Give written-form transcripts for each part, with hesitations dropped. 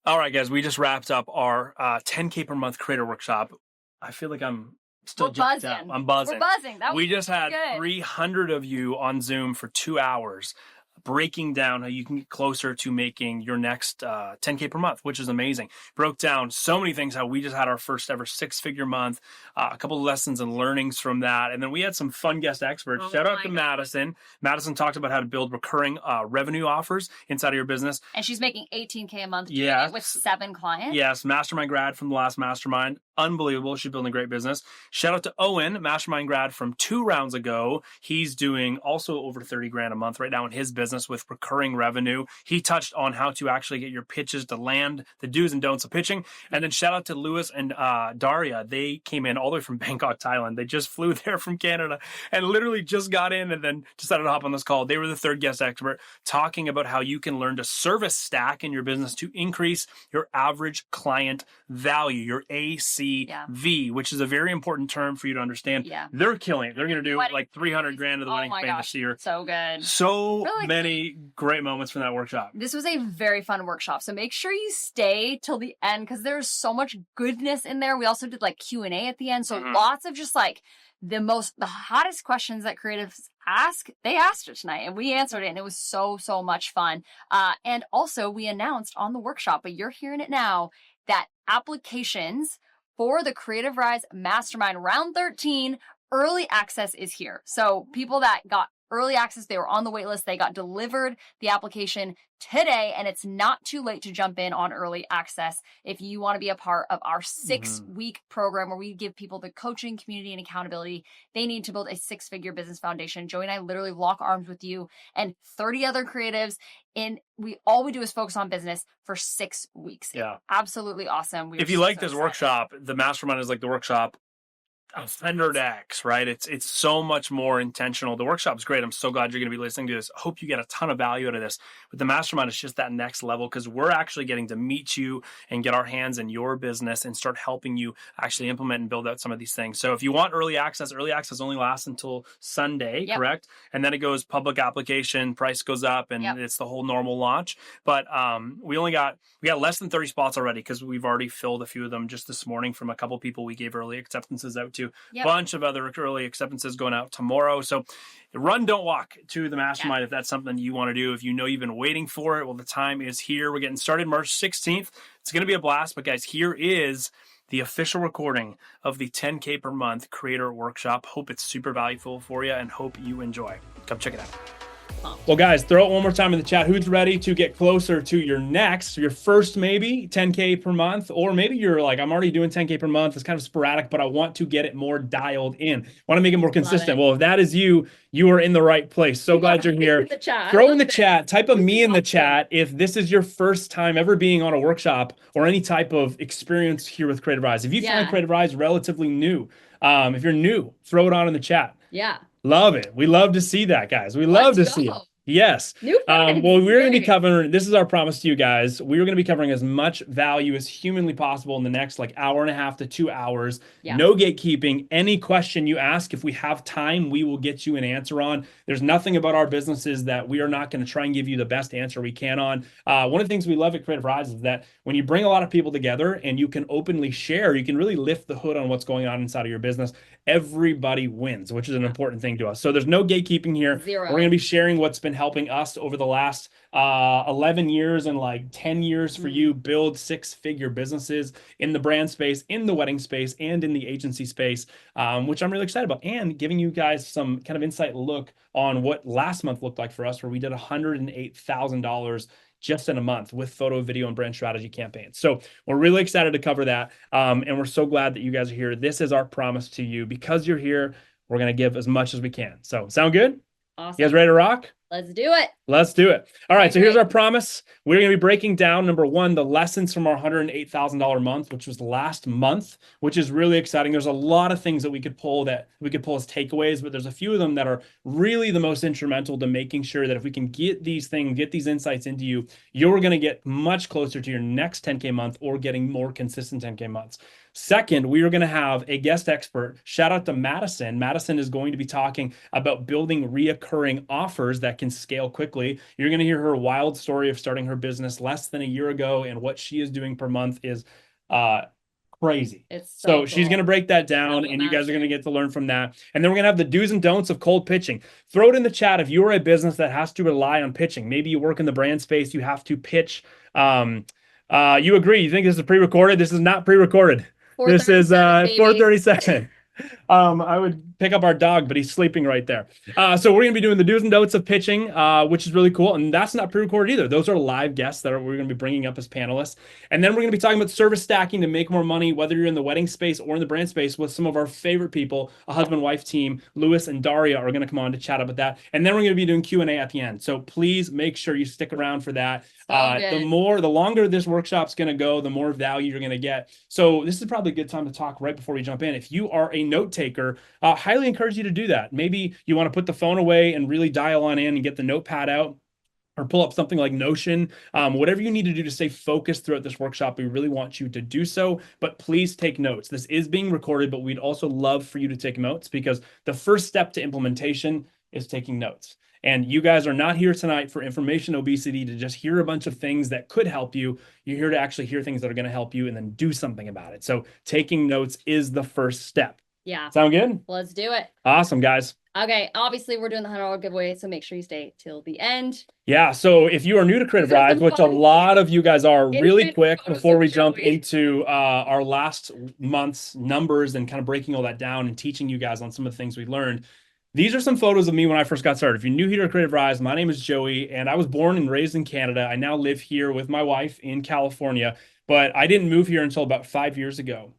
All right, guys, we just wrapped up our 10K per month creator workshop. I feel like I'm still jacked up. I'm buzzing. We're buzzing. We just had good. 300 of you on Zoom for 2 hours, breaking down how you can get closer to making your next 10K per month, which is amazing. Broke down so many things, how we just had our first ever 6-figure month, a couple of lessons and learnings from that. And then we had some fun guest experts. Shout out to Madison. Madison talked about how to build recurring revenue offers inside of your business. And she's making 18K a month with 7 clients. Yes, mastermind grad from the last mastermind. Unbelievable. She's building a great business. Shout out to Owen, mastermind grad from 2 rounds ago. He's doing also over 30 grand a month right now in his business with recurring revenue. He touched on how to actually get your pitches to land, the do's and don'ts of pitching. And then shout out to Lewis and Daria. They came in all the way from Bangkok, Thailand. They just flew there from Canada and literally just got in and then decided to hop on this call. They were the third guest expert talking about how you can learn to service stack in your business to increase your average client value, your ACV, which is a very important term for you to understand. Yeah. They're killing it. They're going to do like 300 grand of the wedding thing this year. So good. So many great moments from that workshop. This was a very fun workshop. So make sure you stay till the end because there's so much goodness in there. We also did like Q&A at the end. So lots of just like the hottest questions that creatives ask, they asked it tonight and we answered it and it was so much fun. And also we announced on the workshop, but you're hearing it now, that applications for the Creative Rise Mastermind Round 13 early access is here. So people that got early access, they were on the wait list, they got delivered the application today, and it's not too late to jump in on early access if you want to be a part of our 6-week program where we give people the coaching, community, and accountability they need to build a 6-figure business foundation. Joey and I literally lock arms with you and 30 other creatives, and all we do is focus on business for 6 weeks. Yeah. Absolutely awesome. If you like this workshop, the mastermind is like the workshop 100x, right? It's so much more intentional. The workshop is great. I'm so glad you're going to be listening to this. I hope you get a ton of value out of this. But the mastermind is just that next level because we're actually getting to meet you and get our hands in your business and start helping you actually implement and build out some of these things. So if you want early access only lasts until Sunday, correct? And then it goes public application, price goes up, and it's the whole normal launch. But we got less than 30 spots already because we've already filled a few of them just this morning from a couple people we gave early acceptances out to. Bunch of other early acceptances going out tomorrow. So run, don't walk to the mastermind if that's something you want to do. If you know you've been waiting for it, well, the time is here. We're getting started March 16th. It's going to be a blast. But guys, here is the official recording of the 10K per month creator workshop. Hope it's super valuable for you and hope you enjoy. Come check it out. Well, guys, throw it one more time in the chat. Who's ready to get closer to your first maybe 10K per month? Or maybe you're like, I'm already doing 10K per month. It's kind of sporadic, but I want to get it more dialed in. Want to make it more consistent. Well, if that is you, you are in the right place. So glad you're here. Throw in the chat. Type a me in the chat if this is your first time ever being on a workshop or any type of experience here with Creative Rise. If you find Creative Rise relatively new, if you're new, throw it on in the chat. Yeah. Love it. We love to see that, guys. We love to see it. Yes. Well, we're going to be covering, this is our promise to you guys. We're going to be covering as much value as humanly possible in the next like hour and a half to 2 hours. No gatekeeping. Any question you ask, if we have time, we will get you an answer on. There's nothing about our businesses that we are not going to try and give you the best answer we can on. One of the things we love at Creative Rise is that when you bring a lot of people together and you can openly share, you can really lift the hood on what's going on inside of your business. Everybody wins, which is an important thing to us. So there's no gatekeeping here. We're going to be sharing what's been helping us over the last 11 years and like 10 years for you build 6-figure businesses in the brand space, in the wedding space, and in the agency space, which I'm really excited about, and giving you guys some kind of insight look on what last month looked like for us, where we did $108,000 just in a month with photo, video, and brand strategy campaigns. So we're really excited to cover that. And we're so glad that you guys are here. This is our promise to you. Because you're here, we're going to give as much as we can. So sound good? Awesome. You guys ready to rock? Let's do it. Let's do it. All right. So here's our promise. We're going to be breaking down, number one, the lessons from our $108,000 month, which was last month, which is really exciting. There's a lot of things that we could pull as takeaways, but there's a few of them that are really the most instrumental to making sure that if we can get these things, get these insights into you, you're going to get much closer to your next 10K month or getting more consistent 10K months. Second, we are going to have a guest expert. Shout out to Madison. Madison is going to be talking about building reoccurring offers that can scale quickly. You're going to hear her wild story of starting her business less than a year ago, and what she is doing per month is crazy. It's so cool. She's going to break that down, and you guys are going to get to learn from that. And then we're going to have the do's and don'ts of cold pitching. Throw it in the chat if you're a business that has to rely on pitching. Maybe you work in the brand space, you have to pitch. You agree? You think this is pre-recorded? This is not pre-recorded. This is 4:37. I would pick up our dog, but he's sleeping right there. So we're going to be doing the do's and don'ts of pitching, which is really cool. And that's not pre-recorded either. Those are live guests that we're going to be bringing up as panelists. And then we're going to be talking about service stacking to make more money, whether you're in the wedding space or in the brand space, with some of our favorite people, a husband-wife team. Lewis and Daria are going to come on to chat about that. And then we're going to be doing Q&A at the end. So please make sure you stick around for that. The longer this workshop's going to go, the more value you're going to get. So this is probably a good time to talk right before we jump in. If you are a note taker, highly encourage you to do that. Maybe you want to put the phone away and really dial on in and get the notepad out, or pull up something like Notion. Whatever you need to do to stay focused throughout this workshop, we really want you to do so. But please take notes. This is being recorded, but we'd also love for you to take notes, because the first step to implementation is taking notes. And you guys are not here tonight for information obesity, to just hear a bunch of things that could help you. You're here to actually hear things that are going to help you and then do something about it. So taking notes is the first step. Yeah. Sound good? Let's do it. Awesome, guys. Okay, obviously we're doing the $100 giveaway, so make sure you stay till the end. Yeah, so if you are new to Creative Rise, which a lot of you guys are, really quick before we jump into our last month's numbers and kind of breaking all that down and teaching you guys on some of the things we learned. These are some photos of me when I first got started. If you're new here at Creative Rise, my name is Joey, and I was born and raised in Canada. I now live here with my wife in California, but I didn't move here until about 5 years ago.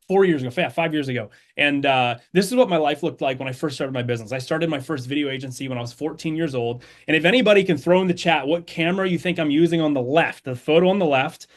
4 years ago, yeah, 5 years ago. And this is what my life looked like when I first started my business. I started my first video agency when I was 14 years old. And if anybody can throw in the chat what camera you think I'm using on the left, the photo on the left,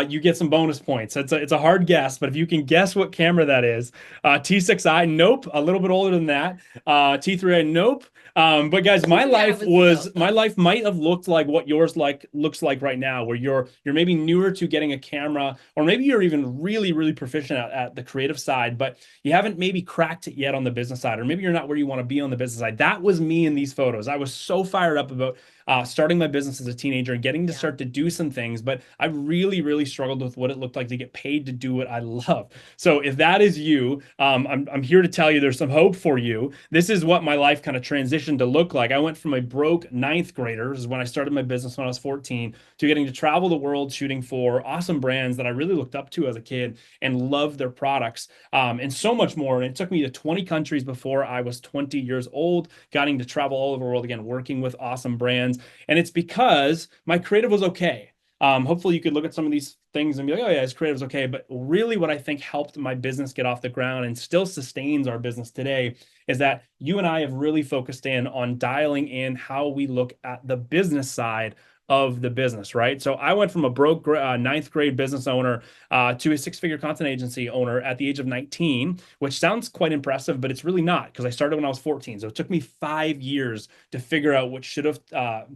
you get some bonus points. It's a hard guess, but if you can guess what camera that is, T6i, nope, a little bit older than that. T3i, nope. But guys, my life might have looked like what yours looks like right now, where you're maybe newer to getting a camera, or maybe you're even really, really proficient at the creative side, but you haven't maybe cracked it yet on the business side, or maybe you're not where you want to be on the business side. That was me in these photos. I was so fired up about starting my business as a teenager and getting to start to do some things, but I really, really struggled with what it looked like to get paid to do what I love. So if that is you, I'm here to tell you there's some hope for you. This is what my life kind of transitioned to look like. I went from a broke ninth grader, this is when I started my business when I was 14, to getting to travel the world shooting for awesome brands that I really looked up to as a kid and loved their products, and so much more. And it took me to 20 countries before I was 20 years old, getting to travel all over the world again, working with awesome brands. And it's because my creative was okay. Hopefully you could look at some of these things and be like, oh yeah, his creative is okay. But really what I think helped my business get off the ground and still sustains our business today is that you and I have really focused in on dialing in how we look at the business side of the business, right? So I went from a broke ninth grade business owner to a six-figure content agency owner at the age of 19, which sounds quite impressive, but it's really not, because I started when I was 14. So it took me 5 years to figure out what should have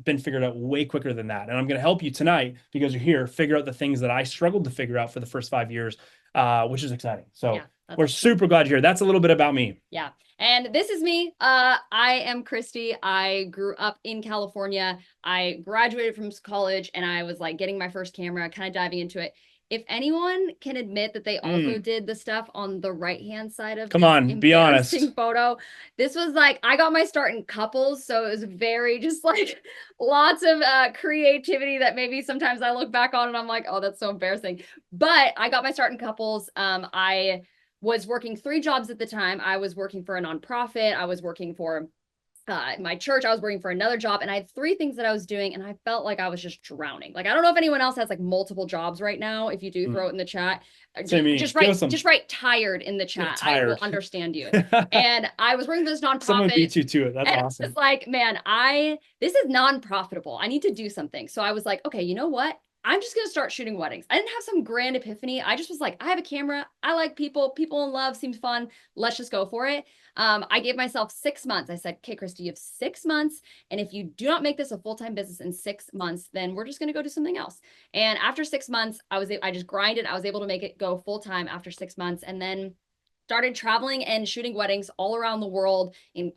been figured out way quicker than that. And I'm going to help you tonight, because you're here, figure out the things that I struggled to figure out for the first 5 years, which is exciting. So we're super glad you're here. That's a little bit about me. Yeah. And this is me. I am Christy. I grew up in California. I graduated from college and I was like getting my first camera, kind of diving into it. If anyone can admit that they also did the stuff on the right-hand side of be honest. Photo, this was like, I got my start in couples. So it was very just like lots of creativity that maybe sometimes I look back on and I'm like, oh, that's so embarrassing. But I got my start in couples. I was working 3 jobs at the time. I was working for a nonprofit. I was working for my church. I was working for another job, and I had 3 things that I was doing, and I felt like I was just drowning. Like, I don't know if anyone else has like multiple jobs right now. If you do, throw it in the chat. Just write tired in the chat. I will understand you. And I was working for this nonprofit. Someone beat you to it. That's awesome. It's like, man, this is non-profitable. I need to do something. So I was like, okay, you know what? I'm just going to start shooting weddings. I didn't have some grand epiphany. I just was like, I have a camera. I like people. People in love seems fun. Let's just go for it. I gave myself 6 months. I said, okay, Christy, you have 6 months. And if you do not make this a full-time business in 6 months, then we're just going to go do something else. And after 6 months, I just grinded. I was able to make it go full-time after 6 months. And then started traveling and shooting weddings all around the world in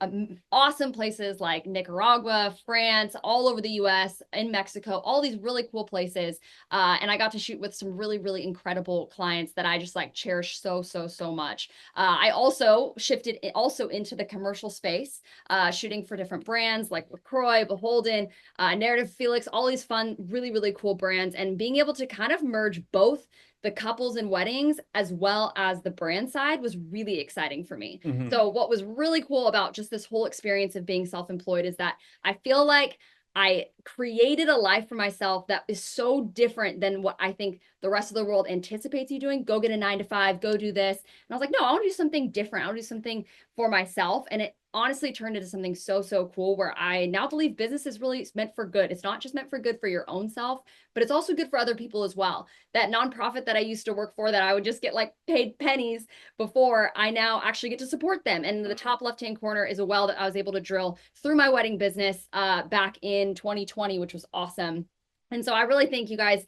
awesome places like Nicaragua, France, all over the US, in Mexico, all these really cool places. And I got to shoot with some really, really incredible clients that I just like cherish so, so, so much. I also shifted also into the commercial space, shooting for different brands like LaCroix, Beholden, Narrative Felix, all these fun, really, really cool brands, and being able to kind of merge both the couples and weddings as well as the brand side was really exciting for me. So what was really cool about just this whole experience of being self-employed is that I feel like I created a life for myself that is so different than what I think the rest of the world anticipates you doing. Go get a 9 to 5, go do this. And I was like, no, I want to do something different. I want to do something for myself. And it honestly turned into something so, so cool where I now believe business is really meant for good. It's not just meant for good for your own self, but it's also good for other people as well. That nonprofit that I used to work for that I would just get like paid pennies before, I now actually get to support them. And the top left-hand corner is a well that I was able to drill through my wedding business back in 2020, which was awesome. And so I really think you guys,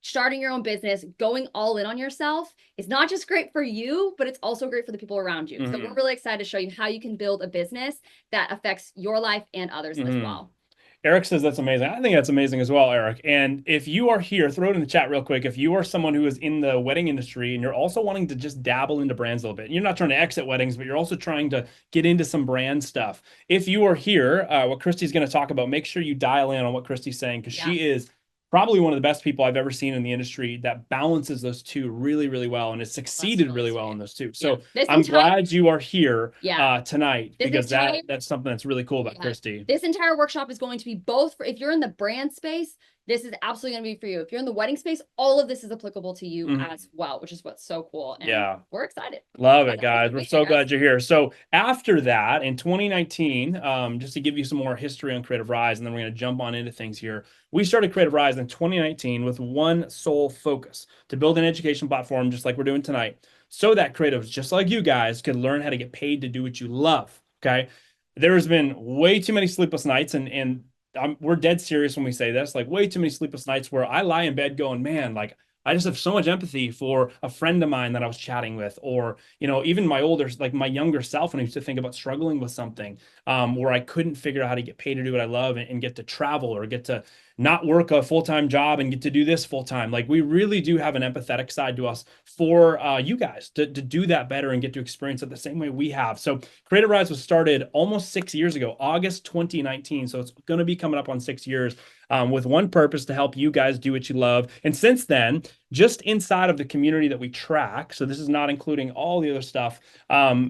starting your own business, going all in on yourself is not just great for you, but it's also great for the people around you. So we're really excited to show you how you can build a business that affects your life and others as well. Eric says that's amazing. I think that's amazing as well, Eric. And if you are here, throw it in the chat real quick. If you are someone who is in the wedding industry and you're also wanting to just dabble into brands a little bit, you're not trying to exit weddings, but you're also trying to get into some brand stuff. If you are here, what Christy's going to talk about, make sure you dial in on what Christy's saying, because she is probably one of the best people I've ever seen in the industry that balances those two really, really well, and has succeeded really well in those two. So I'm glad you are here tonight, because that's something that's really cool about Christy. This entire workshop is going to be both for, if you're in the brand space, this is absolutely going to be for you. If you're in the wedding space, all of this is applicable to you as well, which is what's so cool. And we're excited. Love it, guys. We're so glad you're here. So after that, in 2019, just to give you some more history on Creative Rise, and then we're going to jump on into things here. We started Creative Rise in 2019 with one sole focus: to build an education platform just like we're doing tonight, so that creatives just like you guys could learn how to get paid to do what you love, okay? There's been way too many sleepless nights, and we're dead serious when we say this, like way too many sleepless nights where I lie in bed going, man, like I just have so much empathy for a friend of mine that I was chatting with, or, you know, even my older, like my younger self, when I used to think about struggling with something, where I couldn't figure out how to get paid to do what I love and get to travel, or get to not work a full-time job and get to do this full-time. Like, we really do have an empathetic side to us for you guys to do that better and get to experience it the same way we have. So Creative Rise was started almost 6 years ago, August 2019. So it's going to be coming up on 6 years, with one purpose: to help you guys do what you love. And since then, just inside of the community that we track, so this is not including all the other stuff,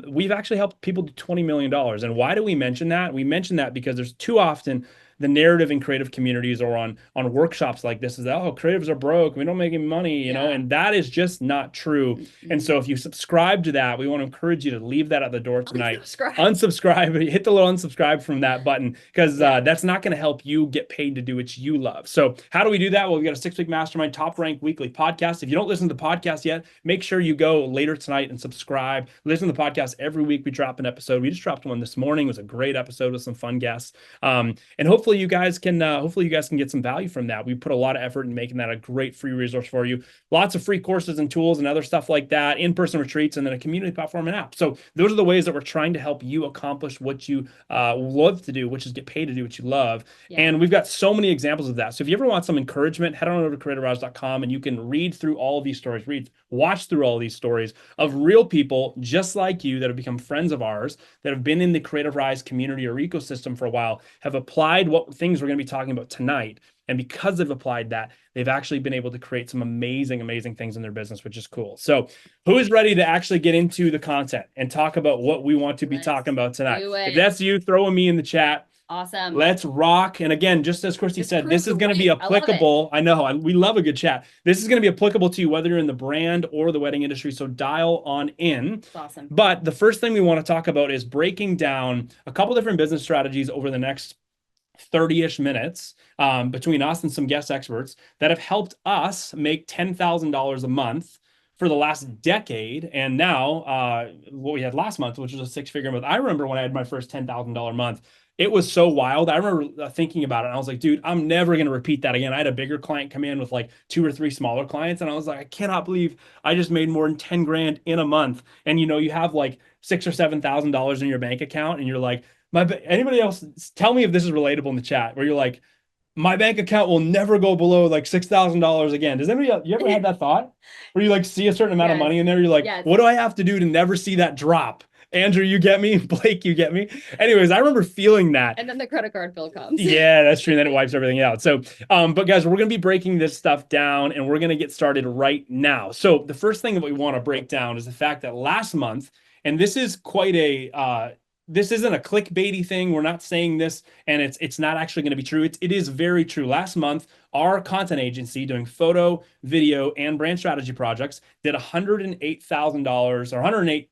we've actually helped people do $20 million. And why do we mention that? We mention that because there's too often the narrative in creative communities or on workshops like this is that, oh, creatives are broke, we don't make any money, you know, and that is just not true. And so if you subscribe to that, we want to encourage you to leave that at the door tonight. Unsubscribe, hit the little unsubscribe from that button, because that's not going to help you get paid to do what you love. So how do we do that? Well, we got a 6-week mastermind, top ranked weekly podcast. If you don't listen to the podcast yet, make sure you go later tonight and subscribe. Listen to the podcast every week. We drop an episode. We just dropped one this morning. It was a great episode with some fun guests. And hopefully you guys can get some value from that. We put a lot of effort in making that a great free resource for you. Lots of free courses and tools and other stuff like that, in-person retreats, and then a community platform and app. So those are the ways that we're trying to help you accomplish what you love to do, which is get paid to do what you love. And we've got so many examples of that. So if you ever want some encouragement, head on over to creativerise.com, and you can read through all of these stories, watch through all of these stories of real people just like you that have become friends of ours, that have been in the Creative Rise community or ecosystem for a while, have applied what things we're going to be talking about tonight. And because they've applied that, they've actually been able to create some amazing, amazing things in their business, which is cool. So who is ready to actually get into the content and talk about what we want to be talking about tonight? If that's you, throw a me in the chat. Awesome. Let's rock. And again, just as Christy said, this is going to be applicable. I know, we love a good chat. This is going to be applicable to you whether you're in the brand or the wedding industry. So dial on in. That's awesome. But the first thing we want to talk about is breaking down a couple different business strategies over the next 30-ish minutes between us and some guest experts that have helped us make $10,000 a month for the last decade. And now what we had last month, which was a six-figure month. I remember when I had my first $10,000 month, it was so wild. I remember thinking about it and I was like, dude, I'm never going to repeat that again. I had a bigger client come in with like 2 or 3 smaller clients. And I was like, I cannot believe I just made more than 10 grand in a month. And you have like $6,000 or $7,000 in your bank account and you're like, anybody else tell me if this is relatable in the chat where you're like, my bank account will never go below like $6,000 again. Does anybody, you ever had that thought where you like see a certain amount of money in there? You're like, what do I have to do to never see that drop? Andrew, you get me? Blake, you get me? Anyways, I remember feeling that. And then the credit card bill comes. Yeah, that's true. And then it wipes everything out. So, but guys, we're going to be breaking this stuff down and we're going to get started right now. So the first thing that we want to break down is the fact that last month, and this is quite a, this isn't a clickbaity thing. We're not saying this, and it's not actually going to be true. It is very true. Last month, our content agency doing photo, video, and brand strategy projects did $108,000 or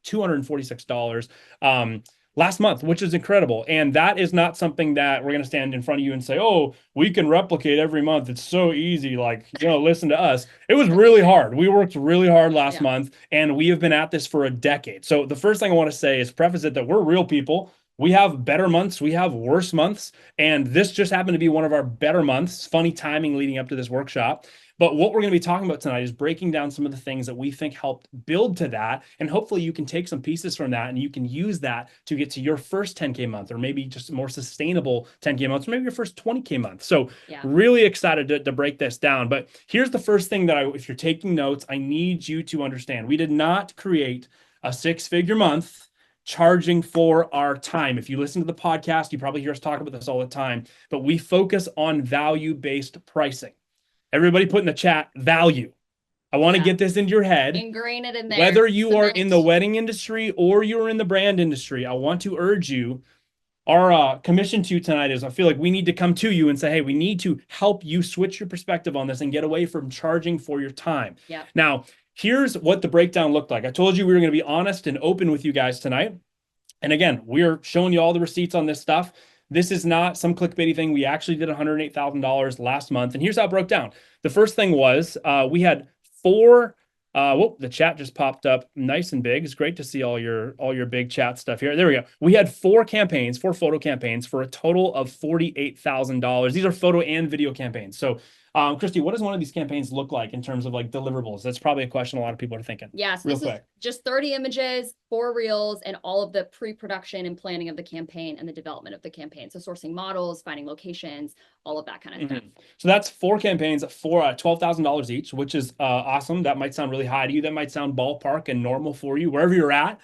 $246 last month, which is incredible. And that is not something that we're going to stand in front of you and say, oh, we can replicate every month. It's so easy. Like, listen to us. It was really hard. We worked really hard last month and we have been at this for a decade. So the first thing I want to say is preface it that we're real people. We have better months. We have worse months. And this just happened to be one of our better months. Funny timing leading up to this workshop. But what we're going to be talking about tonight is breaking down some of the things that we think helped build to that. And hopefully you can take some pieces from that and you can use that to get to your first 10K month, or maybe just more sustainable 10K months, or maybe your first 20K month. So really excited to break this down. But here's the first thing that if you're taking notes, I need you to understand. We did not create a six-figure month charging for our time. If you listen to the podcast, you probably hear us talk about this all the time, but we focus on value-based pricing. Everybody put in the chat value. I want to get this into your head. Ingrain it in there. Whether you are in the wedding industry or you're in the brand industry, I want to urge you. Our commission to you tonight is I feel like we need to come to you and say, hey, we need to help you switch your perspective on this and get away from charging for your time. Now, here's what the breakdown looked like. I told you we were going to be honest and open with you guys tonight. And again, we're showing you all the receipts on this stuff. This is not some clickbaity thing. We actually did $108,000 last month. And here's how it broke down. The first thing was we had 4, the chat just popped up nice and big. It's great to see all your big chat stuff here. There we go. We had 4 campaigns, 4 photo campaigns for a total of $48,000. These are photo and video campaigns. So Christy, what does one of these campaigns look like in terms of like deliverables? That's probably a question a lot of people are thinking. Yeah, so this is just 30 images, 4 reels, and all of the pre-production and planning of the campaign and the development of the campaign. So sourcing models, finding locations, all of that kind of stuff. So that's 4 campaigns for $12,000 each, which is awesome. That might sound really high to you. That might sound ballpark and normal for you, wherever you're at.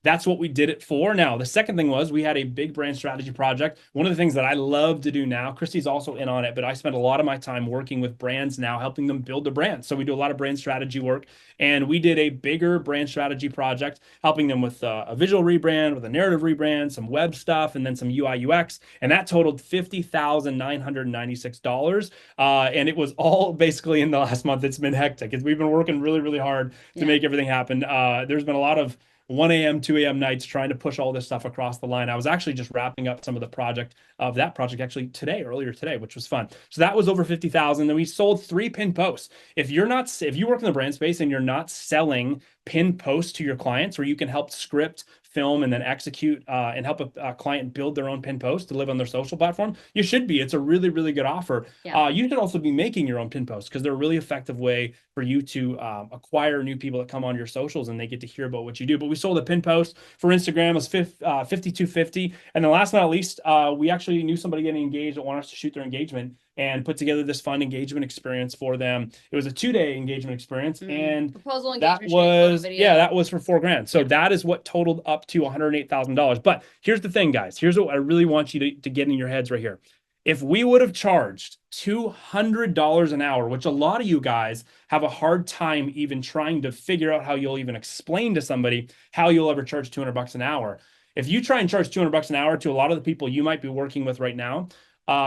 That's what we did it for. Now, the second thing was we had a big brand strategy project. One of the things that I love to do now, Christy's also in on it, but I spend a lot of my time working with brands now, helping them build their brand. So we do a lot of brand strategy work, and we did a bigger brand strategy project, helping them with a visual rebrand, with a narrative rebrand, some web stuff, and then some UI UX. And that totaled $50,996. And it was all basically in the last month. It's been hectic. We've been working really, really hard to make everything happen. There's been a lot of 1 a.m., 2 a.m. nights trying to push all this stuff across the line. I was actually just wrapping up some of that project actually earlier today, which was fun. So that was over 50,000. Then we sold 3 pin posts. If you work in the brand space and you're not selling pin posts to your clients where you can help script, film, and then execute and help a client build their own pin post to live on their social platform, you should be. It's a really, really good offer. You should also be making your own pin posts because they're a really effective way for you to acquire new people that come on your socials and they get to hear about what you do. But we sold a pin post for Instagram. It was $5,250. And then last but not least, we actually knew somebody getting engaged that wanted us to shoot their engagement and put together this fun engagement experience for them. It was a 2-day engagement experience, and proposal engagement that was for $4,000. So that is what totaled up to $108,000. But here's the thing, guys. Here's what I really want you to get in your heads right here. If we would have charged $200 an hour, which a lot of you guys have a hard time even trying to figure out how you'll even explain to somebody how you'll ever charge $200 an hour. If you try and charge $200 an hour to a lot of the people you might be working with right now,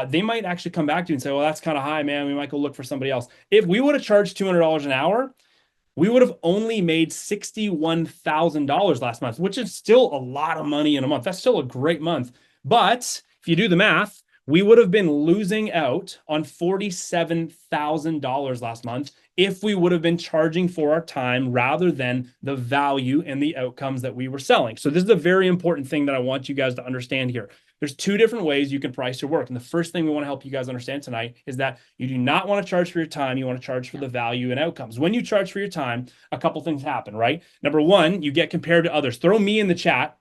they might actually come back to you and say, well, that's kind of high, man. We might go look for somebody else. If we would have charged $200 an hour, we would have only made $61,000 last month, which is still a lot of money in a month. That's still a great month. But if you do the math, we would have been losing out on $47,000 last month if we would have been charging for our time rather than the value and the outcomes that we were selling. So this is a very important thing that I want you guys to understand here. There's two different ways you can price your work. And the first thing we want to help you guys understand tonight is that you do not want to charge for your time. You want to charge for the value and outcomes. When you charge for your time, a couple things happen, right? Number one, you get compared to others. Throw me in the chat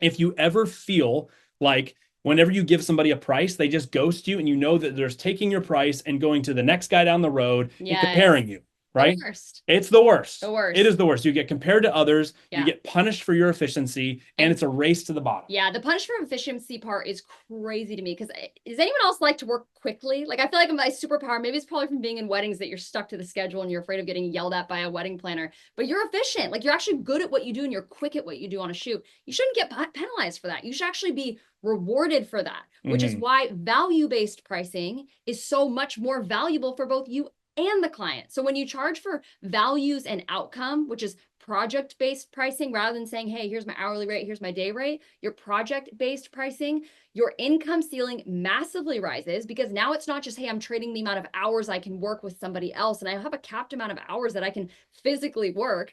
if you ever feel like whenever you give somebody a price, they just ghost you and you know that they're taking your price and going to the next guy down the road and comparing you, right? The worst. It's the worst. The worst. It is the worst. You get compared to others, Yeah. you get punished for your efficiency, and it's a race to the bottom. Yeah, the punish for efficiency part is crazy to me because does anyone else like to work quickly? Like I feel like my superpower, maybe it's probably from being in weddings that you're stuck to the schedule and you're afraid of getting yelled at by a wedding planner, but you're efficient. Like you're actually good at what you do and you're quick at what you do on a shoot. You shouldn't get penalized for that. You should actually be rewarded for that, which is why value-based pricing is so much more valuable for both you and the client. So when you charge for values and outcome, which is project-based pricing, rather than saying, hey, here's my hourly rate, here's my day rate, your project-based pricing, your income ceiling massively rises because now it's not just, hey, I'm trading the amount of hours I can work with somebody else and I have a capped amount of hours that I can physically work.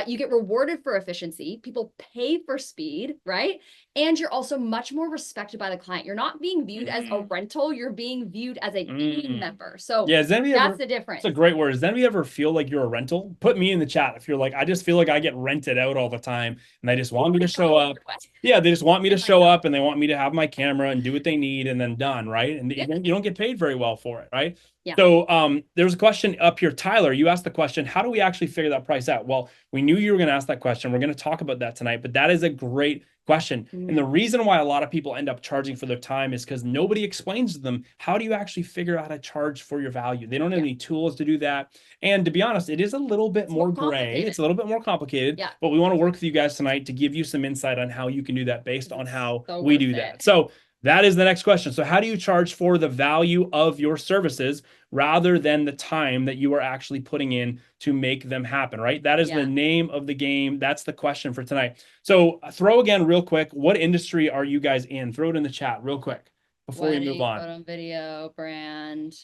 You get rewarded for efficiency. People pay for speed, right? And you're also much more respected by the client. You're not being viewed as a rental. You're being viewed as a team member. So yeah, that's the difference. It's a great word. Does anybody ever feel like you're a rental? Put me in the chat if you're like, I just feel like I get rented out all the time and they just want me to show up. Yeah, they just want me to show up and they want me to have my camera and do what they need and then done, right? And you don't get paid very well for it, right? Yeah. So there's a question up here. Tyler, you asked the question, how do we actually figure that price out? Well, we knew you were going to ask that question. We're going to talk about that tonight, but that is a great question. And the reason why a lot of people end up charging for their time is because nobody explains to them, how do you actually figure out how to charge for your value? They don't have any tools to do that. And to be honest, it is a little bit more gray. It's a little bit more complicated, but we want to work with you guys tonight to give you some insight on how you can do that based on how we do that. So that is the next question. So how do you charge for the value of your services rather than the time that you are actually putting in to make them happen, right? That is the name of the game. That's the question for tonight. So throw again real quick. What industry are you guys in? Throw it in the chat real quick before we move on. Photo, video, brand.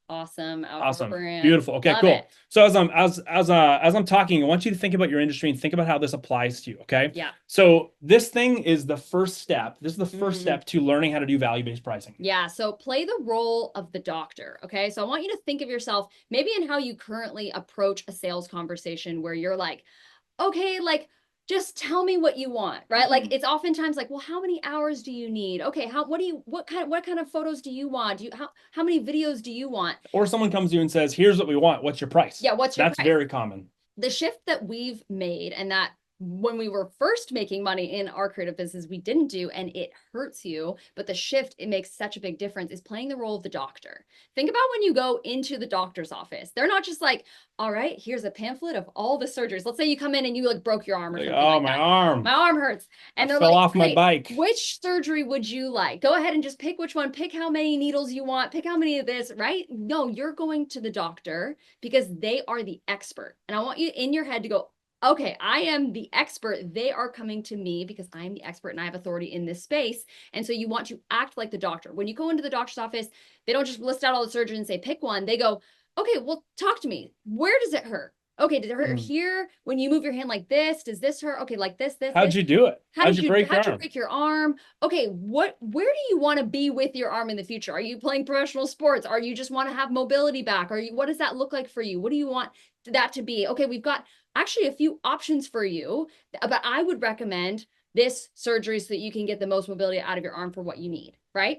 Awesome. Brand. Beautiful. Okay, Love cool. it. So as I'm talking, I want you to think about your industry and think about how this applies to you. Okay. Yeah. So this thing is the first step. This is the first step to learning how to do value-based pricing. Yeah. So play the role of the doctor. Okay. So I want you to think of yourself maybe in how you currently approach a sales conversation where you're like, okay, like, just tell me what you want, right? Like it's oftentimes like, well, how many hours do you need? Okay, what kind of photos do you want? How many videos do you want? Or someone comes to you and says, here's what we want. What's your price? Yeah, what's your price? That's very common. The shift that we've made and that when we were first making money in our creative business, we didn't do, and it hurts you, but the shift, it makes such a big difference, is playing the role of the doctor. Think about when you go into the doctor's office. They're not just like, all right, here's a pamphlet of all the surgeries. Let's say you come in and you like broke your arm or something like my arm. My arm hurts. And they're fell like, off my bike. Which surgery would you like? Go ahead and just pick which one. Pick how many needles you want. Pick how many of this, right? No, you're going to the doctor because they are the expert. And I want you in your head to go, okay, I am the expert. They are coming to me because I am the expert and I have authority in this space. And so you want to act like the doctor. When you go into the doctor's office, they don't just list out all the surgeries and say, pick one. They go, okay, well, talk to me. Where does it hurt? Okay, did it hurt here? When you move your hand like this, does this hurt? Okay, like this. How'd you do it? How'd you break your arm? Okay, where do you want to be with your arm in the future? Are you playing professional sports? Are you just want to have mobility back? What does that look like for you? What do you want that to be? Okay, we've got actually a few options for you, but I would recommend this surgery so that you can get the most mobility out of your arm for what you need, right?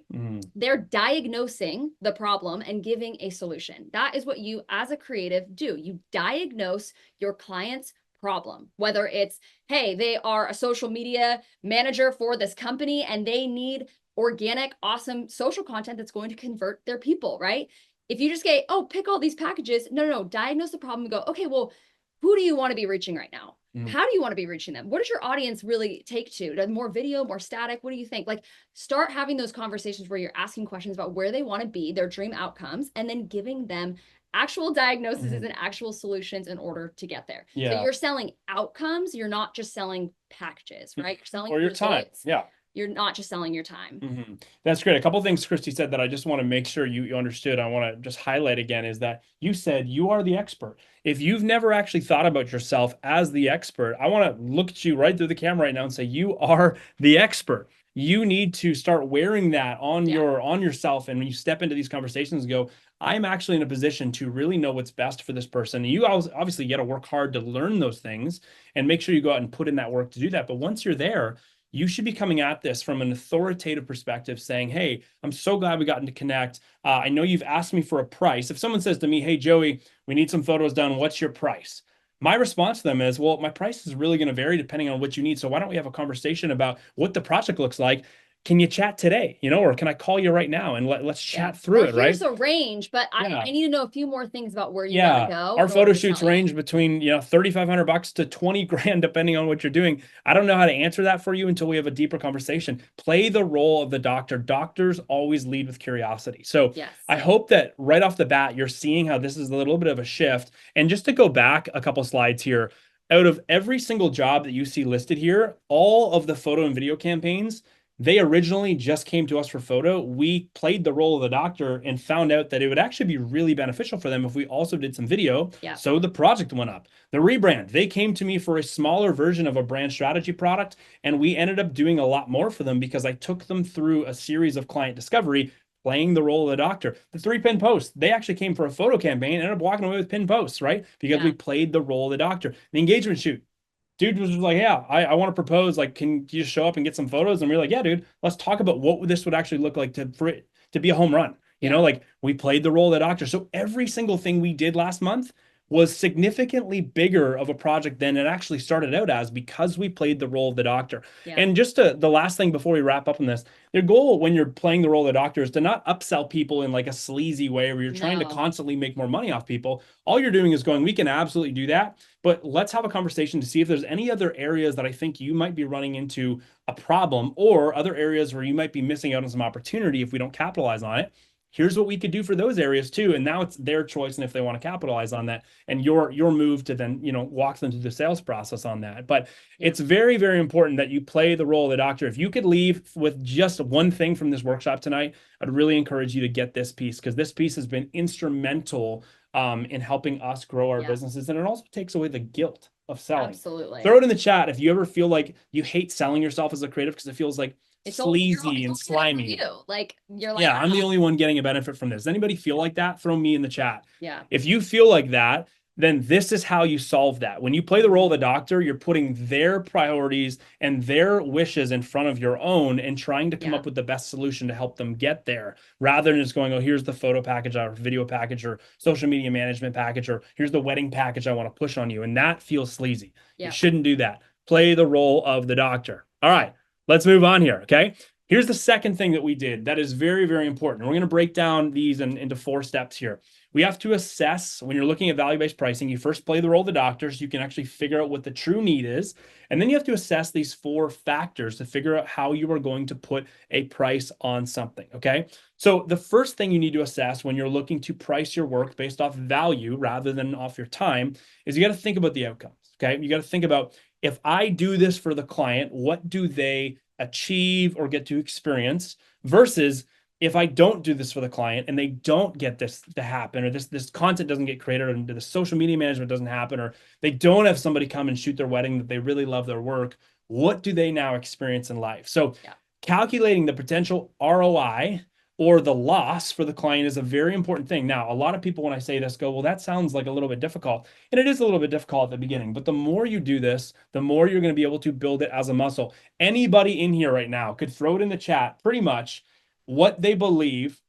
They're diagnosing the problem and giving a solution. That is what you as a creative do. You diagnose your client's problem, whether it's, hey, they are a social media manager for this company and they need organic, awesome social content that's going to convert their people, right? If you just get, oh, pick all these packages, no, diagnose the problem and go, okay, well, who do you want to be reaching right now? How do you want to be reaching them? What does your audience really take to? More video, more static? What do you think? Like start having those conversations where you're asking questions about where they want to be, their dream outcomes, and then giving them actual diagnoses and actual solutions in order to get there. So you're selling outcomes. You're not just selling packages, right? You're selling or your time. Yeah. you're not just selling your time. Mm-hmm. That's great. A couple of things Christy said that I just want to make sure you understood. I want to just highlight again is that you said you are the expert. If you've never actually thought about yourself as the expert, I want to look at you right through the camera right now and say you are the expert. You need to start wearing that on yourself, and when you step into these conversations, go, I'm actually in a position to really know what's best for this person. You obviously got to work hard to learn those things and make sure you go out and put in that work to do that. But once you're there, you should be coming at this from an authoritative perspective saying, hey, I'm so glad we gotten to connect. I know you've asked me for a price. If someone says to me, hey, Joey, we need some photos done, what's your price? My response to them is, well, my price is really going to vary depending on what you need. So why don't we have a conversation about what the project looks like? Can you chat today, or can I call you right now and let's chat through it, right? Here's a range, but I need to know a few more things about where you want to go. Our photo shoots range between, $3,500 to 20 grand, depending on what you're doing. I don't know how to answer that for you until we have a deeper conversation. Play the role of the doctor. Doctors always lead with curiosity. So I hope that right off the bat, you're seeing how this is a little bit of a shift. And just to go back a couple slides here, out of every single job that you see listed here, all of the photo and video campaigns, they originally just came to us for photo. We played the role of the doctor and found out that it would actually be really beneficial for them if we also did some video. So the project went up. The rebrand, they came to me for a smaller version of a brand strategy product, and we ended up doing a lot more for them because I took them through a series of client discovery, playing the role of the doctor. The 3-pin posts, they actually came for a photo campaign and ended up walking away with pin posts, right? Because we played the role of the doctor. The engagement shoot, dude was like, yeah, I want to propose, like, can you just show up and get some photos? And we're like, yeah, dude, let's talk about what this would actually look like for it to be a home run. Like we played the role of the doctor. So every single thing we did last month was significantly bigger of a project than it actually started out as because we played the role of the doctor. And just the last thing before we wrap up on this, their goal when you're playing the role of the doctor is to not upsell people in like a sleazy way where you're trying to constantly make more money off people. All you're doing is going, we can absolutely do that, but let's have a conversation to see if there's any other areas that I think you might be running into a problem or other areas where you might be missing out on some opportunity if we don't capitalize on it. Here's what we could do for those areas too. And now it's their choice. And if they want to capitalize on that and your move to then, walk them through the sales process on that. But it's very, very important that you play the role of the doctor. If you could leave with just one thing from this workshop tonight, I'd really encourage you to get this piece because this piece has been instrumental in helping us grow our businesses. And it also takes away the guilt of selling. Absolutely. Throw it in the chat if you ever feel like you hate selling yourself as a creative because it feels like it's sleazy and slimy. You're like, yeah, I'm the only one getting a benefit from this. Does anybody feel like that? Throw me in the chat. Yeah. If you feel like that, then this is how you solve that. When you play the role of the doctor, you're putting their priorities and their wishes in front of your own and trying to come up with the best solution to help them get there, rather than just going, oh, here's the photo package or video package or social media management package, or here's the wedding package I want to push on you. And that feels sleazy. You shouldn't do that. Play the role of the doctor. All right. Let's move on here, okay? Here's the second thing that we did that is very, very important. We're going to break down these into 4 steps here. We have to assess, when you're looking at value-based pricing, you first play the role of the doctor so you can actually figure out what the true need is. And then you have to assess these 4 factors to figure out how you are going to put a price on something, okay? So the first thing you need to assess when you're looking to price your work based off value rather than off your time is you got to think about the outcomes, okay? You got to think about, if I do this for the client, what do they achieve or get to experience versus if I don't do this for the client and they don't get this to happen, or this content doesn't get created, or the social media management doesn't happen, or they don't have somebody come and shoot their wedding that they really love their work, what do they now experience in life? So calculating the potential ROI or the loss for the client is a very important thing. Now, a lot of people, when I say this, go, well, that sounds like a little bit difficult. And it is a little bit difficult at the beginning, but the more you do this, the more you're going to be able to build it as a muscle. Anybody in here right now could throw it in the chat pretty much what they believe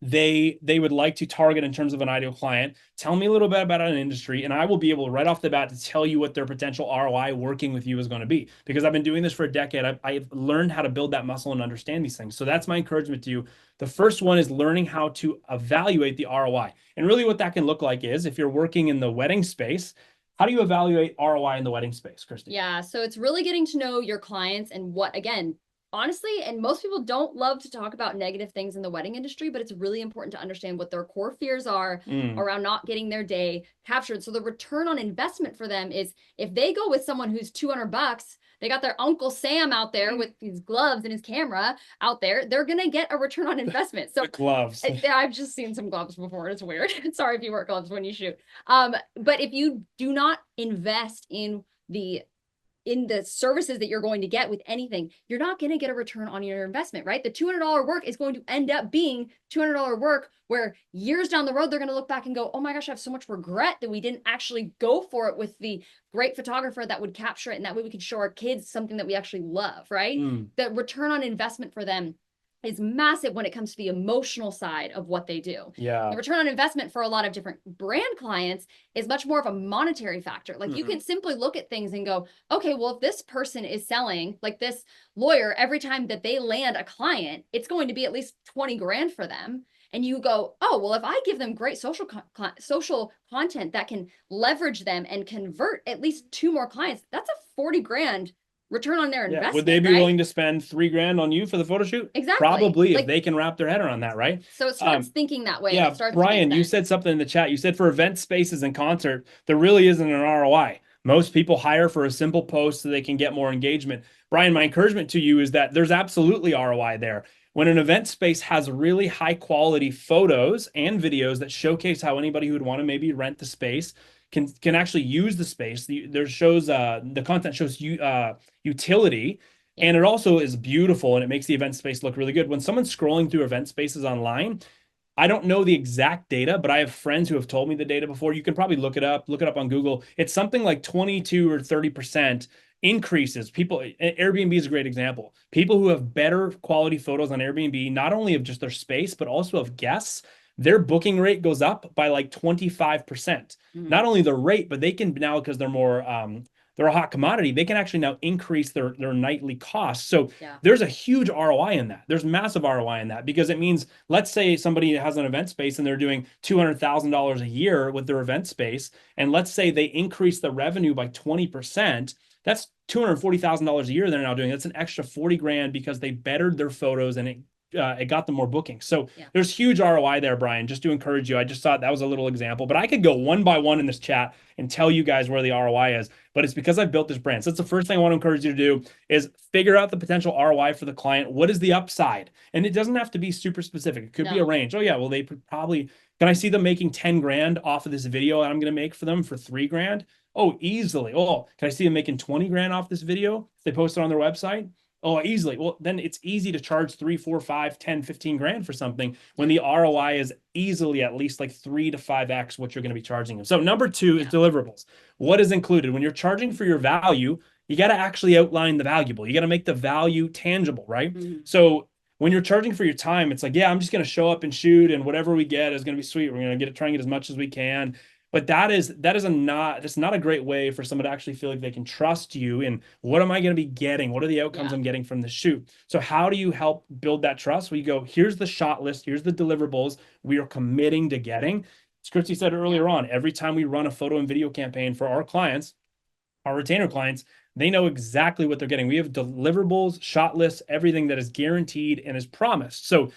they would like to target in terms of an ideal client. Tell me a little bit about an industry, and I will be able right off the bat to tell you what their potential ROI working with you is going to be, because I've been doing this for a decade. I've learned how to build that muscle and understand these things. So that's my encouragement to you. The first one is learning how to evaluate the ROI. And really what that can look like is, if you're working in the wedding space, how do you evaluate ROI in the wedding space, Christy? Yeah, so it's really getting to know your clients and what, again, honestly, and most people don't love to talk about negative things in the wedding industry, but it's really important to understand what their core fears are around not getting their day captured. So the return on investment for them is, if they go with someone who's $200, they got their Uncle Sam out there with his gloves and his camera out there, they're going to get a return on investment. So the gloves. I've just seen some gloves before. It's weird. Sorry if you wear gloves when you shoot. But if you do not invest in the services that you're going to get with anything, you're not going to get a return on your investment, right? The $200 work is going to end up being $200 work where years down the road, they're going to look back and go, oh my gosh, I have so much regret that we didn't actually go for it with the great photographer that would capture it. And that way we could show our kids something that we actually love, right? The return on investment for them is massive when it comes to the emotional side of what they do. Yeah. The return on investment for a lot of different brand clients is much more of a monetary factor. Like you can simply look at things and go, okay, well, if this person is selling, like this lawyer, every time that they land a client, it's going to be at least 20 grand for them. And you go, oh, well, if I give them great social content that can leverage them and convert at least 2 more clients, that's a 40 grand return on their investment. Would they be willing to spend $3 grand on you for the photo shoot? Exactly. Probably, if they can wrap their head around that, right? So it starts thinking that way. Yeah, Brian, you said something in the chat. You said for event spaces and concert, there really isn't an ROI. Most people hire for a simple post so they can get more engagement. Brian, my encouragement to you is that there's absolutely ROI there. When an event space has really high quality photos and videos that showcase how anybody who would want to maybe rent the space can actually use the space. The content shows utility, and it also is beautiful, and it makes the event space look really good. When someone's scrolling through event spaces online, I don't know the exact data, but I have friends who have told me the data before. You can probably look it up on Google. It's something like 22 or 30% increases. Airbnb is a great example. People who have better quality photos on Airbnb, not only of just their space, but also of guests, their booking rate goes up by like 25%. Not only the rate, but they can now, because they're more, they're a hot commodity, they can actually now increase their nightly costs. So there's a huge ROI in that. There's massive ROI in that, because it means, let's say somebody has an event space and they're doing $200,000 a year with their event space. And let's say they increase the revenue by 20%. That's $240,000 a year they're now doing. That's an extra 40 grand because they bettered their photos and it got them more bookings. So there's huge ROI there, Brian, just to encourage you. I just thought that was a little example, but I could go one by one in this chat and tell you guys where the ROI is, but it's because I've built this brand. So that's the first thing I want to encourage you to do, is figure out the potential ROI for the client. What is the upside? And it doesn't have to be super specific. It could be a range. Oh yeah, well, they probably, can I see them making 10 grand off of this video I'm going to make for them for 3 grand? Oh, easily. Oh, can I see them making 20 grand off this video if they post it on their website? Oh, easily. Well, then it's easy to charge 3, 4, 5, 10, 15 grand for something when the ROI is easily at least like 3 to 5x what you're going to be charging them. So number 2 is deliverables. What is included? When you're charging for your value, you got to actually outline the valuable. You got to make the value tangible, right? So when you're charging for your time, it's like, yeah, I'm just going to show up and shoot, and whatever we get is going to be sweet. We're going to try and get as much as we can. But that's not a great way for someone to actually feel like they can trust you in, what am I going to be getting? What are the outcomes I'm getting from the shoot? So how do you help build that trust? Well, you go, here's the shot list. Here's the deliverables we are committing to getting. As Christy said earlier on, every time we run a photo and video campaign for our clients, our retainer clients, they know exactly what they're getting. We have deliverables, shot lists, everything that is guaranteed and is promised. So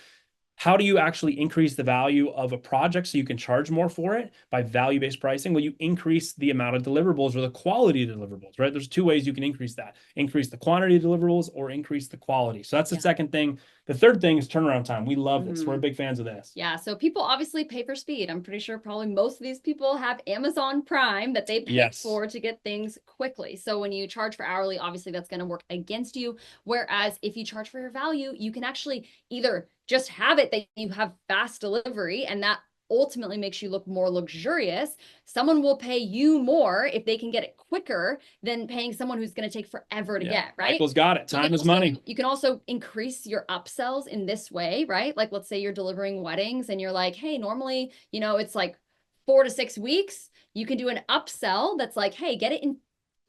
how do you actually increase the value of a project so you can charge more for it by value-based pricing? Well, you increase the amount of deliverables or the quality of deliverables, right? There's 2 ways you can increase that. Increase the quantity of deliverables or increase the quality. So that's the second thing. The third thing is turnaround time. We love this. We're big fans of this. Yeah. So people obviously pay for speed. I'm pretty sure probably most of these people have Amazon Prime that they pay for to get things quickly. So when you charge for hourly, obviously that's going to work against you. Whereas if you charge for your value, you can actually either just have it that you have fast delivery, and that ultimately makes you look more luxurious. Someone will pay you more if they can get it quicker than paying someone who's going to take forever to get, right? Michael's got it. Time is money. You can also increase your upsells in this way, right? Like, let's say you're delivering weddings and you're like, hey, normally, it's like 4 to 6 weeks. You can do an upsell that's like, hey, get it in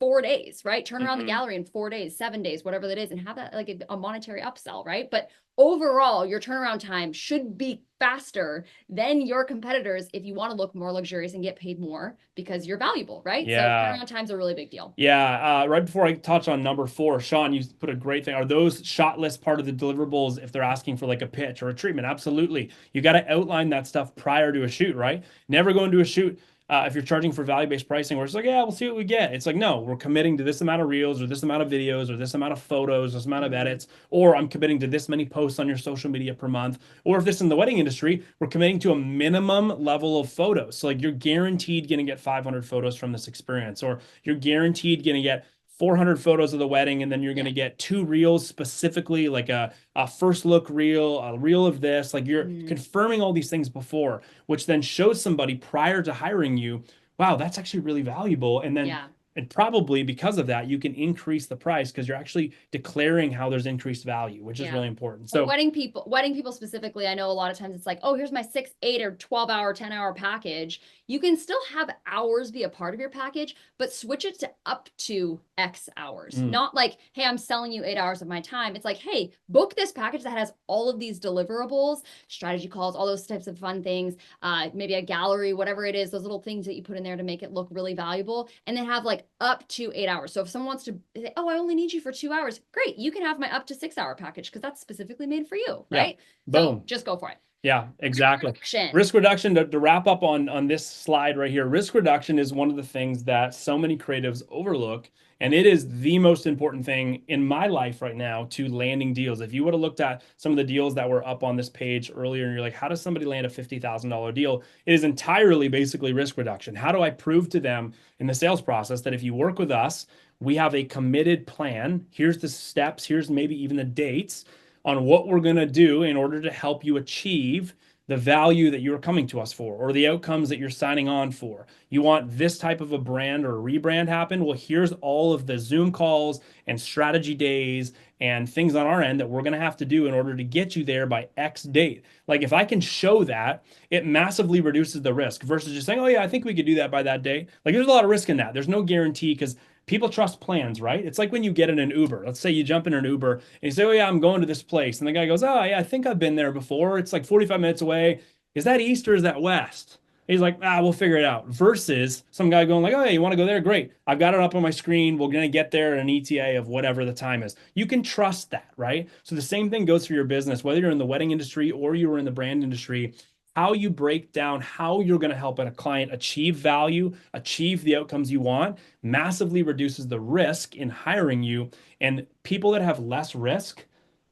4 days, right? Turn around the gallery in 4 days, 7 days, whatever that is, and have that like a monetary upsell, right? But overall, your turnaround time should be faster than your competitors if you want to look more luxurious and get paid more because you're valuable, right? So turnaround time's a really big deal. Yeah. Right before I touch on number 4, Sean, you put a great thing. Are those shot lists part of the deliverables if they're asking for like a pitch or a treatment? Absolutely. You got to outline that stuff prior to a shoot, right? Never go into a shoot if you're charging for value-based pricing, where it's like, yeah, we'll see what we get. It's like, no, we're committing to this amount of reels or this amount of videos or this amount of photos, this amount of edits, or I'm committing to this many posts on your social media per month. Or if this is in the wedding industry, we're committing to a minimum level of photos. So like you're guaranteed going to get 500 photos from this experience, or you're guaranteed going to get 400 photos of the wedding, and then you're going to get 2 reels specifically, like a first look reel, a reel of this. Like you're confirming all these things before, which then shows somebody prior to hiring you, wow, that's actually really valuable. And then and probably because of that, you can increase the price because you're actually declaring how there's increased value, which is really important. So wedding people specifically, I know a lot of times it's like, oh, here's my 6, 8, or 12-hour, 10-hour package. You can still have hours be a part of your package, but switch it to up to X hours. Not like, hey, I'm selling you 8 hours of my time. It's like, hey, book this package that has all of these deliverables, strategy calls, all those types of fun things, maybe a gallery, whatever it is, those little things that you put in there to make it look really valuable, and then have like up to 8 hours. So if someone wants to say, oh, I only need you for 2 hours, great, you can have my up to 6-hour package because that's specifically made for you, right? Boom. So just go for it. Yeah, exactly. Risk reduction, to wrap up on this slide right here, risk reduction is one of the things that so many creatives overlook. And it is the most important thing in my life right now to landing deals. If you would have looked at some of the deals that were up on this page earlier, and you're like, how does somebody land a $50,000 deal? It is entirely basically risk reduction. How do I prove to them in the sales process that if you work with us, we have a committed plan? Here's the steps, here's maybe even the dates on what we're going to do in order to help you achieve the value that you're coming to us for, or the outcomes that you're signing on for. You want this type of a brand or a rebrand happen? Well, here's all of the Zoom calls and strategy days and things on our end that we're going to have to do in order to get you there by X date. Like if I can show that, it massively reduces the risk versus just saying, oh yeah, I think we could do that by that date. Like there's a lot of risk in that. There's no guarantee because people trust plans, right? It's like when you get in an Uber. Let's say you jump in an Uber and you say, oh yeah, I'm going to this place. And the guy goes, oh yeah, I think I've been there before. It's like 45 minutes away. Is that east or is that west? He's like, we'll figure it out. Versus some guy going like, oh yeah, you want to go there? Great. I've got it up on my screen. We're going to get there at an ETA of whatever the time is. You can trust that, right? So the same thing goes for your business, whether you're in the wedding industry or you were in the brand industry. How you break down how you're going to help a client achieve value, achieve the outcomes you want, massively reduces the risk in hiring you. And people that have less risk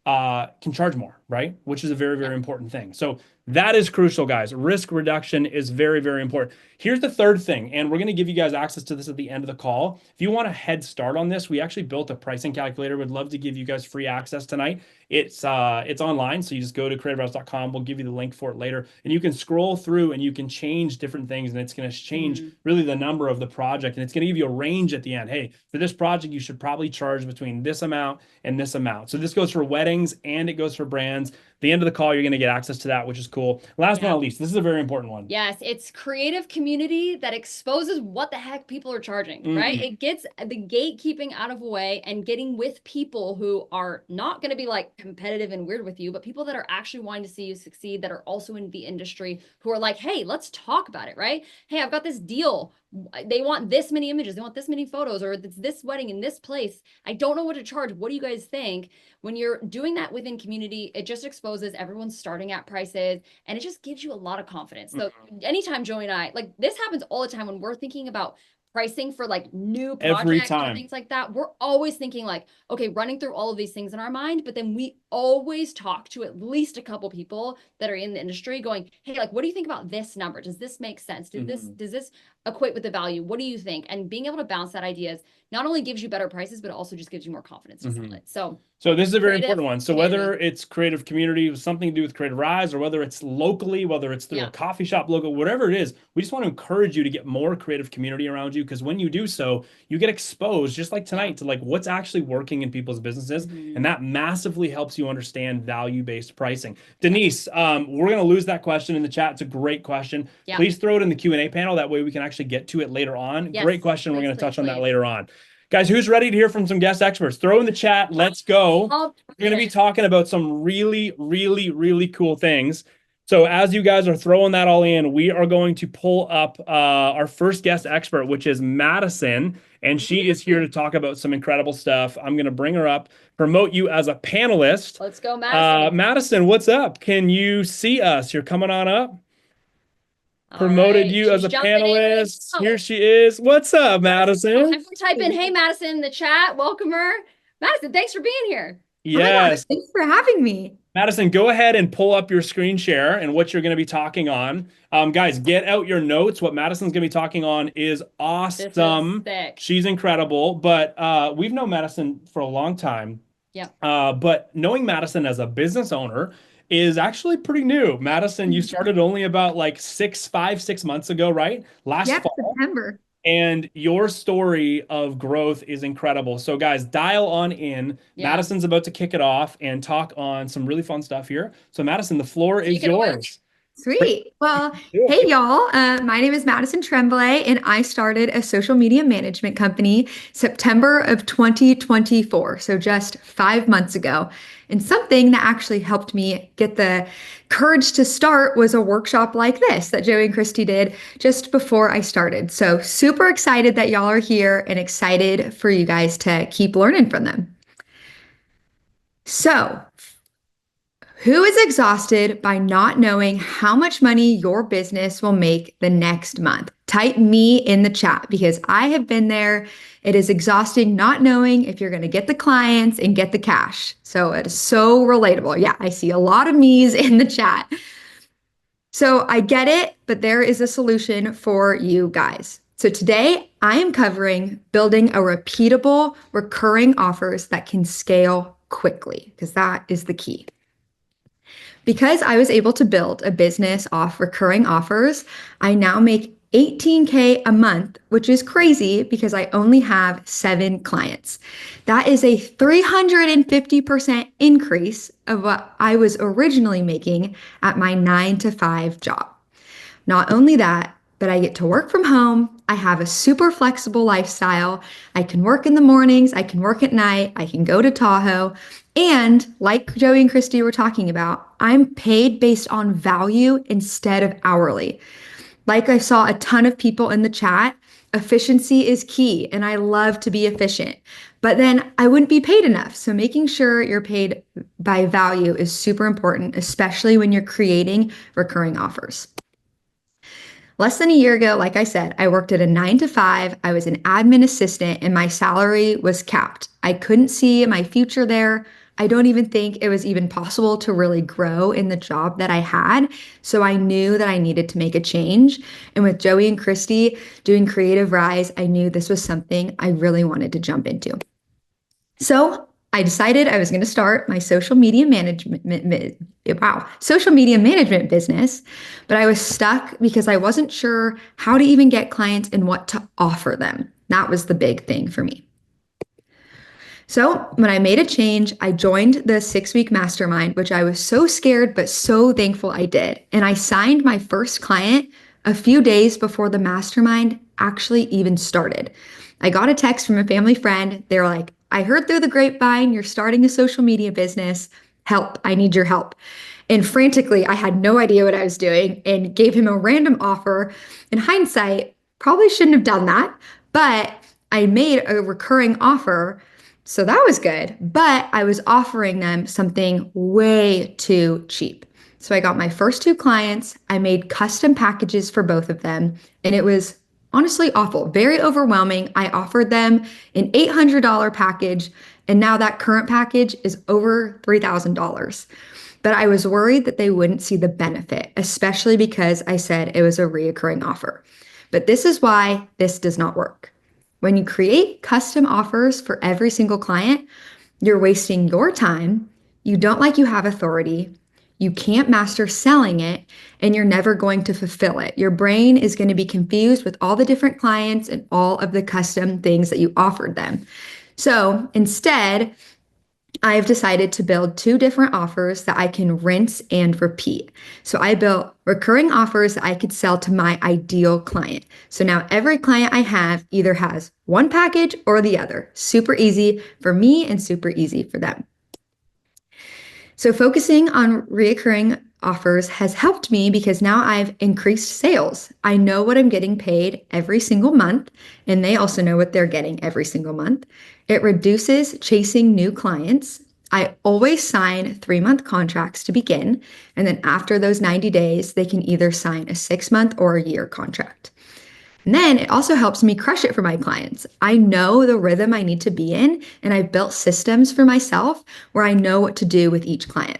can charge more, right? Which is a very, very important thing. So that is crucial, guys. Risk reduction is very, very important. Here's the third thing, and we're going to give you guys access to this at the end of the call. If you want a head start on this, we actually built a pricing calculator. We'd love to give you guys free access tonight. It's online, so you just go to creativehouse.com. We'll give you the link for it later, and you can scroll through and you can change different things, and it's going to change really the number of the project, and it's going to give you a range at the end. Hey, for this project, you should probably charge between this amount and this amount. So this goes for weddings and it goes for brands. The end of the call, you're going to get access to that, which is cool. Last but not least, this is a very important one. Yes, it's creative community that exposes what the heck people are charging, right? It gets the gatekeeping out of the way and getting with people who are not going to be like competitive and weird with you, but people that are actually wanting to see you succeed, that are also in the industry, who are like, hey, let's talk about it, right? Hey, I've got this deal. They want this many images. They want this many photos, or it's this wedding in this place. I don't know what to charge. What do you guys think? When you're doing that within community, it just exposes everyone's starting at prices, and it just gives you a lot of confidence. So anytime Joey and I, like this happens all the time when we're thinking about pricing for like new projects or things like that, we're always thinking like, okay, running through all of these things in our mind, but then we always talk to at least a couple people that are in the industry going, hey, like, what do you think about this number? Does this make sense? Does this equate with the value? What do you think? And being able to bounce that ideas not only gives you better prices, but also just gives you more confidence to sell it. So this is a very important one. So whether it's creative community, something to do with Creative Rise, or whether it's locally, whether it's through a coffee shop logo, whatever it is, we just want to encourage you to get more creative community around you, because when you do so, you get exposed, just like tonight, to like what's actually working in people's businesses. And that massively helps you understand value-based pricing. Denise, we're going to lose that question in the chat. It's a great question. Please throw it in the Q&A panel. That way we can actually get to it later on. Great question. We're going to touch on that later on. Guys, who's ready to hear from some guest experts? Throw in the chat. Let's go. We're going to be talking about some really, really, really cool things. So as you guys are throwing that all in, we are going to pull up our first guest expert, which is Madison. And she is here to talk about some incredible stuff. I'm going to bring her up, promote you as a panelist. Let's go, Madison. Madison, what's up? Can you see us? You're coming on up. All promoted right. you as She's a jumping in. panelist. Oh, Here she is. What's up, Madison? everyone type in, hey, Madison, in the chat. Welcome her. Madison, thanks for being here. Oh my God, Yes. thanks for having me. Madison, go ahead and pull up your screen share and what you're going to be talking on. Guys, get out your notes. What Madison's going to be talking on is awesome. This is thick. She's incredible, but we've known Madison for a long time. Yeah. But knowing Madison as a business owner is actually pretty new. Madison, you started only about like 6 months ago, right? Last Yep, fall. September. And your story of growth is incredible. So, guys, dial on in. Yeah. Madison's about to kick it off and talk on some really fun stuff here. So, Madison, the floor is Take it away. yours. Sweet. Well, hey, y'all. My name is Madison Tremblay, and I started a social media management company September of 2024. So just 5 months ago. And something that actually helped me get the courage to start was a workshop like this that Joey and Christy did just before I started. So super excited that y'all are here and excited for you guys to keep learning from them. So, who is exhausted by not knowing how much money your business will make the next month? Type me in the chat because I have been there. It is exhausting not knowing if you're going to get the clients and get the cash. So it is so relatable. Yeah, I see a lot of me's in the chat. So I get it, but there is a solution for you guys. So today I am covering building a repeatable, recurring offers that can scale quickly because that is the key. Because I was able to build a business off recurring offers, I now make $18K a month, which is crazy because I only have 7 clients. That is a 350% increase of what I was originally making at my 9-to-5 job. Not only that, but I get to work from home. I have a super flexible lifestyle. I can work in the mornings, I can work at night, I can go to Tahoe. And like Joey and Christy were talking about, I'm paid based on value instead of hourly. Like I saw a ton of people in the chat, efficiency is key, and I love to be efficient. But then I wouldn't be paid enough. So making sure you're paid by value is super important, especially when you're creating recurring offers. Less than a year ago, like I said, I worked at a 9-to-5. I was an admin assistant and my salary was capped. I couldn't see my future there. I don't even think it was even possible to really grow in the job that I had. So I knew that I needed to make a change. And with Joey and Christy doing Creative Rise, I knew this was something I really wanted to jump into. So I decided I was going to start my social media management business, but I was stuck because I wasn't sure how to even get clients and what to offer them. That was the big thing for me. So when I made a change, I joined the 6-week mastermind, which I was so scared, but so thankful I did. And I signed my first client a few days before the mastermind actually even started. I got a text from a family friend. They were like, I heard through the grapevine, you're starting a social media business. Help, I need your help. And frantically, I had no idea what I was doing and gave him a random offer. In hindsight, probably shouldn't have done that, but I made a recurring offer. So that was good, but I was offering them something way too cheap. So I got my first 2 clients. I made custom packages for both of them, and it was honestly awful, very overwhelming. I offered them an $800 package, and now that current package is over $3,000. But I was worried that they wouldn't see the benefit, especially because I said it was a reoccurring offer. But this is why this does not work. When you create custom offers for every single client, you're wasting your time. You don't like you have authority. You can't master selling it, and you're never going to fulfill it. Your brain is going to be confused with all the different clients and all of the custom things that you offered them. So instead, I've decided to build 2 different offers that I can rinse and repeat. So I built recurring offers that I could sell to my ideal client. So now every client I have either has one package or the other. Super easy for me and super easy for them. So focusing on reoccurring offers has helped me because now I've increased sales. I know what I'm getting paid every single month, and they also know what they're getting every single month. It reduces chasing new clients. I always sign 3-month contracts to begin, and then after those 90 days, they can either sign a 6-month or a year contract. And then it also helps me crush it for my clients. I know the rhythm I need to be in, and I've built systems for myself where I know what to do with each client.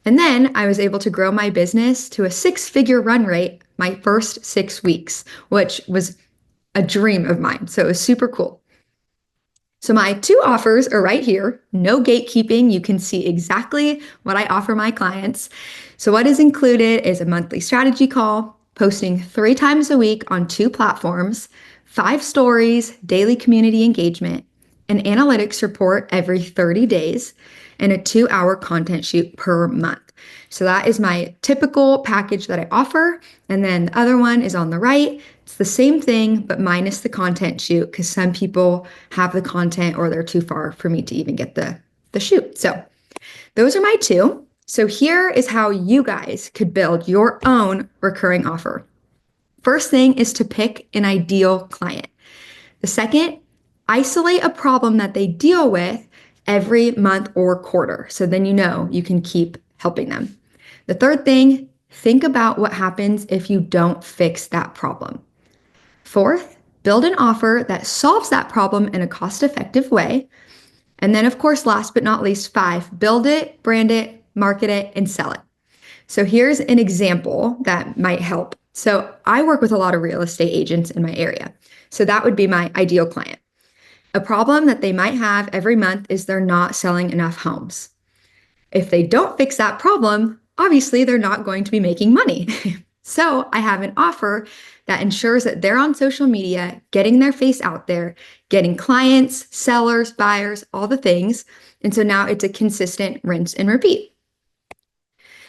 And then I was able to grow my business to a 6-figure run rate my first 6 weeks, which was a dream of mine. So it was super cool. So my 2 offers are right here. No gatekeeping. You can see exactly what I offer my clients. So what is included is a monthly strategy call, posting 3 times a week on 2 platforms, 5 stories, daily community engagement, an analytics report every 30 days, and a 2-hour content shoot per month. So that is my typical package that I offer. And then the other one is on the right. It's the same thing, but minus the content shoot, because some people have the content or they're too far for me to even get the shoot. So those are my 2. So here is how you guys could build your own recurring offer. First thing is to pick an ideal client. The second, isolate a problem that they deal with every month or quarter. So then you can keep helping them. The third thing, think about what happens if you don't fix that problem. Fourth, build an offer that solves that problem in a cost-effective way. And then, of course, last but not least, 5, build it, brand it, market it, and sell it. So here's an example that might help. So I work with a lot of real estate agents in my area. So that would be my ideal client. A problem that they might have every month is they're not selling enough homes. If they don't fix that problem, obviously they're not going to be making money. So I have an offer that ensures that they're on social media, getting their face out there, getting clients, sellers, buyers, all the things. And so now it's a consistent rinse and repeat.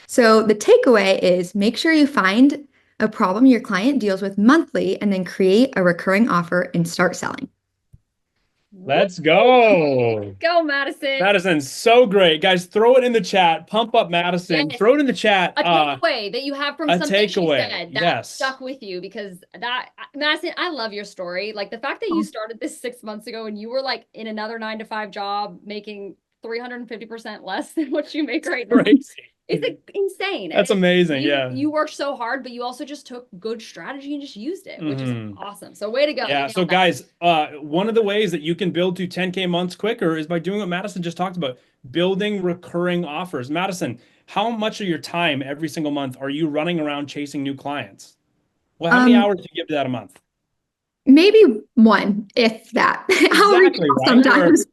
So the takeaway is make sure you find a problem your client deals with monthly and then create a recurring offer and start selling. Let's go. Go, Madison. Madison's so great. Guys, throw it in the chat. Pump up Madison. Yes. Throw it in the chat. A takeaway that you have from something she said that stuck with you, because Madison, I love your story. Like the fact that you started this 6 months ago and you were like in another 9-to-5 job making 350% less than what you make right now. Crazy. It's insane. That's amazing. You worked so hard, but you also just took good strategy and just used it, which is awesome. So way to go. Yeah. So guys, one of the ways that you can build to 10K months quicker is by doing what Madison just talked about, building recurring offers. Madison, how much of your time every single month are you running around chasing new clients? Well, how many hours do you give to that a month? Maybe 1, if that. Exactly, right? Sometimes.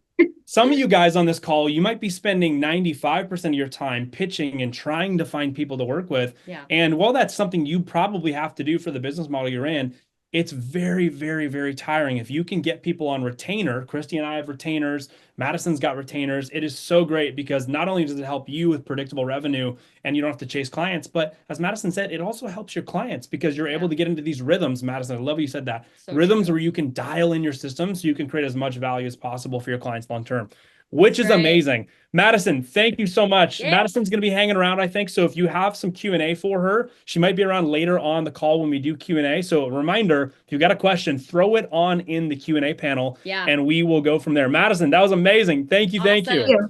Some of you guys on this call, you might be spending 95% of your time pitching and trying to find people to work with. Yeah. And while that's something you probably have to do for the business model you're in, it's very, very, very tiring. If you can get people on retainer, Christy and I have retainers, Madison's got retainers. It is so great because not only does it help you with predictable revenue and you don't have to chase clients, but as Madison said, it also helps your clients because you're able to get into these rhythms. Madison, I love you said that. So rhythms where you can dial in your system so you can create as much value as possible for your clients long-term, which is amazing. Madison, thank you so much. Yeah. Madison's going to be hanging around, I think. So if you have some Q&A for her, she might be around later on the call when we do Q&A. So a reminder, if you've got a question, throw it on in the Q&A panel and we will go from there. Madison, that was amazing. Thank you. Awesome. Thank you.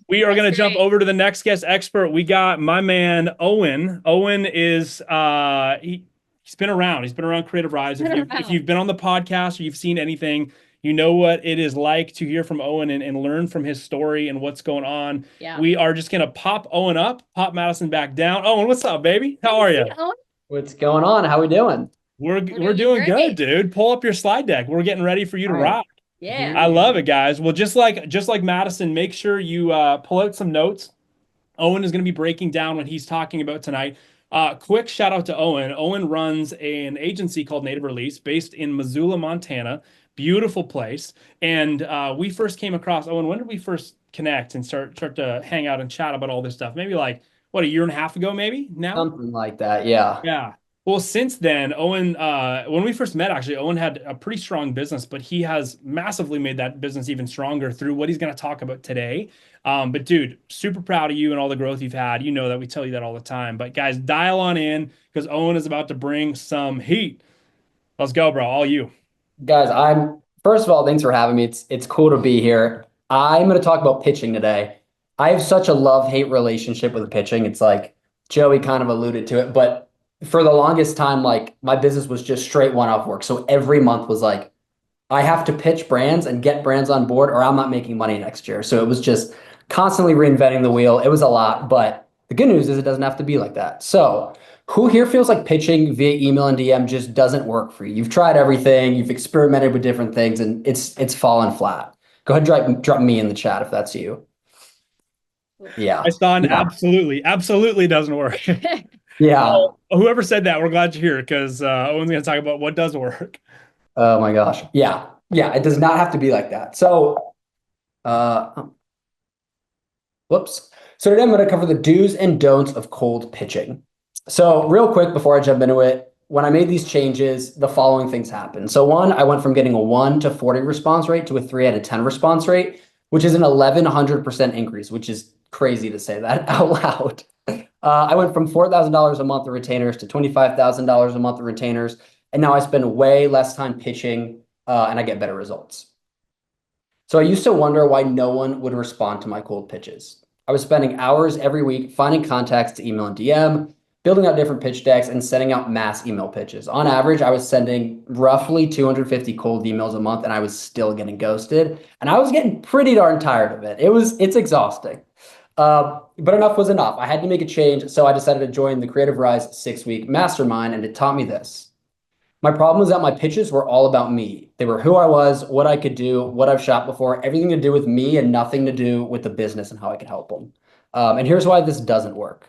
We are going to jump over to the next guest expert. We got my man, Owen. Owen is, he's been around. He's been around Creative Rise. If you've been on the podcast or you've seen anything, you know what it is like to hear from Owen and learn from his story and what's going on. Yeah. We are just going to pop Owen up, pop Madison back down. Owen, what's up, baby? How are you? What's going on? How we doing? We're doing good, dude. Pull up your slide deck. We're getting ready for you to rock. Yeah. I love it, guys. Well, just like Madison, make sure you pull out some notes. Owen is going to be breaking down what he's talking about tonight. Quick shout out to Owen. Owen runs an agency called Native Release based in Missoula, Montana. Beautiful place. And we first came across, Owen, when did we first connect and start to hang out and chat about all this stuff? Maybe like, what, a year and a half ago, maybe now? Something like that, yeah. Yeah. Well, since then, Owen, when we first met, actually, Owen had a pretty strong business, but he has massively made that business even stronger through what he's going to talk about today. But dude, super proud of you and all the growth you've had. You know that we tell you that all the time. But guys, dial on in because Owen is about to bring some heat. Let's go, bro. All you. Guys, first of all, thanks for having me. It's cool to be here. I'm going to talk about pitching today. I have such a love-hate relationship with pitching. It's like Joey kind of alluded to it, but for the longest time, like my business was just straight one-off work. So every month was like, I have to pitch brands and get brands on board or I'm not making money next year. So it was just constantly reinventing the wheel. It was a lot, but the good news is it doesn't have to be like that. So who here feels like pitching via email and DM just doesn't work for you? You've tried everything, you've experimented with different things, and it's fallen flat. Go ahead and drop me in the chat if that's you. Yeah. My son Yeah. absolutely doesn't work. Yeah. Well, whoever said that, we're glad you're here because Owen's going to talk about what does work. Oh my gosh. Yeah. Yeah. It does not have to be like that. So, whoops. So today I'm going to cover the do's and don'ts of cold pitching. So real quick before I jump into it, when I made these changes, the following things happened. So one, I went from getting a 1 to 40 response rate to a 3 out of 10 response rate, which is an 1,100% increase, which is crazy to say that out loud. I went from $4,000 a month of retainers to $25,000 a month of retainers. And now I spend way less time pitching and I get better results. So I used to wonder why no one would respond to my cold pitches. I was spending hours every week finding contacts to email and DM, building out different pitch decks, and sending out mass email pitches. On average, I was sending roughly 250 cold emails a month, and I was still getting ghosted. And I was getting pretty darn tired of it. It's exhausting. But enough was enough. I had to make a change, so I decided to join the Creative Rise 6-week mastermind, and it taught me this. My problem was that my pitches were all about me. They were who I was, what I could do, what I've shot before, everything to do with me and nothing to do with the business and how I could help them. And here's why this doesn't work.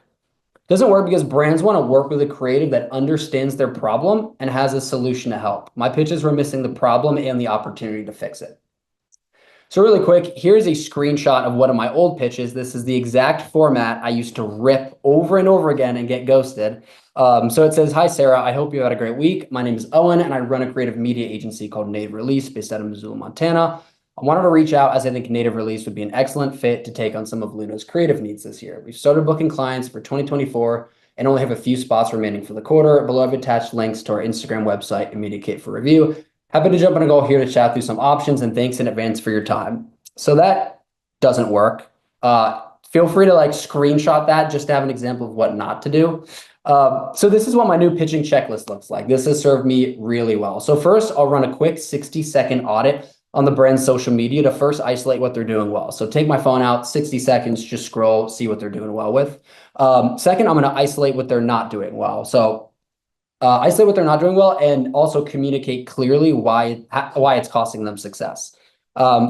It doesn't work because brands want to work with a creative that understands their problem and has a solution to help. My pitches were missing the problem and the opportunity to fix it. So really quick, here's a screenshot of one of my old pitches. This is the exact format I used to rip over and over again and get ghosted. So it says, "Hi, Sarah. I hope you had a great week. My name is Owen, and I run a creative media agency called Native Release based out of Missoula, Montana. I wanted to reach out as I think Native Release would be an excellent fit to take on some of Luna's creative needs this year. We've started booking clients for 2024 and only have a few spots remaining for the quarter. Below I've attached links to our Instagram website and Media Kit for review. Happy to jump on a call here to chat through some options, and thanks in advance for your time." So that doesn't work. Feel free to screenshot that just to have an example of what not to do. So this is what my new pitching checklist looks like. This has served me really well. So first, I'll run a quick 60-second audit on the brand's social media to first isolate what they're doing well. So take my phone out, 60 seconds, just scroll, see what they're doing well with. Second, I'm going to isolate what they're not doing well. So isolate what they're not doing well and also communicate clearly why it's costing them success.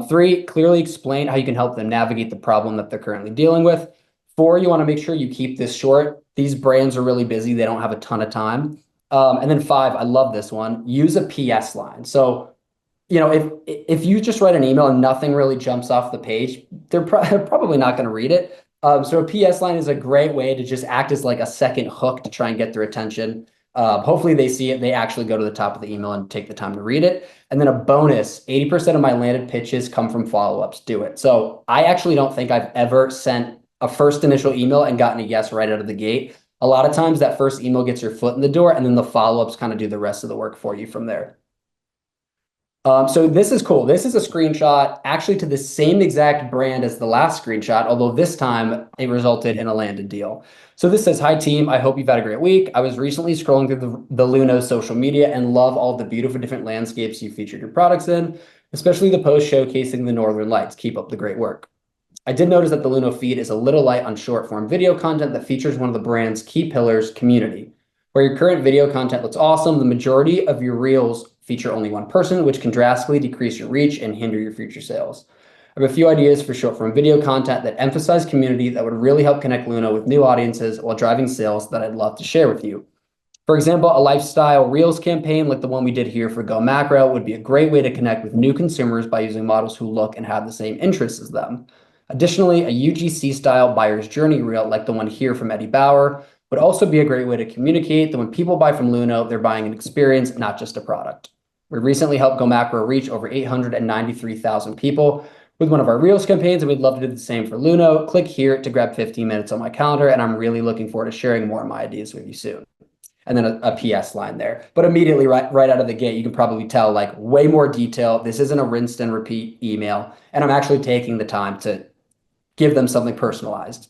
3, clearly explain how you can help them navigate the problem that they're currently dealing with. 4, you want to make sure you keep this short. These brands are really busy. They don't have a ton of time. And then 5, I love this one, use a PS line. So, if you just write an email and nothing really jumps off the page, they're probably not going to read it. So a PS line is a great way to just act as like a second hook to try and get their attention. Hopefully they see it, they actually go to the top of the email and take the time to read it. And then a bonus, 80% of my landed pitches come from follow-ups. Do it. So I actually don't think I've ever sent a first initial email and gotten a yes right out of the gate. A lot of times that first email gets your foot in the door and then the follow-ups kind of do the rest of the work for you from there. So this is cool. This is a screenshot actually to the same exact brand as the last screenshot, although this time it resulted in a landed deal. So this says, "Hi team, I hope you've had a great week. I was recently scrolling through the Luno social media and love all the beautiful different landscapes you featured your products in, especially the post showcasing the Northern Lights. Keep up the great work. I did notice that the Luno feed is a little light on short form video content that features one of the brand's key pillars, community. Where your current video content looks awesome, the majority of your reels feature only one person, which can drastically decrease your reach and hinder your future sales. I have a few ideas for short form video content that emphasize community that would really help connect Luno with new audiences while driving sales that I'd love to share with you. For example, a lifestyle reels campaign like the one we did here for Go Macro would be a great way to connect with new consumers by using models who look and have the same interests as them. Additionally, a UGC style buyer's journey reel like the one here from Eddie Bauer would also be a great way to communicate that when people buy from Luno, they're buying an experience, not just a product. We recently helped Go Macro reach over 893,000 people with one of our Reels campaigns, and we'd love to do the same for Luno. Click here to grab 15 minutes on my calendar, and I'm really looking forward to sharing more of my ideas with you soon." And then a PS line there. But immediately right out of the gate, you can probably tell way more detail. This isn't a rinse and repeat email, and I'm actually taking the time to give them something personalized.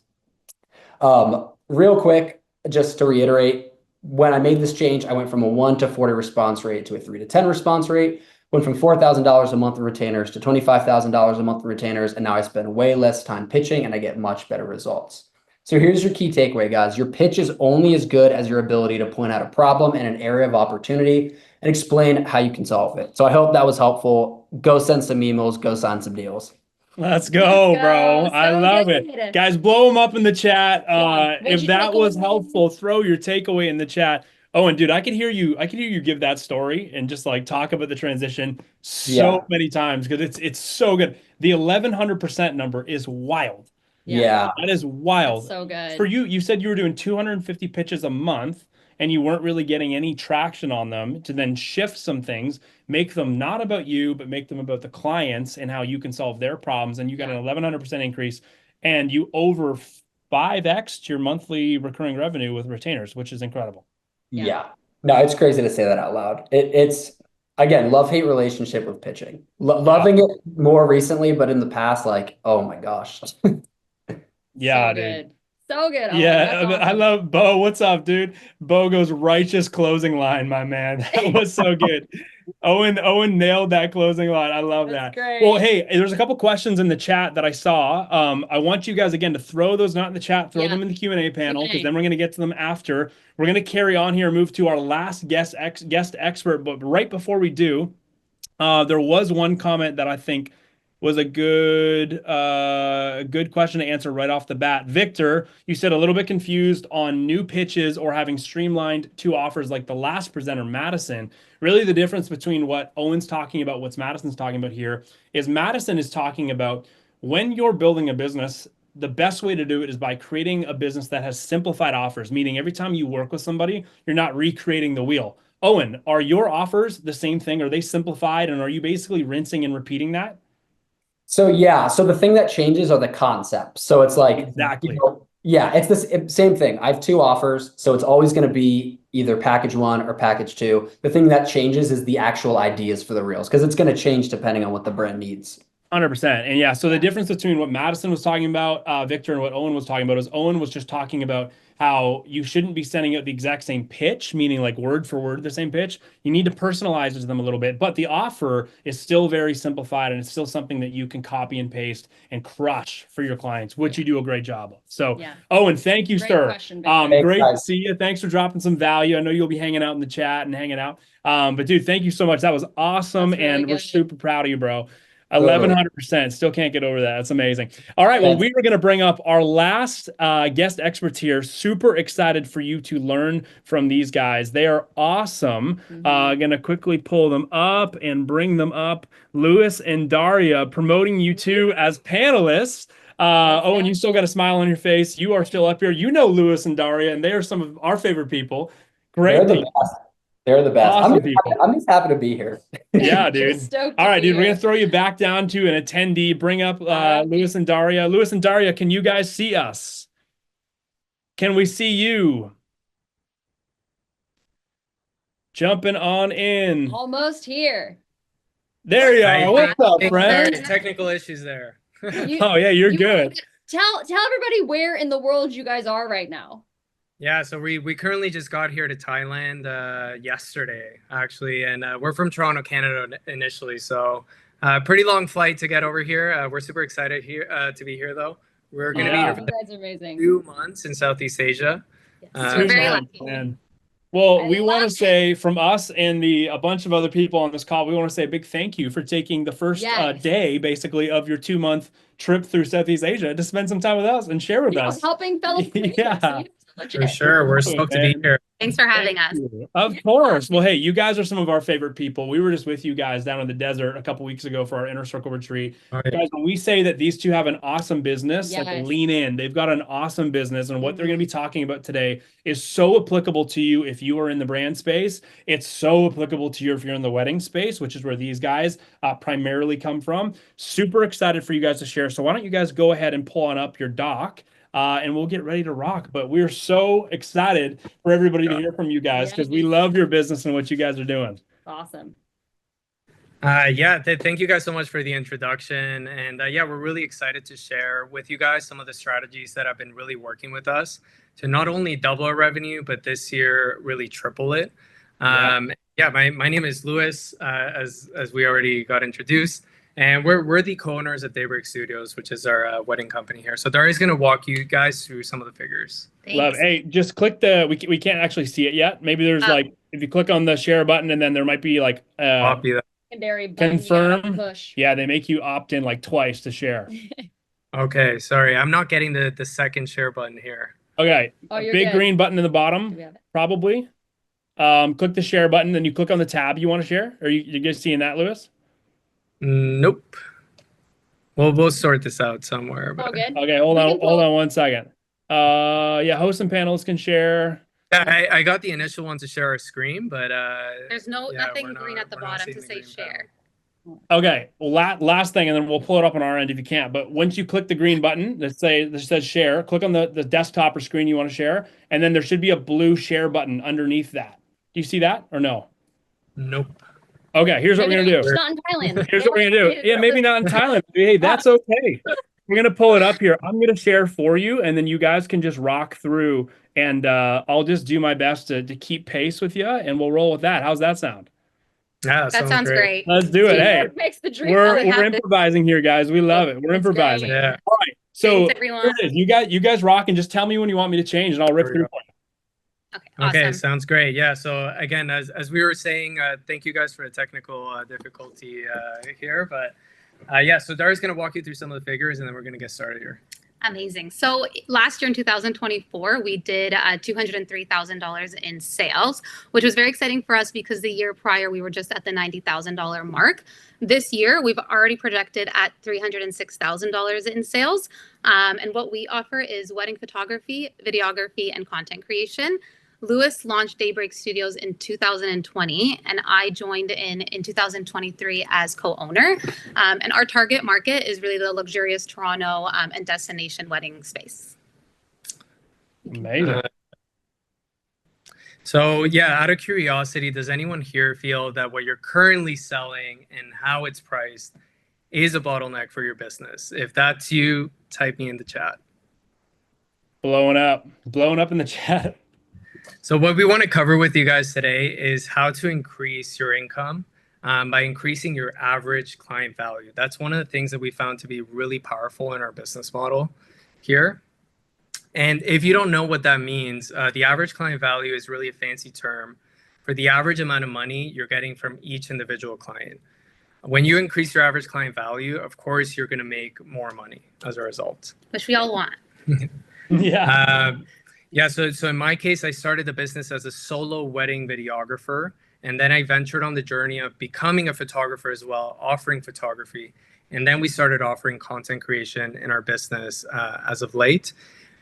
Real quick, just to reiterate, when I made this change, I went from a 1 to 40 response rate to a 3 to 10 response rate. Went from $4,000 a month in retainers to $25,000 a month in retainers, and now I spend way less time pitching and I get much better results. So here's your key takeaway, guys. Your pitch is only as good as your ability to point out a problem and an area of opportunity and explain how you can solve it. So I hope that was helpful. Go send some emails, go sign some deals. Let's go, bro. So I love good. it. Guys, blow them up in the chat. What'd If you that take was away? helpful, throw your takeaway in the chat. Owen, dude, I could hear you give that story and just like talk about the transition so many times because it's so good. The 1100% number is wild. Yeah. That is wild. That's so good. For you, you said you were doing 250 pitches a month and you weren't really getting any traction on them, to then shift some things, make them not about you, but make them about the clients and how you can solve their problems. And you got an 1100% increase, and you over 5x your monthly recurring revenue with retainers, which is incredible. Yeah. No, it's crazy to say that out loud. It's, again, love-hate relationship with pitching. Loving it more recently, but in the past, like, oh my gosh. Yeah, so dude. good. So good. Owen. Yeah, That's I awesome. love Bo. What's up, dude? Bo goes righteous closing line, my man. That was so good. Owen nailed that closing line. I love That's that. great. Well, hey, there's a couple questions in the chat that I saw. I want you guys again to throw those not in the chat, throw them in the Q&A panel, because then we're going to get to them after. We're going to carry on here, move to our last guest expert. But right before we do, there was one comment that I think was a good question to answer right off the bat. Victor, you said a little bit confused on new pitches or having streamlined two offers like the last presenter, Madison. Really the difference between what Owen's talking about, what Madison's talking about here, is Madison is talking about when you're building a business, the best way to do it is by creating a business that has simplified offers, meaning every time you work with somebody, you're not recreating the wheel. Owen, are your offers the same thing? Are they simplified? And are you basically rinsing and repeating that? So yeah, so the thing that changes are the concepts. So it's like, exactly. It's the same thing. I have two offers, so it's always going to be either package 1 or package 2. The thing that changes is the actual ideas for the reels, because it's going to change depending on what the brand needs. 100%. And yeah, so the difference between what Madison was talking about, Victor, and what Owen was talking about is Owen was just talking about how you shouldn't be sending out the exact same pitch, meaning like word for word the same pitch. You need to personalize it to them a little bit, but the offer is still very simplified and it's still something that you can copy and paste and crush for your clients, which you do a great job of. So Owen, thank you, sir. Great to see you. Thanks for dropping some value. I know you'll be hanging out in the chat and hanging out. But dude, thank you so much. That was awesome. Really and we're super proud of you, bro. 1100%. Still can't get over that. That's amazing. All right. Well, we are going to bring up our last guest experts here. Super excited for you to learn from these guys. They are awesome. Going to quickly pull them up and bring them up. Lewis and Daria, promoting you two as panelists. Owen, you still got a smile on your face. You are still up here. You know Lewis and Daria, and they are some of our favorite people. Great. They're the best. Awesome I'm just happy to be here. Yeah, dude. All right, dude. We're going to throw you back down to an attendee. Bring up Lewis and Daria. Lewis and Daria, can you guys see us? Can we see you? Jumping on in. Almost here. There you are. What's up, friend? There's technical issues there. Oh, yeah, you're good. Tell everybody where in the world you guys are right now. Yeah, so we currently just got here to Thailand yesterday, actually, and we're from Toronto, Canada initially, so pretty long flight to get over here. We're super excited here to be here, though. We're going to be here for 2 months in Southeast Asia. We're very lucky. Man. Well, we want to say from us and a bunch of other people on this call, we want to say a big thank you for taking the first day, basically, of your 2-month trip through Southeast Asia to spend some time with us and share with us. Helping fellow Yeah. For sure. We're stoked to be here. Thanks for having us. Of course. Well, hey, you guys are some of our favorite people. We were just with you guys down in the desert a couple weeks ago for our Inner Circle retreat. Guys, when we say that these two have an awesome business, like lean in. They've got an awesome business, and what they're going to be talking about today is so applicable to you if you are in the brand space. It's so applicable to you if you're in the wedding space, which is where these guys primarily come from. Super excited for you guys to share. So why don't you guys go ahead and pull on up your doc. And we'll get ready to rock. But we're so excited for everybody to hear from you guys because we love your business and what you guys are doing. Awesome. Thank you guys so much for the introduction. And yeah, we're really excited to share with you guys some of the strategies that have been really working with us to not only double our revenue, but this year really triple it. My name is Louis, as we already got introduced. And we're the co-owners of Daybreak Studios, which is our wedding company here. So Daria's going to walk you guys through some of the figures. Love it. Hey, just click the, we can't actually see it yet. Maybe there's like, if you click on the share button and then there might be like, Copy that. Secondary button, confirm. push. Yeah, they make you opt in like twice to share. Okay, sorry. I'm not getting the second share button here. Okay, you're big good. green button in the bottom, probably. Click the share button, then you click on the tab you want to share. Are you guys seeing that, Louis? Nope. Well, we'll sort this out somewhere. But... Okay, hold on 1 second. Hosts and panels can share. I got the initial one to share a screen, but there's nothing green at the bottom to say share. Okay, well, last thing, and then we'll pull it up on our end if you can't. But once you click the green button that says share, click on the desktop or screen you want to share, and then there should be a blue share button underneath that. Do you see that or no? Nope. Okay, here's what we're gonna do. It's not in Thailand. Here's what we're gonna do. Yeah, maybe not in Thailand. Hey, that's okay. We're gonna pull it up here. I'm gonna share for you, and then you guys can just rock through, and I'll just do my best to keep pace with you, and we'll roll with that. How's that sound? Yeah, that sounds great. Let's do it. Hey, makes the dream. we're improvising here, guys. We love it. We're improvising. Yeah. All right. So Thanks, everyone. here it is. You guys rock, and just tell me when you want me to change, and I'll rip through. Okay, awesome. Okay, sounds great. Yeah, so again, as we were saying, thank you guys for the technical difficulty here. But so Daria's going to walk you through some of the figures, and then we're going to get started here. Amazing. So last year in 2024, we did $203,000 in sales, which was very exciting for us because the year prior, we were just at the $90,000 mark. This year, we've already projected at $306,000 in sales. And what we offer is wedding photography, videography, and content creation. Louis launched Daybreak Studios in 2020, and I joined in 2023 as co-owner. And our target market is really the luxurious Toronto and destination wedding space. Amazing. So yeah, out of curiosity, does anyone here feel that what you're currently selling and how it's priced is a bottleneck for your business? If that's you, type me in the chat. Blowing up in the chat. So what we want to cover with you guys today is how to increase your income by increasing your average client value. That's one of the things that we found to be really powerful in our business model here. And if you don't know what that means, the average client value is really a fancy term for the average amount of money you're getting from each individual client. When you increase your average client value, of course, you're going to make more money as a result. Which we all want. Yeah. So in my case, I started the business as a solo wedding videographer, and then I ventured on the journey of becoming a photographer as well, offering photography. And then we started offering content creation in our business as of late.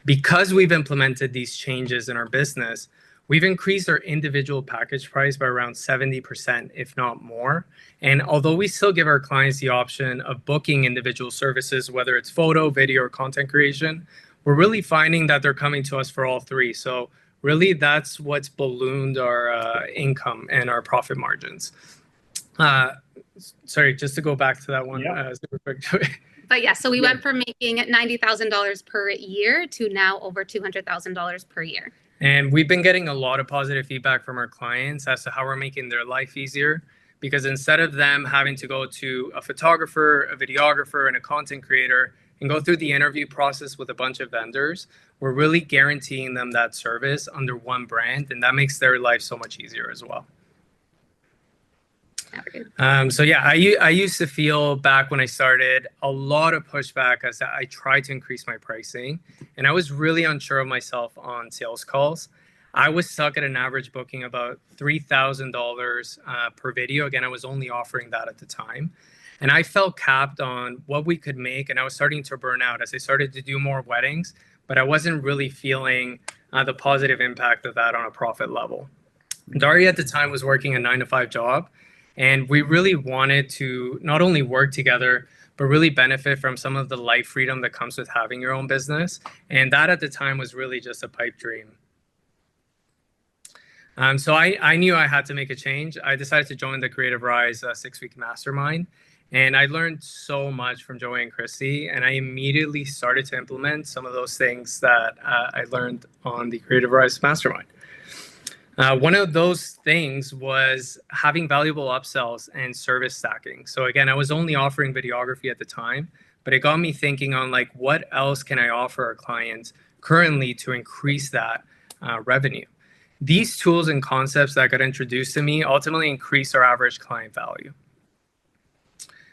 Because we've implemented these changes in our business, we've increased our individual package price by around 70%, if not more. And although we still give our clients the option of booking individual services, whether it's photo, video, or content creation, we're really finding that they're coming to us for all three. So really, that's what's ballooned our income and our profit margins. Sorry, just to go back to that one super quick. But yeah, so we went from making $90,000 per year to now over $200,000 per year. And we've been getting a lot of positive feedback from our clients as to how we're making their life easier. Because instead of them having to go to a photographer, a videographer, and a content creator and go through the interview process with a bunch of vendors, we're really guaranteeing them that service under one brand. And that makes their life so much easier as well. So yeah, I used to feel back when I started a lot of pushback as I tried to increase my pricing, and I was really unsure of myself on sales calls. I was stuck at an average booking about $3,000 per video. Again, I was only offering that at the time, and I felt capped on what we could make, and I was starting to burn out as I started to do more weddings, but I wasn't really feeling the positive impact of that on a profit level. Daria at the time was working a 9-to-5 job. And we really wanted to not only work together, but really benefit from some of the life freedom that comes with having your own business. And that at the time was really just a pipe dream. So I knew I had to make a change. I decided to join the Creative Rise 6-week mastermind. And I learned so much from Joey and Christy. And I immediately started to implement some of those things that I learned on the Creative Rise mastermind. One of those things was having valuable upsells and service stacking. So again, I was only offering videography at the time, but it got me thinking on like, what else can I offer our clients currently to increase that revenue? These tools and concepts that got introduced to me ultimately increase our average client value.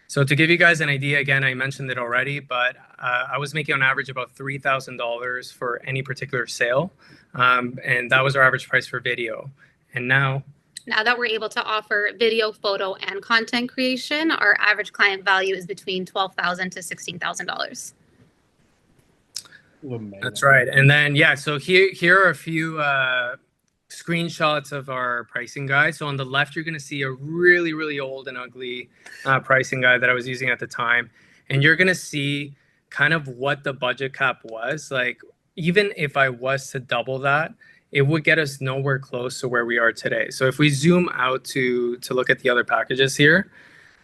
So to give you guys an idea, again, I mentioned it already, but I was making on average about $3,000 for any particular sale. And that was our average price for video. And now that we're able to offer video, photo, and content creation, our average client value is between $12,000 to $16,000. That's right. And then, yeah, so here are a few screenshots of our pricing guide. So on the left, you're going to see a really, really old and ugly pricing guide that I was using at the time. And you're going to see kind of what the budget cap was. Like, even if I was to double that, it would get us nowhere close to where we are today. So if we zoom out to look at the other packages here,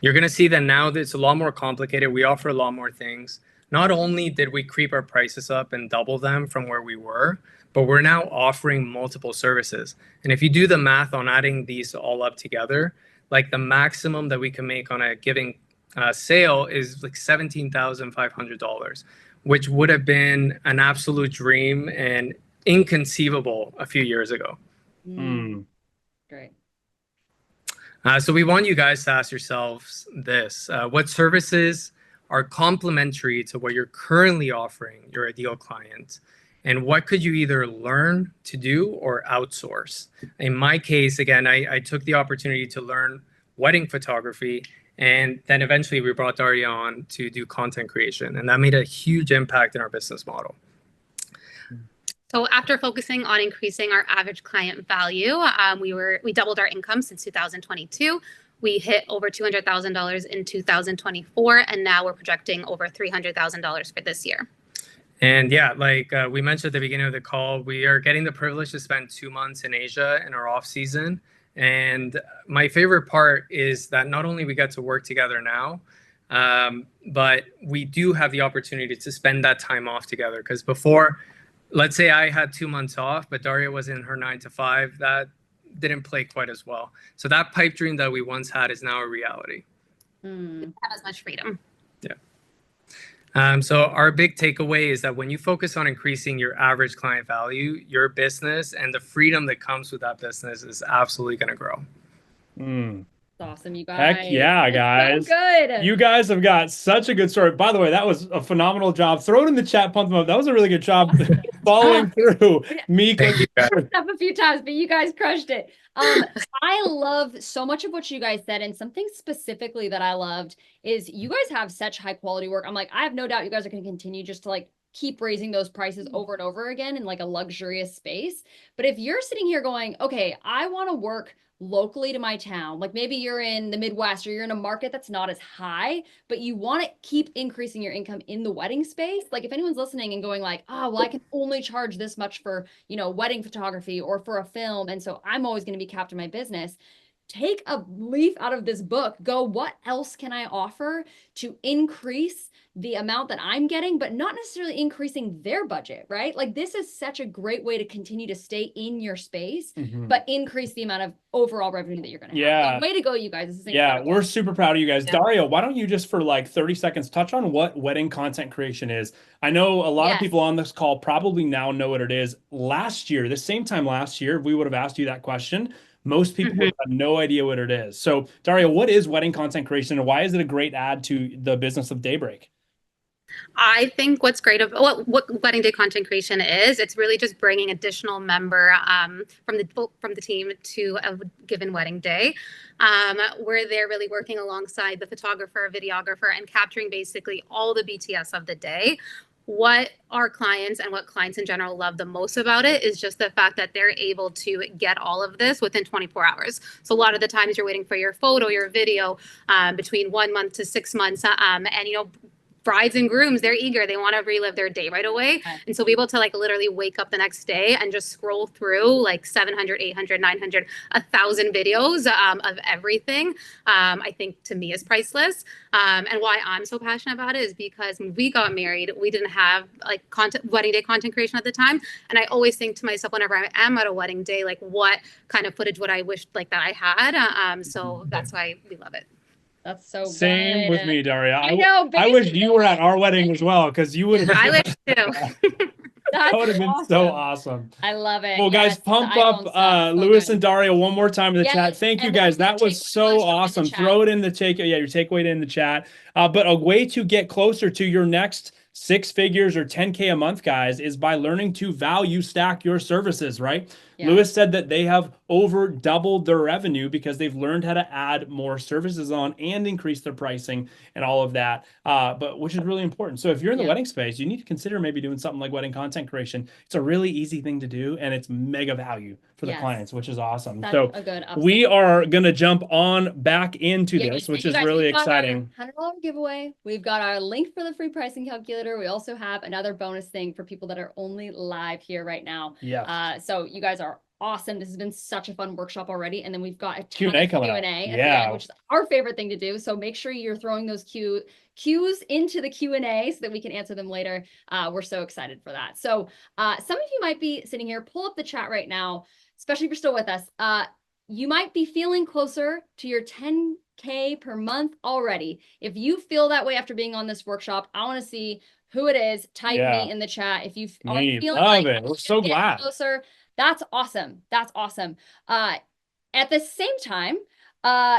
you're going to see that now it's a lot more complicated. We offer a lot more things. Not only did we creep our prices up and double them from where we were, but we're now offering multiple services. And if you do the math on adding these all up together, like the maximum that we can make on a given sale is like $17,500, which would have been an absolute dream and inconceivable a few years ago. Great. So we want you guys to ask yourselves this: what services are complementary to what you're currently offering your ideal client? And what could you either learn to do or outsource? In my case, again, I took the opportunity to learn wedding photography, and then eventually we brought Daria on to do content creation, and that made a huge impact in our business model. So after focusing on increasing our average client value, we doubled our income since 2022. We hit over $200,000 in 2024, and now we're projecting over $300,000 for this year. And yeah, like we mentioned at the beginning of the call, we are getting the privilege to spend 2 months in Asia in our off season. And my favorite part is that not only we get to work together now, but we do have the opportunity to spend that time off together. Because before, let's say I had 2 months off, but Daria was in her 9 to 5, that didn't play quite as well. So that pipe dream that we once had is now a reality. We have as much freedom. Yeah. So our big takeaway is that when you focus on increasing your average client value, your business and the freedom that comes with that business is absolutely going to grow. Awesome, you guys. Heck yeah, guys. So good. You guys have got such a good story. By the way, that was a phenomenal job. Throw it in the chat, pump them up. That was a really good job following through me. Up a few times, but you guys crushed it. I love so much of what you guys said, and something specifically that I loved is you guys have such high quality work. I'm like, I have no doubt you guys are going to continue just to like keep raising those prices over and over again in like a luxurious space. But if you're sitting here going, okay, I want to work locally to my town, like maybe you're in the Midwest or you're in a market that's not as high, but you want to keep increasing your income in the wedding space. Like if anyone's listening and going like, oh, well, I can only charge this much for, you know, wedding photography or for a film, and so I'm always going to be capped in my business. Take a leaf out of this book, go, what else can I offer to increase the amount that I'm getting, but not necessarily increasing their budget, right? Like this is such a great way to continue to stay in your space, but increase the amount of overall revenue that you're going to have. So way to go, you guys. This is incredible. Yeah, we're super proud of you guys. Daria, why don't you just for like 30 seconds touch on what wedding content creation is? I know a lot of people on this call probably now know what it is. Last year, the same time last year, we would have asked you that question. Most people would have no idea what it is. So, Daria, what is wedding content creation and why is it a great add to the business of Daybreak? I think what's great about what Wedding Day content creation is, it's really just bringing additional member from the team to a given wedding day, where they're really working alongside the photographer, videographer, and capturing basically all the BTS of the day. What our clients and what clients in general love the most about it is just the fact that they're able to get all of this within 24 hours. So a lot of the times you're waiting for your photo, your video between 1 month to 6 months. And, you know, brides and grooms, they're eager. They want to relive their day right away. Okay. And so be able to like literally wake up the next day and just scroll through like 700, 800, 900, 1,000 videos of everything, I think to me is priceless. And why I'm so passionate about it is because when we got married, we didn't have like wedding day content creation at the time. And I always think to myself, whenever I am at a wedding day, like what kind of footage would I wish like that I had? So that's why we love it. That's so Same good. with me, Daria. I know. I wish you were at our wedding as well, because you would have. I wish too. That would have been so awesome. I love it. Well, guys, Yes, pump the iPhone up stuff, so Lewis good. and Daria one more time in the Yes, chat. Thank you, and guys. then That your was takeaway so was from the awesome. chat. Throw it in the your takeaway in the chat. But a way to get closer to your next 6 figures or 10K a month, guys, is by learning to value stack your services, right? Yeah. Lewis said that they have over doubled their revenue because they've learned how to add more services on and increase their pricing and all of that, but which is really important. So if you're in the wedding space, you need to consider maybe doing something like wedding content creation. It's a really easy thing to do, and it's mega value for the clients, which is awesome. That's so a good we are going to jump on back into this, and which you is guys, really we've got our exciting. $100 giveaway. We've got our link for the free pricing calculator. We also have another bonus thing for people that are only live here right now. Yeah. So you guys are awesome. This has been such a fun workshop already. And then we've got a Q&A coming up. at the end, which is our favorite thing to do. So make sure you're throwing those cues into the Q&A so that we can answer them later. We're so excited for that. So some of you might be sitting here, pull up the chat right now, especially if you're still with us. You might be feeling closer to your 10K per month already. If you feel that way after being on this workshop, I want to see who it is. Type me in the chat. If you are feeling love like it. We're so glad. Closer, that's awesome. That's awesome. At the same time,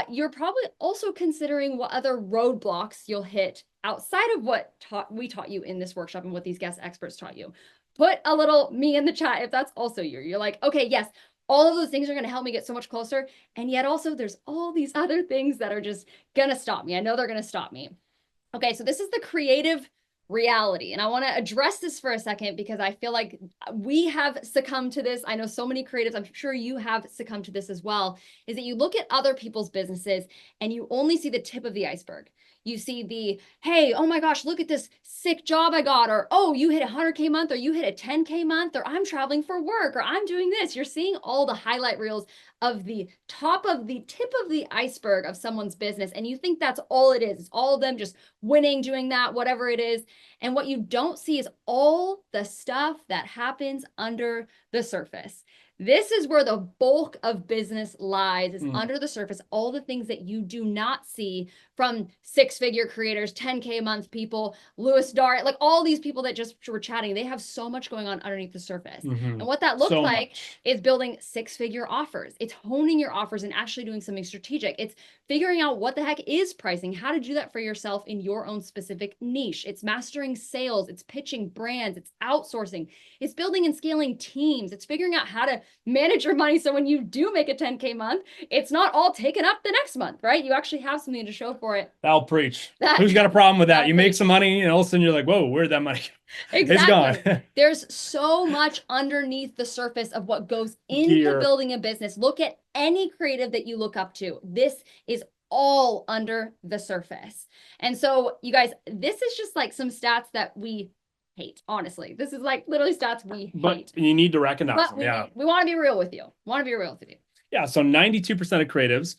you're probably also considering what other roadblocks you'll hit outside of what we taught you in this workshop and what these guest experts taught you. Put a little me in the chat if that's also you. You're like, okay, yes, all of those things are going to help me get so much closer. And yet also there's all these other things that are just going to stop me. I know they're going to stop me. Okay, so this is the creative reality. And I want to address this for a second because I feel like we have succumbed to this. I know so many creatives, I'm sure you have succumbed to this as well, is that you look at other people's businesses and you only see the tip of the iceberg. You see the, hey, oh my gosh, look at this sick job I got, or, oh, you hit 100K month, or you hit a 10K month, or I'm traveling for work, or I'm doing this. You're seeing all the highlight reels of the top of the tip of the iceberg of someone's business. And you think that's all it is. It's all of them just winning, doing that, whatever it is. And what you don't see is all the stuff that happens under the surface. This is where the bulk of business lies, is under the surface, all the things that you do not see from 6-figure creators, 10K a month people, Lewis, Daria, like all these people that just were chatting, they have so much going on underneath the surface. And what that looks like is building 6-figure offers. It's honing your offers and actually doing something strategic. It's figuring out what the heck is pricing, how to do that for yourself in your own specific niche. It's mastering sales, it's pitching brands, it's outsourcing, it's building and scaling teams, it's figuring out how to manage your money so when you do make a 10K month, it's not all taken up the next month, right? You actually have something to show for it. I'll preach. Who's got a problem with that? You make some money and all of a sudden you're like, whoa, where'd that money go? Exactly. It's gone. There's so much underneath the surface of what goes into building a business. Look at any creative that you look up to. This is all under the surface. And so you guys, this is just like some stats that we hate, honestly. This is like literally stats we hate. But you need to recognize them. We want to be real with you. Yeah. So 92% of creatives,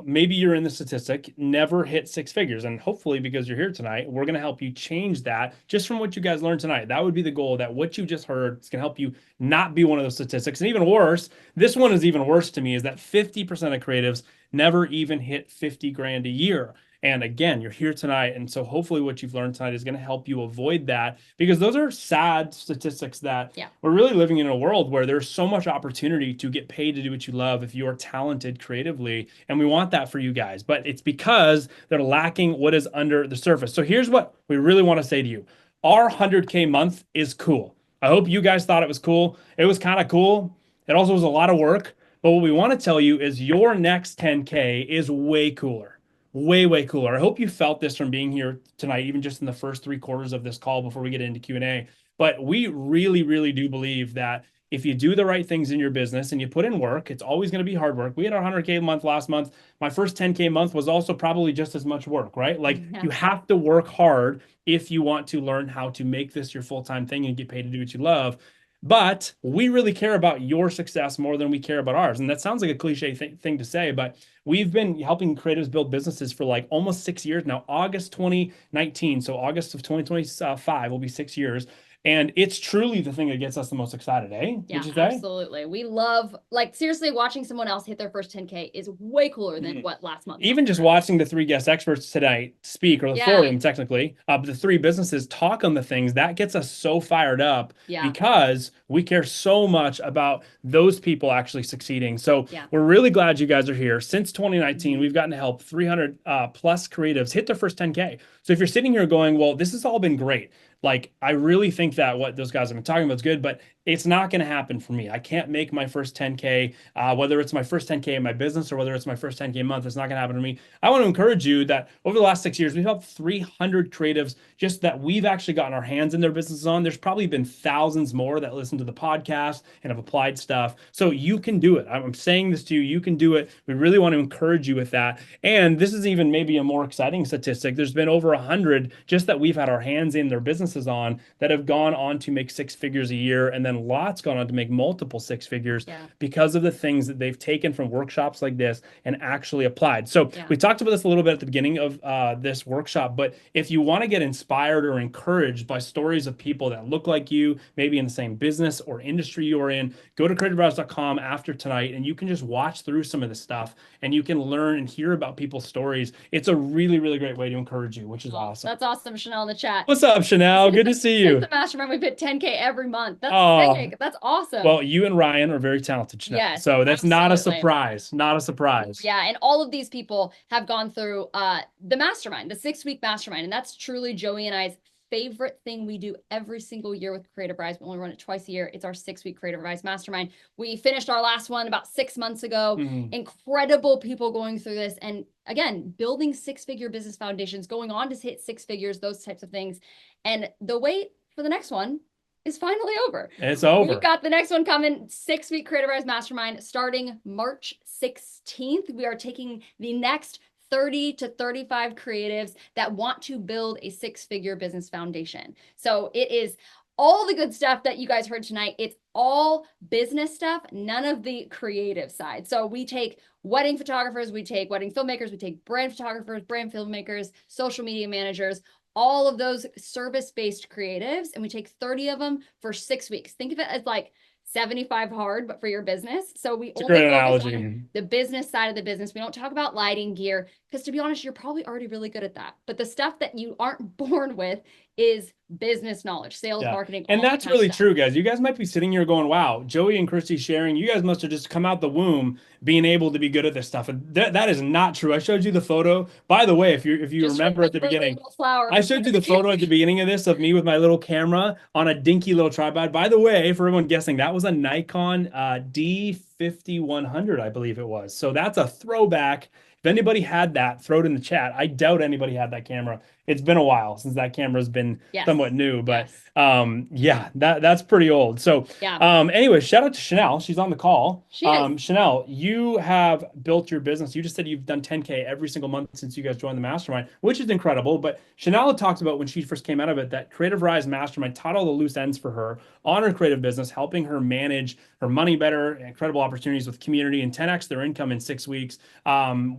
maybe you're in the statistic, never hit 6 figures. And hopefully, because you're here tonight, we're going to help you change that just from what you guys learned tonight. That would be the goal, that what you just heard is going to help you not be one of those statistics. And even worse, this one is even worse to me, is that 50% of creatives never even hit 50 grand a year. And again, you're here tonight. And so hopefully what you've learned tonight is going to help you avoid that, because those are sad statistics that we're really living in a world where there's so much opportunity to get paid to do what you love if you're talented creatively. And we want that for you guys, but it's because they're lacking what is under the surface. So here's what we really want to say to you. Our 100K month is cool. I hope you guys thought it was cool. It was kind of cool. It also was a lot of work. But what we want to tell you is your next 10K is way cooler. Way, way cooler. I hope you felt this from being here tonight, even just in the first 3 quarters of this call before we get into Q&A. But we really, really do believe that if you do the right things in your business and you put in work, it's always going to be hard work. We had our 100K month last month. My first 10K month was also probably just as much work, right? Like you have to work hard if you want to learn how to make this your full-time thing and get paid to do what you love. But we really care about your success more than we care about ours. And that sounds like a cliche thing to say, but we've been helping creatives build businesses for like almost 6 years now. August 2019, so August of 2025 will be 6 years. And it's truly the thing that gets us the most excited, eh? Yeah, Would you say? absolutely. We love, like, seriously, watching someone else hit their first 10K is way cooler than what last month. Even just watching the 3 guest experts tonight speak, or the 4 of them technically, the 3 businesses talk on the things, that gets us so fired up because we care so much about those people actually succeeding. So we're really glad you guys are here. Since 2019, we've gotten to help 300 plus creatives hit their first 10K. So if you're sitting here going, well, this has all been great. Like, I really think that what those guys have been talking about is good, but it's not going to happen for me. I can't make my first 10K, whether it's my first 10K in my business or whether it's my first 10K month, it's not going to happen to me. I want to encourage you that over the last 6 years, we've helped 300 creatives just that we've actually gotten our hands in their businesses on. There's probably been thousands more that listen to the podcast and have applied stuff. So you can do it. I'm saying this to you. You can do it. We really want to encourage you with that. And this is even maybe a more exciting statistic. There's been over 100 just that we've had our hands in their businesses on that have gone on to make 6 figures a year, and then lots gone on to make multiple 6 figures because of the things that they've taken from workshops like this and actually applied. So we talked about this a little bit at the beginning of this workshop, but if you want to get inspired or encouraged by stories of people that look like you, maybe in the same business or industry you're in, go to creativebrowse.com after tonight and you can just watch through some of this stuff and you can learn and hear about people's stories. It's a really, really great way to encourage you, which is awesome. That's awesome, Chanel in the chat. What's up, Chanel? Good to see you. The mastermind, we've hit 10K every month. That's sick. That's awesome. Well, you and Ryan are very talented, Chanel. Yes, so that's not a surprise. Not a surprise. Yeah, and all of these people have gone through the mastermind, the 6-week mastermind, and that's truly Joey and I's favorite thing we do every single year with Creative Rise. We only run it twice a year. It's our 6-week Creative Rise mastermind. We finished our last one about 6 months ago. Incredible people going through this. And again, building 6-figure business foundations, going on to hit 6 figures, those types of things. And the wait for the next one is finally over. It's over. We've got the next one coming, 6-week Creative Rise mastermind starting March 16th. We are taking the next 30 to 35 creatives that want to build a 6-figure business foundation. So it is all the good stuff that you guys heard tonight. It's all business stuff, none of the creative side. So we take wedding photographers, we take wedding filmmakers, we take brand photographers, brand filmmakers, social media managers, all of those service-based creatives, and we take 30 of them for 6 weeks. Think of it as like 75 hard, but for your business. So we only focus on the business side of the business. We don't talk about lighting gear because, to be honest, you're probably already really good at that. But the stuff that you aren't born with is business knowledge, sales, marketing. And that's really true, guys. You guys might be sitting here going, wow, Joey and Christy sharing, you guys must have just come out the womb being able to be good at this stuff. And that is not true. I showed you the photo. By the way, if you just remember at the beginning, I showed you the photo at the beginning of this of me with my little camera on a dinky little tripod. By the way, for everyone guessing, that was a Nikon D5100, I believe it was. So that's a throwback. If anybody had that, throw it in the chat. I doubt anybody had that camera. It's been a while since that camera's been somewhat new, but yeah, that's pretty old. So anyway, shout out to Chanel. She's on the call. Chanel, you have built your business. You just said you've done 10K every single month since you guys joined the mastermind, which is incredible. But Chanel had talked about when she first came out of it, that Creative Rise Mastermind taught all the loose ends for her on her creative business, helping her manage her money better, incredible opportunities with community, and 10x their income in 6 weeks,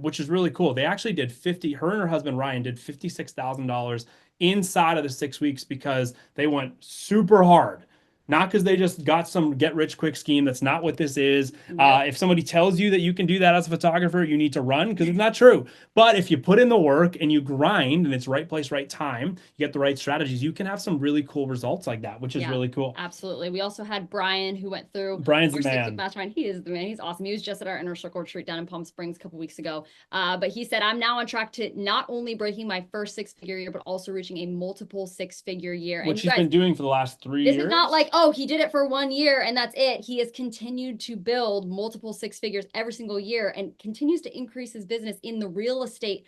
which is really cool. They actually did her and her husband, Ryan, did $56,000 inside of the 6 weeks because they went super hard. Not because they just got some get-rich-quick scheme. That's not what this is. If somebody tells you that you can do that as a photographer, you need to run because it's not true. But if you put in the work and you grind and it's right place, right time, you get the right strategies, you can have some really cool results like that, which is really cool. Absolutely. We also had Brian who went through Brian's the man. Mastermind. He is the man. He's awesome. He was just at our Inner Circle retreat down in Palm Springs a couple weeks ago. But he said, I'm now on track to not only breaking my first 6-figure year, but also reaching a multiple 6-figure year. Which he's been doing for the last 3 years. This is not like, oh, he did it for 1 year and that's it. He has continued to build multiple six figures every single year and continues to increase his business in the real estate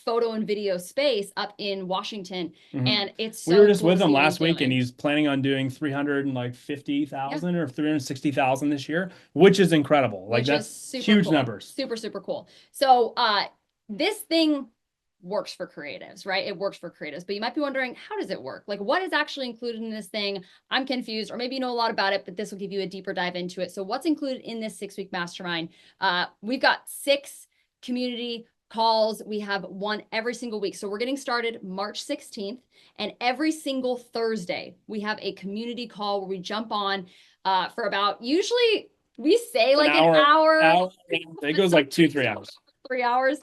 photo and video space up in Washington. And it's so we were just cool with to him see what last he's week, and doing. he's planning on doing 350,000 or 360,000 this year, which is incredible. Like, Which that's is super huge cool. numbers. Super, super cool. So this thing works for creatives, right? It works for creatives, but you might be wondering, how does it work? Like, what is actually included in this thing? I'm confused, or maybe you know a lot about it, but this will give you a deeper dive into it. So what's included in this 6-week mastermind? We've got 6 community calls. We have one every single week. So we're getting started March 16th, and every single Thursday, we have a community call where we jump on for about, usually we say like an hour. It goes like 2-3 hours. 3 hours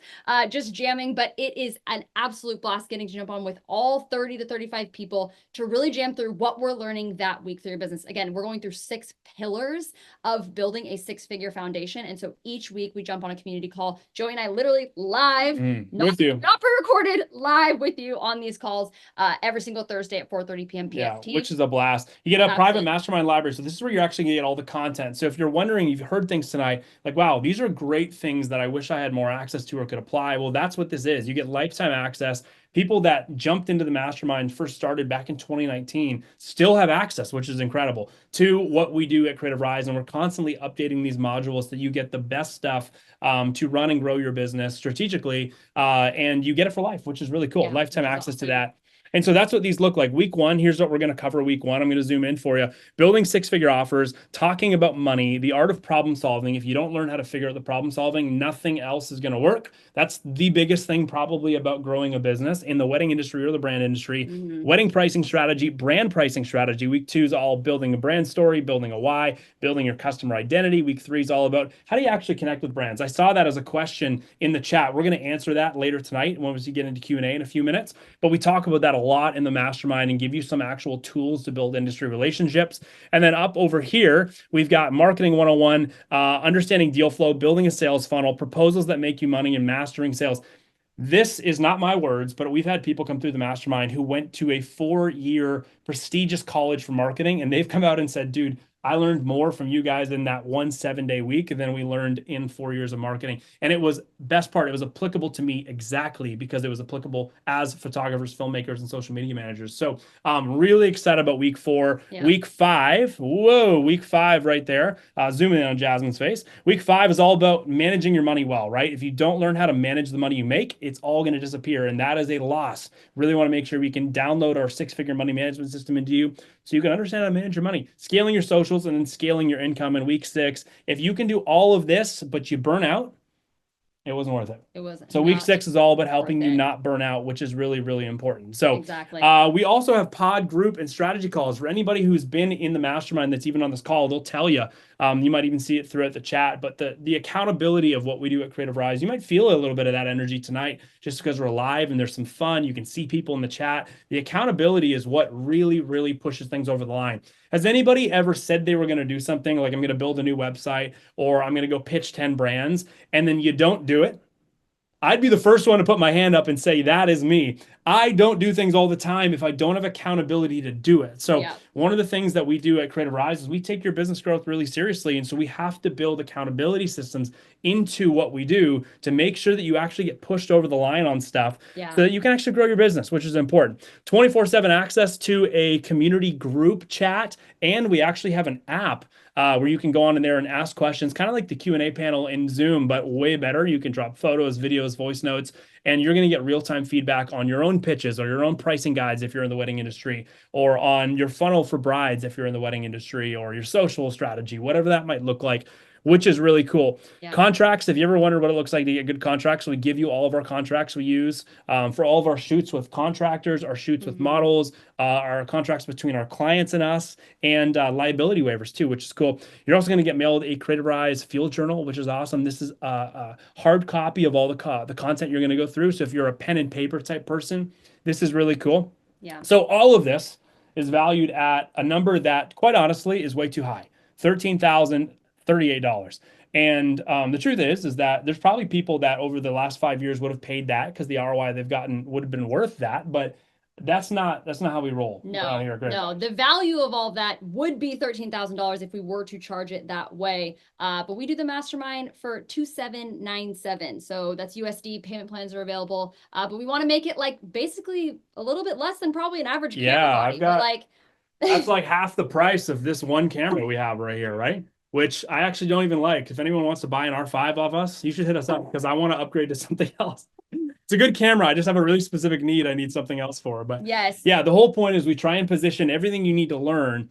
just jamming, but it is an absolute blast getting to jump on with all 30 to 35 people to really jam through what we're learning that week through your business. Again, we're going through 6 pillars of building a 6-figure foundation. And so each week we jump on a community call. Joey and I literally live, with you, not pre-recorded, live with you on these calls every single Thursday at 4:30 p.m. PST. Yeah, which is a blast. You get a private mastermind library. So this is where you're actually gonna get all the content. So if you're wondering, you've heard things tonight, like, wow, these are great things that I wish I had more access to or could apply. Well, that's what this is. You get lifetime access. People that jumped into the mastermind, first started back in 2019, still have access, which is incredible, to what we do at Creative Rise. And we're constantly updating these modules so that you get the best stuff to run and grow your business strategically. And you get it for life, which is really cool. Yeah, lifetime access to that. And so that's what these look like. Week 1, here's what we're going to cover week 1. I'm going to zoom in for you. Building 6-figure offers, talking about money, the art of problem solving. If you don't learn how to figure out the problem solving, nothing else is going to work. That's the biggest thing probably about growing a business in the wedding industry or the brand industry. Wedding pricing strategy, brand pricing strategy. Week 2 is all building a brand story, building a why, building your customer identity. Week 3 is all about how do you actually connect with brands. I saw that as a question in the chat. We're going to answer that later tonight when we get into Q&A in a few minutes. But we talk about that a lot in the mastermind and give you some actual tools to build industry relationships. And then up over here, we've got marketing 101, understanding deal flow, building a sales funnel, proposals that make you money, and mastering sales. This is not my words, but we've had people come through the mastermind who went to a 4-year prestigious college for marketing, and they've come out and said, dude, I learned more from you guys in that 1 7-day week than we learned in 4 years of marketing. And it was, best part, it was applicable to me exactly because it was applicable as photographers, filmmakers, and social media managers. So I'm really excited about week 4. Yeah. Week 5, whoa, week 5 right there. Zooming in on Jasmine's face. Week 5 is all about managing your money well, right? If you don't learn how to manage the money you make, it's all going to disappear. And that is a loss. Really want to make sure we can download our 6-figure money management system into you so you can understand how to manage your money, scaling your socials, and then scaling your income in week 6. If you can do all of this, but you burn out, it wasn't worth it. It wasn't. So week 6 is all about helping you not burn out, which is really, really important. So exactly. We also have pod, group, and strategy calls. For anybody who's been in the mastermind that's even on this call, they'll tell you. You might even see it throughout the chat. But the accountability of what we do at Creative Rise, you might feel a little bit of that energy tonight just because we're live and there's some fun. You can see people in the chat. The accountability is what really, really pushes things over the line. Has anybody ever said they were going to do something like I'm going to build a new website or I'm going to go pitch 10 brands and then you don't do it? I'd be the first one to put my hand up and say, that is me. I don't do things all the time if I don't have accountability to do it. So one of the things that we do at Creative Rise is we take your business growth really seriously. And so we have to build accountability systems into what we do to make sure that you actually get pushed over the line on stuff so that you can actually grow your business, which is important. 24/7 access to a community group chat. And we actually have an app where you can go on in there and ask questions, kind of like the Q&A panel in Zoom, but way better. You can drop photos, videos, voice notes, and you're going to get real-time feedback on your own pitches or your own pricing guides if you're in the wedding industry, or on your funnel for brides if you're in the wedding industry, or your social strategy, whatever that might look like, which is really cool. Contracts, if you ever wondered what it looks like to get good contracts, we give you all of our contracts we use for all of our shoots with contractors, our shoots with models, our contracts between our clients and us, and liability waivers too, which is cool. You're also going to get mailed a Creative Rise field journal, which is awesome. This is a hard copy of all the content you're going to go through. So if you're a pen and paper type person, this is really cool. So all of this is valued at a number that, quite honestly, is way too high. $13,038. And the truth is that there's probably people that over the last 5 years would have paid that because the ROI they've gotten would have been worth that. But That's not how we roll around here, Chris. No. The value of all of that would be $13,000 if we were to charge it that way. But we do the mastermind for $2,797. So that's USD. Payment plans are available. But we want to make it like basically a little bit less than probably an average camera body. I've got but like that's like half the price of this one camera we have right here, right? Which I actually don't even like. If anyone wants to buy an R5 off us, you should hit us up because I want to upgrade to something else. It's a good camera. I just have a really specific need I need something else for. But yes. Yeah, the whole point is we try and position everything you need to learn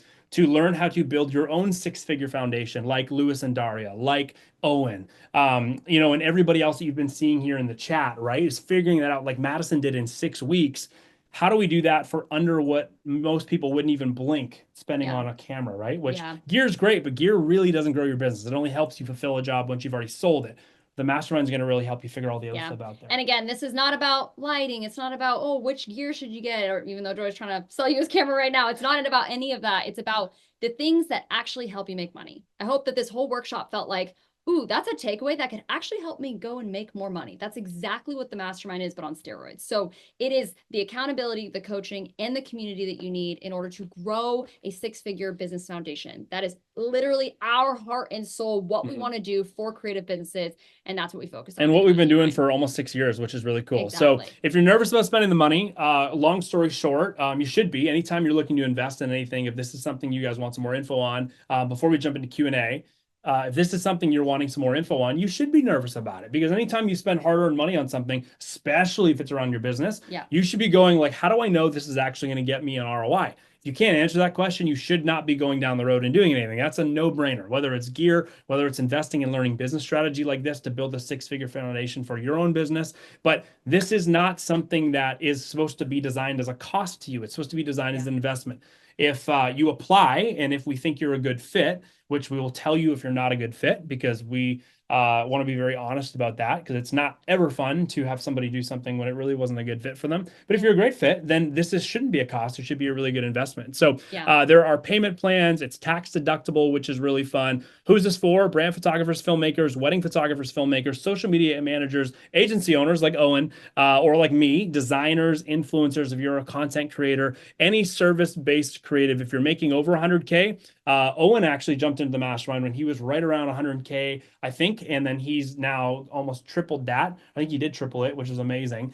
how to build your own six-figure foundation, like Lewis and Daria, like Owen, and everybody else that you've been seeing here in the chat, right? Is figuring that out like Madison did in 6 weeks. How do we do that for under what most people wouldn't even blink spending on a camera, right? Which gear's great, but gear really doesn't grow your business. It only helps you fulfill a job once you've already sold it. The mastermind is going to really help you figure all the other stuff out there. And again, this is not about lighting. It's not about, which gear should you get? Or even though Joy's trying to sell you his camera right now, it's not about any of that. It's about the things that actually help you make money. I hope that this whole workshop felt like, ooh, that's a takeaway that could actually help me go and make more money. That's exactly what the mastermind is, but on steroids. So it is the accountability, the coaching, and the community that you need in order to grow a six-figure business foundation. That is literally our heart and soul, what we want to do for creative businesses. And that's what we focus on. And what we've been doing for almost 6 years, which is really cool. Exactly. So if you're nervous about spending the money, long story short, you should be. Anytime you're looking to invest in anything, if this is something you guys want some more info on, before we jump into Q&A, if this is something you're wanting some more info on, you should be nervous about it, because anytime you spend hard-earned money on something, especially if it's around your business, you should be going like, how do I know this is actually going to get me an ROI? If you can't answer that question, you should not be going down the road and doing anything. That's a no-brainer, whether it's gear, whether it's investing and learning business strategy like this to build a six-figure foundation for your own business. But this is not something that is supposed to be designed as a cost to you. It's supposed to be designed as an investment. If you apply, and if we think you're a good fit, which we will tell you if you're not a good fit, because we want to be very honest about that, because it's not ever fun to have somebody do something when it really wasn't a good fit for them. But if you're a great fit, then shouldn't be a cost. It should be a really good investment. So there are payment plans. It's tax deductible, which is really fun. Who's this for? Brand photographers, filmmakers, wedding photographers, filmmakers, social media managers, agency owners like Owen, or like me, designers, influencers. If you're a content creator, any service-based creative, if you're making over 100K, Owen actually jumped into the mastermind when he was right around 100K, I think, and then he's now almost tripled that. I think he did triple it, which is amazing.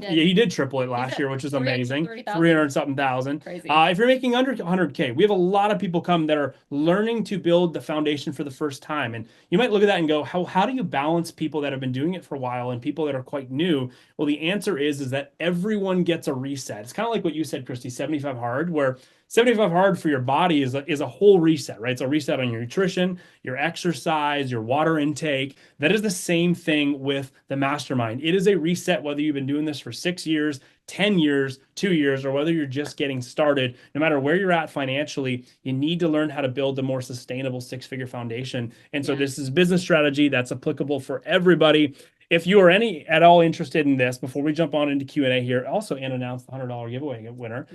He did triple it last year, which is amazing. 300-something thousand. Crazy. If you're making under 100K, we have a lot of people come that are learning to build the foundation for the first time. And you might look at that and go, how do you balance people that have been doing it for a while and people that are quite new? Well, the answer is that everyone gets a reset. It's kind of like what you said, Christy, 75 hard, where 75 hard for your body is a whole reset, right? It's a reset on your nutrition, your exercise, your water intake. That is the same thing with the mastermind. It is a reset, whether you've been doing this for 6 years, 10 years, 2 years, or whether you're just getting started. No matter where you're at financially, you need to learn how to build a more sustainable six-figure foundation. And so this is business strategy that's applicable for everybody. If you are at all interested in this, before we jump on into Q&A here, also announce the $100 giveaway winner.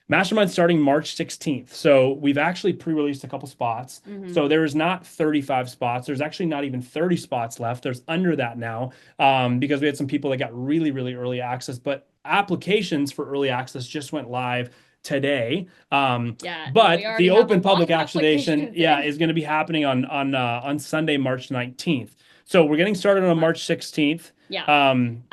Mastermind starting March 16th. So we've actually pre-released a couple spots. So there is not 35 spots. There's actually not even 30 spots left. There's under that now, because we had some people that got really, really early access. But applications for early access just went live today. But the open public activation is going to be happening on Sunday, March 19th. So we're getting started on March 16th.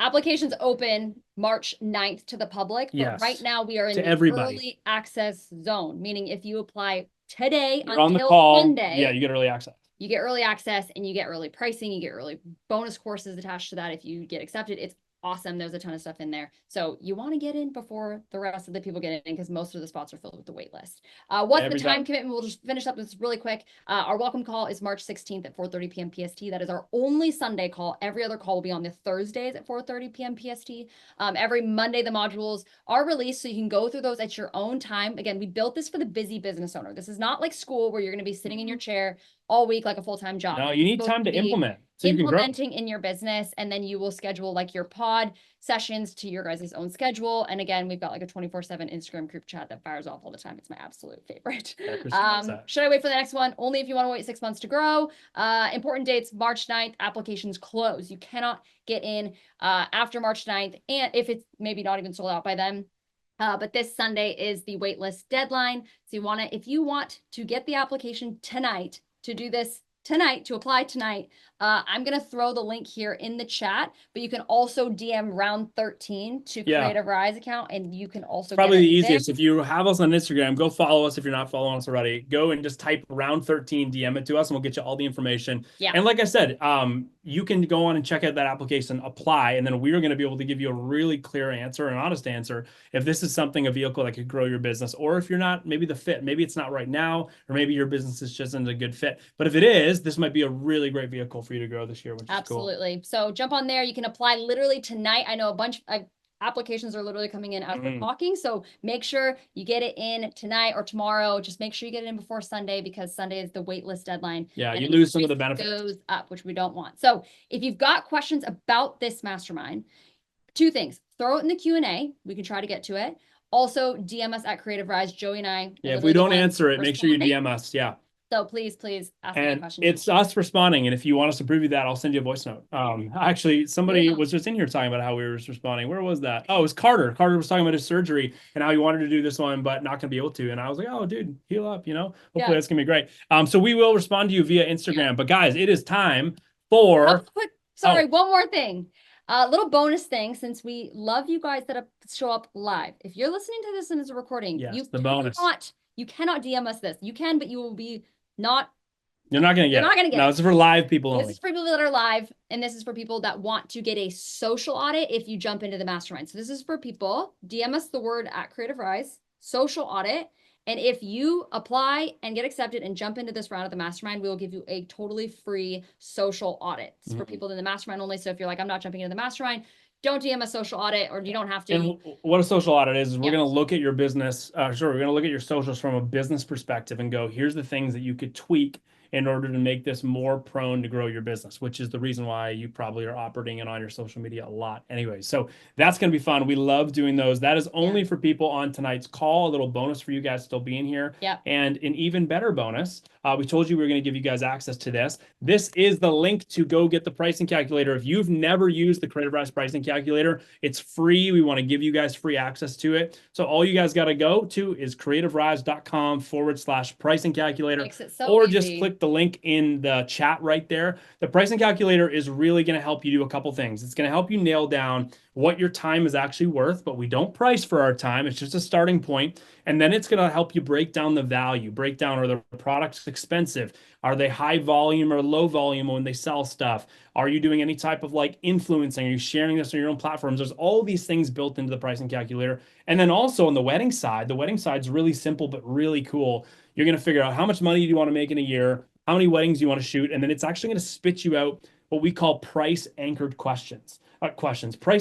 Applications open March 9th to the public. But right now we are in the early access zone, meaning if you apply today until Sunday, you get early access. You get early access and you get early pricing. You get early bonus courses attached to that. If you get accepted, it's awesome. There's a ton of stuff in there. So you want to get in before the rest of the people get in, because most of the spots are filled with the wait list. What's the time commitment? We'll just finish up this really quick. Our welcome call is March 16th at 4:30 p.m. PST. That is our only Sunday call. Every other call will be on the Thursdays at 4:30 p.m. PST. Every Monday, the modules are released, so you can go through those at your own time. Again, we built this for the busy business owner. This is not like school where you're going to be sitting in your chair all week like a full-time job. No, you need time to implement. So implementing in your business, and then you will schedule like your pod sessions to your guys' own schedule. And again, we've got like a 24/7 Instagram group chat that fires off all the time. It's my absolute favorite. Should I wait for the next one? Only if you want to wait 6 months to grow. Important dates, March 9th, applications close. You cannot get in after March 9th. And if it's maybe not even sold out by then, But this Sunday is the waitlist deadline. So if you want to get the application tonight to do this tonight, to apply tonight, I'm going to throw the link here in the chat, but you can also DM round 13 to Creative Rise account, and you can also probably get the easiest. If you have us on Instagram, go follow us. If you're not following us already, go and just type round 13, DM it to us, and we'll get you all the information. Yeah. And like I said, you can go on and check out that application, apply, and then we're going to be able to give you a really clear answer, an honest answer, if this is something, a vehicle that could grow your business, or if you're not, maybe the fit, maybe it's not right now, or maybe your business is just isn't a good fit. But if it is, this might be a really great vehicle for you to grow this year, which is cool. Absolutely. So jump on there. You can apply literally tonight. I know a bunch of applications are literally coming in as we're talking. So make sure you get it in tonight or tomorrow. Just make sure you get it in before Sunday, because Sunday is the waitlist deadline. Yeah, you lose some of the benefits. Goes up, which we don't want. So if you've got questions about this mastermind, two things: throw it in the Q&A. We can try to get to it. Also, DM us at Creative Rise. Joey and I. Yeah, if we don't answer it, make sure you DM us. Yeah. So please ask me a question. It's us responding. And if you want us to preview that, I'll send you a voice note. Actually, somebody was just in here talking about how we were responding. Where was that? Oh, it was Carter. Carter was talking about his surgery and how he wanted to do this one, but not going to be able to. And I was like, oh, dude, heal up, Hopefully that's going to be great. So we will respond to you via Instagram. Yeah. But guys, it is time for... One more thing. A little bonus thing, since we love you guys that show up live. If you're listening to this and it's a recording, you cannot DM us this. You can, but you will be you're not going to get it. No, this is for live people only. This is for people that are live, and this is for people that want to get a social audit if you jump into the mastermind. So this is for people. DM us the word at Creative Rise, social audit. And if you apply and get accepted and jump into this round of the mastermind, we will give you a totally free social audit. It's for people in the mastermind only. So if you're like, I'm not jumping into the mastermind, don't DM a social audit, or you don't have to. And what a social audit is we're going to look at your business. We're going to look at your socials from a business perspective and go, here's the things that you could tweak in order to make this more prone to grow your business, which is the reason why you probably are operating it on your social media a lot anyway. So that's going to be fun. We love doing those. That is only for people on tonight's call. A little bonus for you guys still being here. Yeah. And an even better bonus. We told you we were going to give you guys access to this. This is the link to go get the pricing calculator. If you've never used the Creative Rise pricing calculator, it's free. We want to give you guys free access to it. So all you guys got to go to is creativerise.com/pricing calculator, Makes it so or easy. just click the link in the chat right there. The pricing calculator is really going to help you do a couple things. It's going to help you nail down what your time is actually worth, but we don't price for our time. It's just a starting point. And then it's going to help you break down the value, break down, are the products expensive? Are they high volume or low volume when they sell stuff? Are you doing any type of like influencing? Are you sharing this on your own platforms? There's all these things built into the pricing calculator. And then also on the wedding side is really simple, but really cool. You're going to figure out how much money do you want to make in a year, how many weddings you want to shoot, and then it's actually going to spit you out what we call price anchored price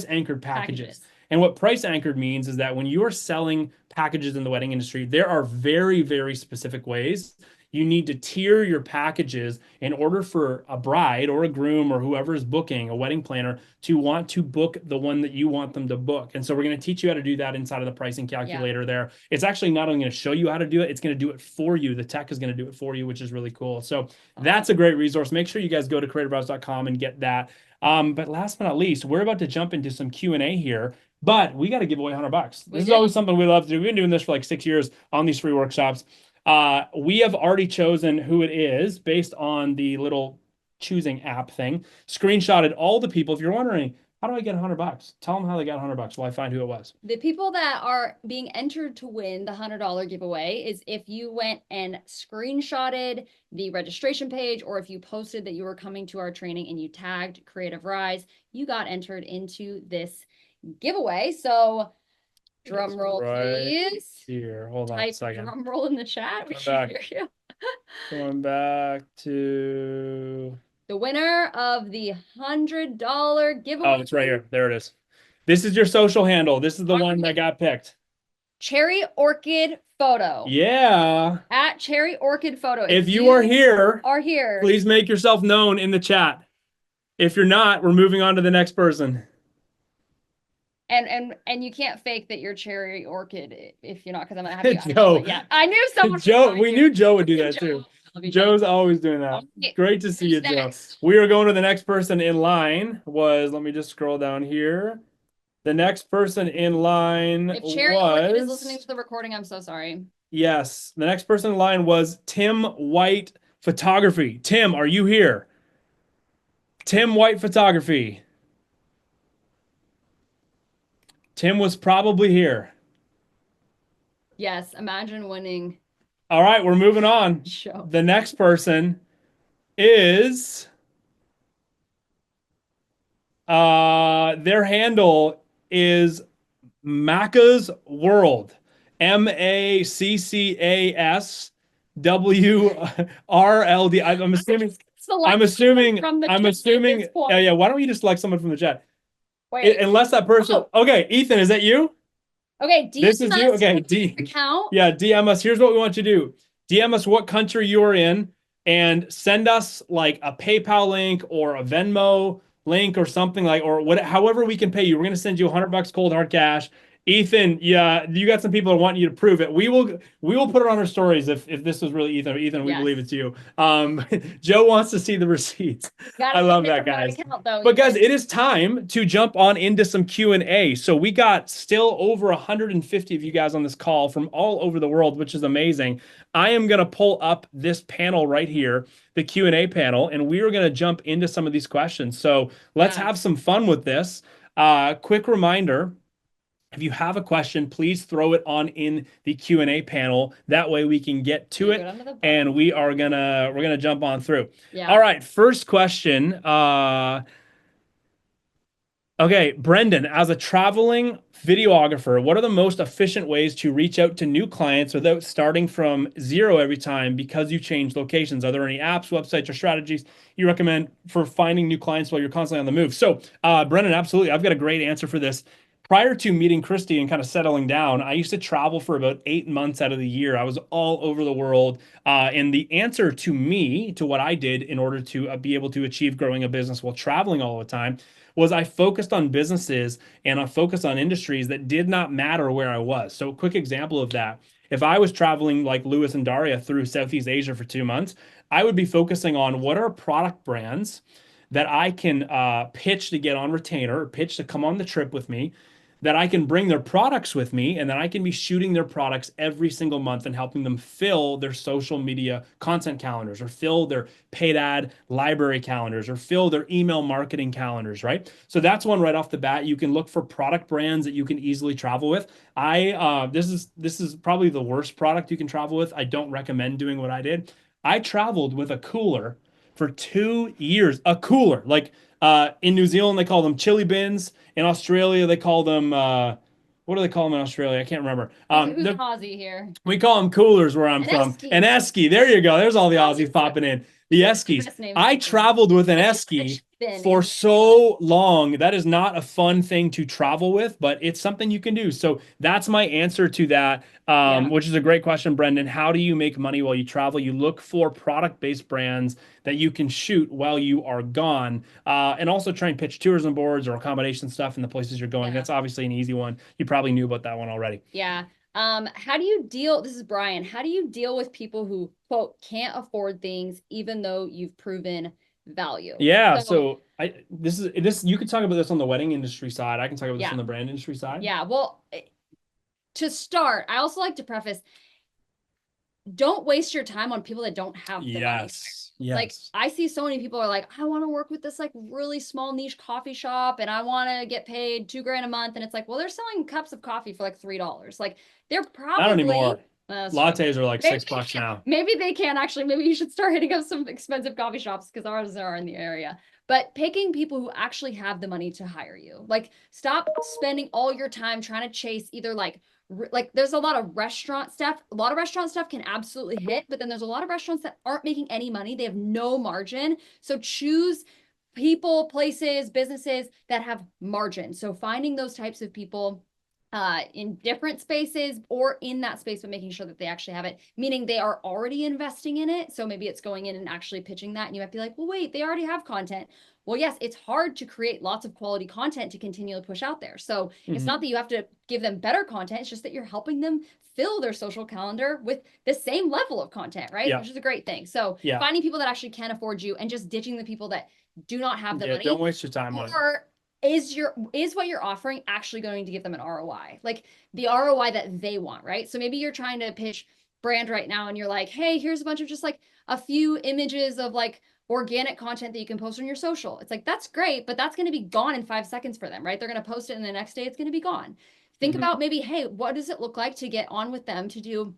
anchored packages. And what price anchored means is that when you are selling packages in the wedding industry, there are very, very specific ways you need to tier your packages in order for a bride or a groom or whoever is booking, a wedding planner, to want to book the one that you want them to book. And so we're going to teach you how to do that inside of the pricing calculator there. It's actually not only going to show you how to do it, it's going to do it for you. The tech is going to do it for you, which is really cool. So that's a great resource. Make sure you guys go to creativebrowse.com and get that. But last but not least, we're about to jump into some Q&A here. But we got to give away $100. This is always something we love to do. We've been doing this for like 6 years on these free workshops. We have already chosen who it is based on the little choosing app thing. Screenshotted all the people. If you're wondering, how do I get $100? Tell them how they got $100 while I find who it was. The people that are being entered to win the $100 giveaway is if you went and screenshotted the registration page, or if you posted that you were coming to our training and you tagged Creative Rise, you got entered into this giveaway. So drum roll, please. Here, hold on a second. Drum roll in the chat. We can hear you. Going back to the winner of the $100 giveaway. Oh, it's right here. There it is. This is your social handle. This is the one that got picked. Cherry Orchid Photo. Yeah. At Cherry Orchid Photo. If you are here, please make yourself known in the chat. If you're not, we're moving on to the next person. And you can't fake that you're Cherry Orchid if you're not, because I'm gonna have you. Joe. Yeah, I knew someone. Joe, we knew Joe would do that too. Joe's always doing that. Great to see you, Joe. We are going to the next person in line. Let me just scroll down here. The next person in line If Cherry Orchid is listening was to the recording, I'm so sorry. yes. The next person in line was Tim White Photography. Tim, are you here? Tim White Photography. Tim was probably here. Yes, imagine winning All right, we're moving on. show. The next person is their handle is Macca's World. MACCASWRLD. I'm assuming I'm assuming yeah, why don't you just select someone from the chat? Wait. Unless that person Okay, Ethan, is that you? Okay, This is you? Okay, account. Yeah, DM us. Here's what we want you to do. DM us what country you are in and send us like a PayPal link or a Venmo link or something like, or what, however we can pay you. We're going to send you $100 cold hard cash. Ethan, yeah, you got some people that want you to prove it. We will put it on our stories if this was really Ethan. Ethan, we believe it's you. Joe wants to see the receipts. I love that, guys. But guys, it is time to jump on into some Q&A. So we got still over 150 of you guys on this call from all over the world, which is amazing. I am going to pull up this panel right here, the Q&A panel, and we are going to jump into some of these questions. So let's have some fun with this. Quick reminder, if you have a question, please throw it on in the Q&A panel. That way we can get to it, and we're gonna jump on through. Yeah. All right, first question. Okay, Brendan, as a traveling videographer, what are the most efficient ways to reach out to new clients without starting from zero every time because you change locations? Are there any apps, websites, or strategies you recommend for finding new clients while you're constantly on the move? So, Brendan, absolutely. I've got a great answer for this. Prior to meeting Christy and kind of settling down, I used to travel for about 8 months out of the year. I was all over the world. And the answer to me, to what I did in order to be able to achieve growing a business while traveling all the time, was I focused on businesses and I focused on industries that did not matter where I was. So a quick example of that, if I was traveling like Lewis and Daria through Southeast Asia for 2 months, I would be focusing on what are product brands that I can pitch to get on retainer, or pitch to come on the trip with me, that I can bring their products with me, and then I can be shooting their products every single month and helping them fill their social media content calendars, or fill their paid ad library calendars, or fill their email marketing calendars, right? So that's one right off the bat. You can look for product brands that you can easily travel with. This is probably the worst product you can travel with. I don't recommend doing what I did. I traveled with a cooler for 2 years. A cooler, like in New Zealand, they call them chili bins. In Australia, they call them, what do they call them in Australia? I can't remember. Who's Aussie here? We call them coolers where I'm from. An esky. There you go. There's all the Aussies popping in. The eskies. I traveled with an esky for so long. That is not a fun thing to travel with, but it's something you can do. So that's my answer to that, which is a great question, Brendan. How do you make money while you travel? You look for product-based brands that you can shoot while you are gone, and also try and pitch tourism boards or accommodation stuff in the places you're going. That's obviously an easy one. You probably knew about that one already. Yeah. How do you deal, this is Brian, how do you deal with people who, quote, can't afford things even though you've proven value? Yeah, so you could talk about this on the wedding industry side. I can talk about this on the brand industry side. Yeah, well, to start, I also like to preface, don't waste your time on people that don't have the money. Yes. Like, I see so many people are like, I want to work with this like really small niche coffee shop and I want to get paid $2,000 a month. And it's like, well, they're selling cups of coffee for like $3. Like, they're probably not anymore. Lattes are like $6 now. Maybe they can actually. Maybe you should start hitting up some expensive coffee shops because ours are in the area. But picking people who actually have the money to hire you. Like, stop spending all your time trying to chase either like there's a lot of restaurant stuff. A lot of restaurant stuff can absolutely hit, but then there's a lot of restaurants that aren't making any money. They have no margin. So choose people, places, businesses that have margin. So finding those types of people in different spaces or in that space, but making sure that they actually have it, meaning they are already investing in it. So maybe it's going in and actually pitching that. And you might be like, well, wait, they already have content. Well, yes, it's hard to create lots of quality content to continually push out there. So it's not that you have to give them better content. It's just that you're helping them fill their social calendar with the same level of content, right? Which is a great thing. So finding people that actually can afford you and just ditching the people that do not have the money. Don't waste your time on it. is what you're offering actually going to give them an ROI? Like the ROI that they want, right? So maybe you're trying to pitch brand right now and you're like, hey, here's a bunch of just like a few images of like organic content that you can post on your social. It's like, that's great, but that's going to be gone in 5 seconds for them, right? They're going to post it and the next day it's going to be gone. Think about maybe, hey, what does it look like to get on with them to do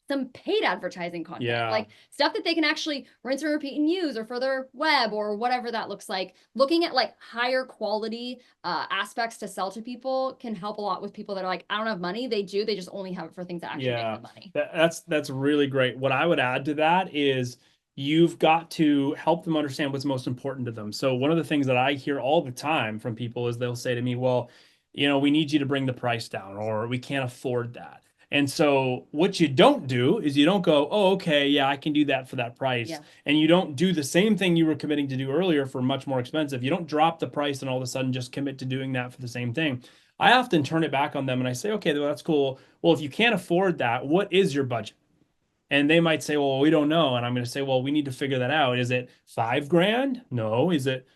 some paid advertising content, like stuff that they can actually rinse and repeat and use, or for their web or whatever that looks like. Looking at like higher quality aspects to sell to people can help a lot with people that are like, I don't have money. They do. They just only have it for things that actually make them money. That's really great. What I would add to that is you've got to help them understand what's most important to them. So one of the things that I hear all the time from people is they'll say to me, well, we need you to bring the price down, or we can't afford that. And so what you don't do is you don't go, oh, okay, yeah, I can do that for that price. Yeah. And you don't do the same thing you were committing to do earlier for much more expensive. You don't drop the price and all of a sudden just commit to doing that for the same thing. I often turn it back on them and I say, okay, well, that's cool. Well, if you can't afford that, what is your budget? And they might say, well, we don't know. And I'm going to say, well, we need to figure that out. Is it $5,000? No. Is it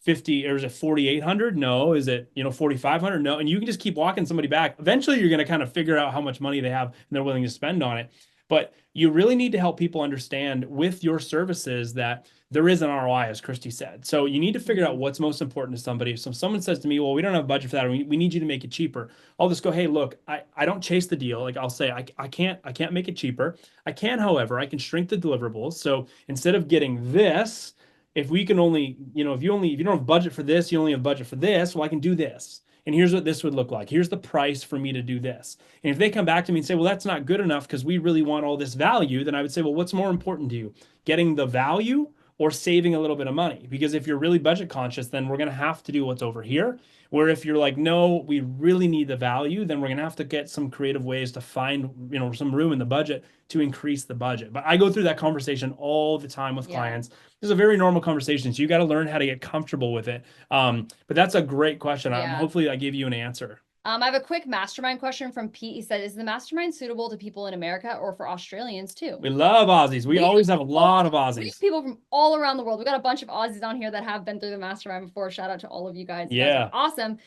50, or is it 4,800? No. Is it, 4,500? No. And you can just keep walking somebody back. Eventually you're going to kind of figure out how much money they have and they're willing to spend on it. But you really need to help people understand with your services that there is an ROI, as Christy said. So you need to figure out what's most important to somebody. So if someone says to me, well, we don't have a budget for that, or we need you to make it cheaper, I'll just go, hey, look, I don't chase the deal. Like I'll say, I can't make it cheaper. I can, however, I can shrink the deliverables. So instead of getting this, if we can only, if you don't have budget for this, you only have budget for this, well, I can do this. And here's what this would look like. Here's the price for me to do this. And if they come back to me and say, well, that's not good enough because we really want all this value, then I would say, well, what's more important to you? Getting the value or saving a little bit of money? Because if you're really budget conscious, then we're going to have to do what's over here. Where if you're like, no, we really need the value, then we're going to have to get some creative ways to find, some room in the budget to increase the budget. But I go through that conversation all the time with clients. This is a very normal conversation. So you got to learn how to get comfortable with it. But that's a great question. Hopefully I gave you an answer. I have a quick mastermind question from Pete. He said, is the mastermind suitable to people in America or for Australians too? We love Aussies. We always have a lot of Aussies. We have people from all around the world. We've got a bunch of Aussies on here that have been through the mastermind before. Shout out to all of you guys. You guys are awesome.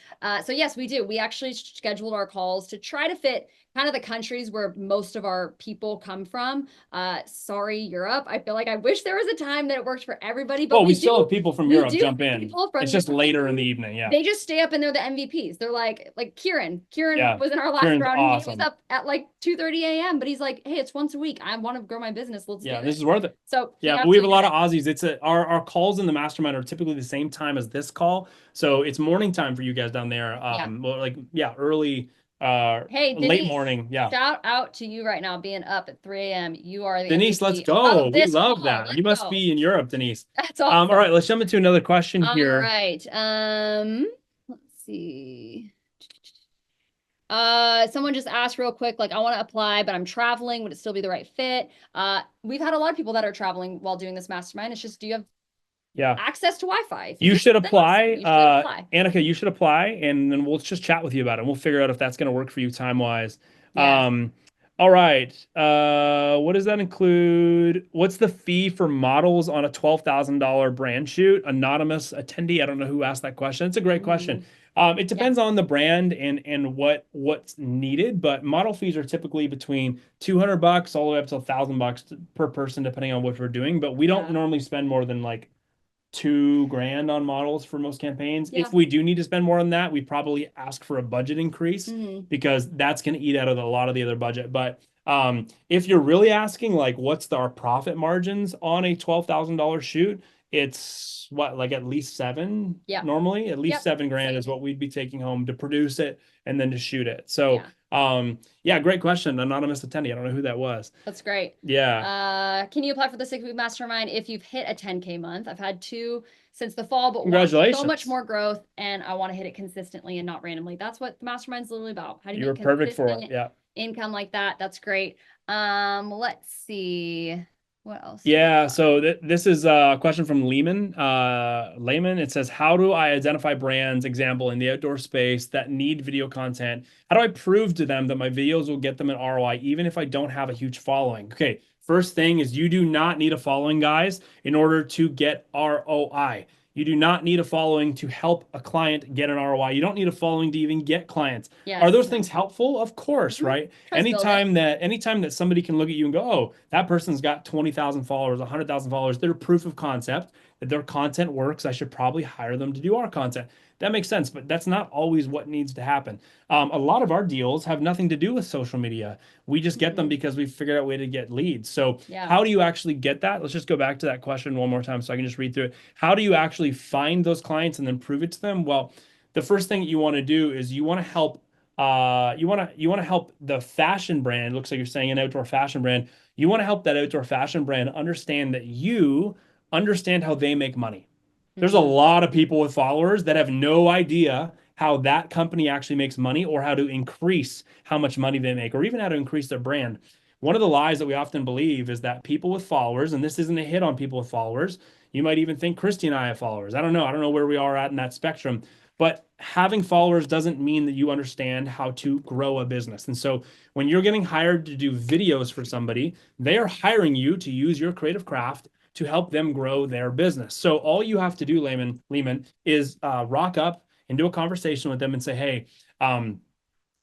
So yes, we do. We actually scheduled our calls to try to fit kind of the countries where most of our people come from. Sorry, Europe. I feel like I wish there was a time that it worked for everybody. But we still have people from Europe jump in. It's just later in the evening. Yeah. They just stay up and they're the MVPs. They're like Kieran. Kieran was in our last round. Awesome. He was up at like 2:30 a.m. But he's like, hey, it's once a week. I want to grow my business. Let's do it. This is worth it. So but we have a lot of Aussies. It's our calls in the mastermind are typically the same time as this call. So it's morning time for you guys down there. Early. Hey, Denise, late morning. Shout out to you right now being up at 3 a.m. You are the Denise. MVP Let's go. We love call. that. You must be in Europe, Denise. That's awesome. All right, let's jump into another question here. All right. Let's see. Someone just asked real quick, like, I want to apply, but I'm traveling. Would it still be the right fit? We've had a lot of people that are traveling while doing this mastermind. It's just, do you have access to Wi-Fi? You should apply. Annika, you should apply, and then we'll just chat with you about it. We'll figure out if that's going to work for you time-wise. All right. What does that include? What's the fee for models on a $12,000 brand shoot? Anonymous attendee. I don't know who asked that question. It's a great question. It depends on the brand and what's needed, but model fees are typically between $200 all the way up to $1,000 per person, depending on what we're doing. But we don't normally spend more than like $2,000 on models for most campaigns. If we do need to spend more on that, we probably ask for a budget increase because that's going to eat out of a lot of the other budget. But if you're really asking, like, what's our profit margins on a $12,000 shoot, it's at least seven. Normally at least $7,000 is what we'd be taking home to produce it and then to shoot it. So great question. Anonymous attendee. I don't know who that was. That's great. Can you apply for the 6-week mastermind if you've hit a 10K month? I've had 2 since the fall, but congratulations. So much more growth, and I want to hit it consistently and not randomly. That's what the mastermind's literally about. How do you You're perfect for it. Income like that? That's great. Let's see. What else? So this is a question from Lehman. It says, how do I identify brands, example, in the outdoor space that need video content? How do I prove to them that my videos will get them an ROI, even if I don't have a huge following? Okay, first thing is you do not need a following, guys, in order to get ROI. You do not need a following to help a client get an ROI. You don't need a following to even get clients. Are those things helpful? Of course, right? Anytime that somebody can look at you and go, oh, that person's got 20,000 followers, 100,000 followers, they're proof of concept that their content works. I should probably hire them to do our content. That makes sense, but that's not always what needs to happen. A lot of our deals have nothing to do with social media. We just get them because we figured out a way to get leads. So how do you actually get that? Let's just go back to that question one more time so I can just read through it. How do you actually find those clients and then prove it to them? Well, the first thing you want to do is you want to help help the fashion brand. Looks like you're saying an outdoor fashion brand. You want to help that outdoor fashion brand understand that you understand how they make money. There's a lot of people with followers that have no idea how that company actually makes money or how to increase how much money they make or even how to increase their brand. One of the lies that we often believe is that people with followers, and this isn't a hit on people with followers, you might even think Christy and I have followers. I don't know where we are at in that spectrum, but having followers doesn't mean that you understand how to grow a business. And so when you're getting hired to do videos for somebody, they are hiring you to use your creative craft to help them grow their business. So all you have to do, Lehman, is rock up and do a conversation with them and say, hey,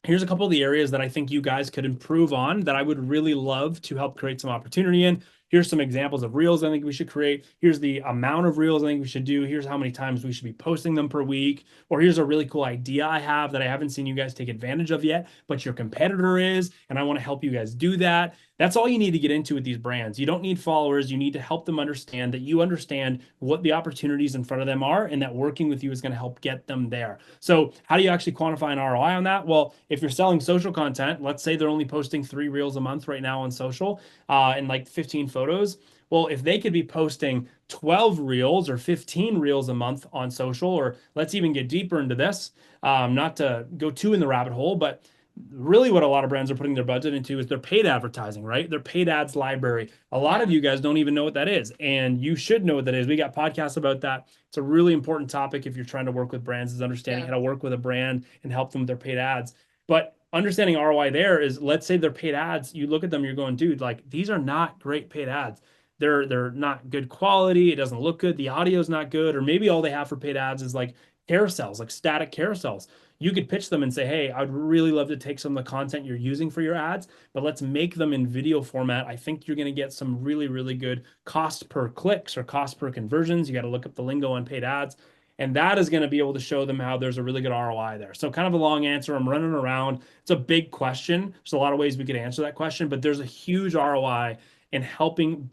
here's a couple of the areas that I think you guys could improve on that I would really love to help create some opportunity in. Here's some examples of reels I think we should create. Here's the amount of reels I think we should do. Here's how many times we should be posting them per week. Or here's a really cool idea I have that I haven't seen you guys take advantage of yet, but your competitor is, and I want to help you guys do that. That's all you need to get into with these brands. You don't need followers. You need to help them understand that you understand what the opportunities in front of them are and that working with you is going to help get them there. So how do you actually quantify an ROI on that? Well, if you're selling social content, let's say they're only posting 3 reels a month right now on social and like 15 photos. Well, if they could be posting 12 reels or 15 reels a month on social, or let's even get deeper into this, not to go too in the rabbit hole, but really what a lot of brands are putting their budget into is their paid advertising, right? Their paid ads library. A lot of you guys don't even know what that is, and you should know what that is. We got podcasts about that. It's a really important topic if you're trying to work with brands, is understanding how to work with a brand and help them with their paid ads. But understanding ROI there is, let's say they're paid ads, you look at them, you're going, dude, like these are not great paid ads. They're not good quality. It doesn't look good. The audio's not good. Or maybe all they have for paid ads is like carousels, like static carousels. You could pitch them and say, hey, I'd really love to take some of the content you're using for your ads, but let's make them in video format. I think you're going to get some really, really good cost per clicks or cost per conversions. You got to look up the lingo on paid ads. And that is going to be able to show them how there's a really good ROI there. So kind of a long answer. I'm running around. It's a big question. There's a lot of ways we could answer that question, but there's a huge ROI in helping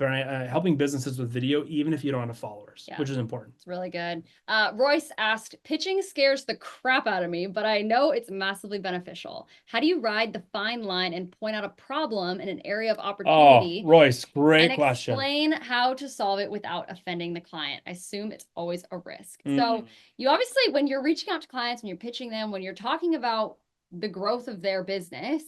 businesses with video, even if you don't have followers, which is important. It's really good. Royce asked, pitching scares the crap out of me, but I know it's massively beneficial. How do you ride the fine line and point out a problem in an area of opportunity? Oh, Royce, great question. Explain how to solve it without offending the client. I assume it's always a risk. So you obviously, when you're reaching out to clients, when you're pitching them, when you're talking about the growth of their business,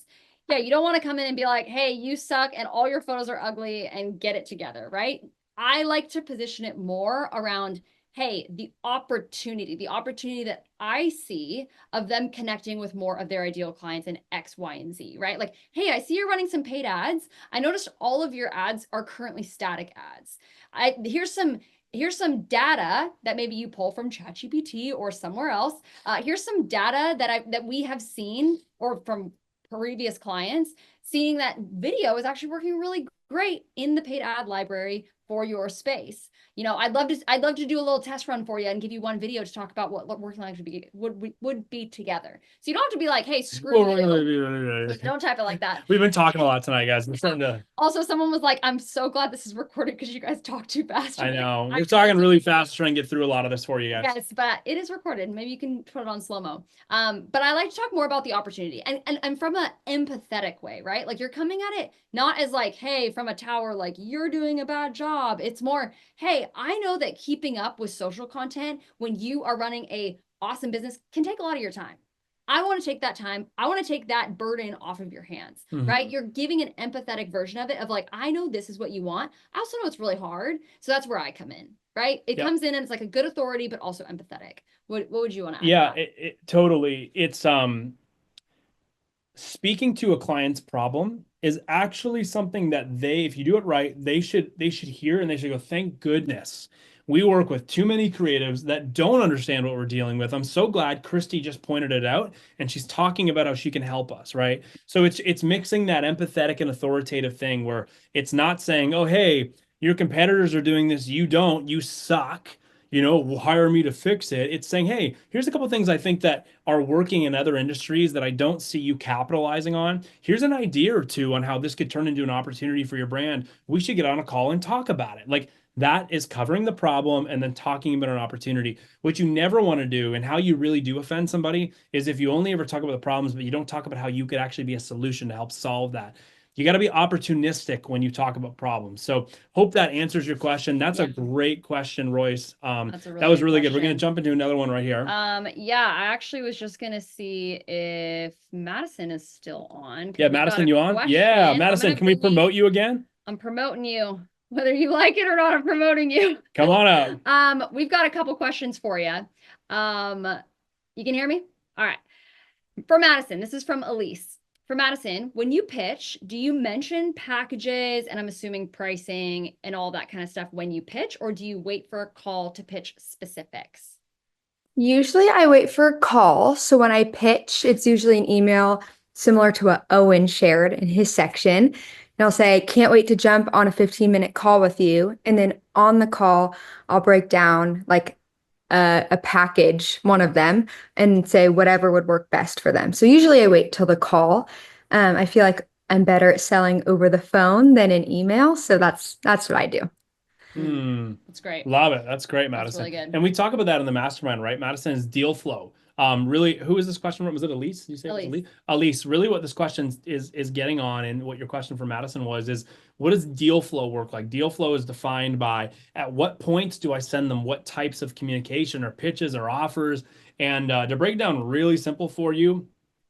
you don't want to come in and be like, hey, you suck and all your photos are ugly and get it together, right? I like to position it more around, hey, the opportunity that I see of them connecting with more of their ideal clients in X, Y, and Z, right? Like, hey, I see you're running some paid ads. I noticed all of your ads are currently static ads. Here's some data that maybe you pull from ChatGPT or somewhere else. Here's some data that we have seen, or from previous clients, seeing that video is actually working really great in the paid ad library for your space. I'd love to do a little test run for you and give you one video to talk about what working like would be together. So you don't have to be like, hey, screw you. Don't type it like that. We've been talking a lot tonight, guys. We're starting to. Also, someone was like, I'm so glad this is recorded because you guys talk too fast. I know. We're talking really fast to try and get through a lot of this for you guys. Yes, but it is recorded. Maybe you can put it on slow-mo. But I like to talk more about the opportunity and from an empathetic way, right? Like you're coming at it not as like, hey, from a tower, like you're doing a bad job. It's more, hey, I know that keeping up with social content when you are running a awesome business can take a lot of your time. I want to take that time. I want to take that burden off of your hands, right? You're giving an empathetic version of it of like, I know this is what you want. I also know it's really hard. So that's where I come in, right? It comes in and it's like a good authority, but also empathetic. What would you want to add? Yeah, it totally. It's speaking to a client's problem is actually something that if you do it right, they should hear and they should go, thank goodness we work with too many creatives that don't understand what we're dealing with. I'm so glad Christy just pointed it out, and she's talking about how she can help us, right? So it's mixing that empathetic and authoritative thing where it's not saying, oh, hey, your competitors are doing this, you don't, you suck, hire me to fix it. It's saying, hey, here's a couple of things I think that are working in other industries that I don't see you capitalizing on. Here's an idea or two on how this could turn into an opportunity for your brand. We should get on a call and talk about it. Like, that is covering the problem and then talking about an opportunity. What you never want to do, and how you really do offend somebody, is if you only ever talk about the problems, but you don't talk about how you could actually be a solution to help solve that. You got to be opportunistic when you talk about problems. So hope that answers your question. That's a great question, Royce. That's a really that was really good. We're question. going to jump into another one right here. Yeah, I actually was just going to see if Madison is still on. Yeah, Madison, you on? Yeah, Madison, can we promote you again? I'm promoting you. Whether you like it or not, I'm promoting you. Come on up. We've got a couple questions for you. You can hear me? All right. For Madison, this is from Elise. For Madison, when you pitch, do you mention packages and I'm assuming pricing and all that kind of stuff when you pitch, or do you wait for a call to pitch specifics? Usually I wait for a call. So when I pitch, it's usually an email similar to what Owen shared in his section. And I'll say, can't wait to jump on a 15-minute call with you. And then on the call, I'll break down like a package, one of them, and say whatever would work best for them. So usually I wait till the call. I feel like I'm better at selling over the phone than in email. So that's what I do. That's great. Love it. That's great, Madison. That's really good. And we talk about that in the mastermind, right? Madison is deal flow. Really, who is this question from? Was it Elise? Did you say Elise. It was Elise? Elise, really what this question is getting on, and what your question for Madison was, is what does deal flow work like? Deal flow is defined by at what points do I send them what types of communication or pitches or offers. And to break down really simple for you,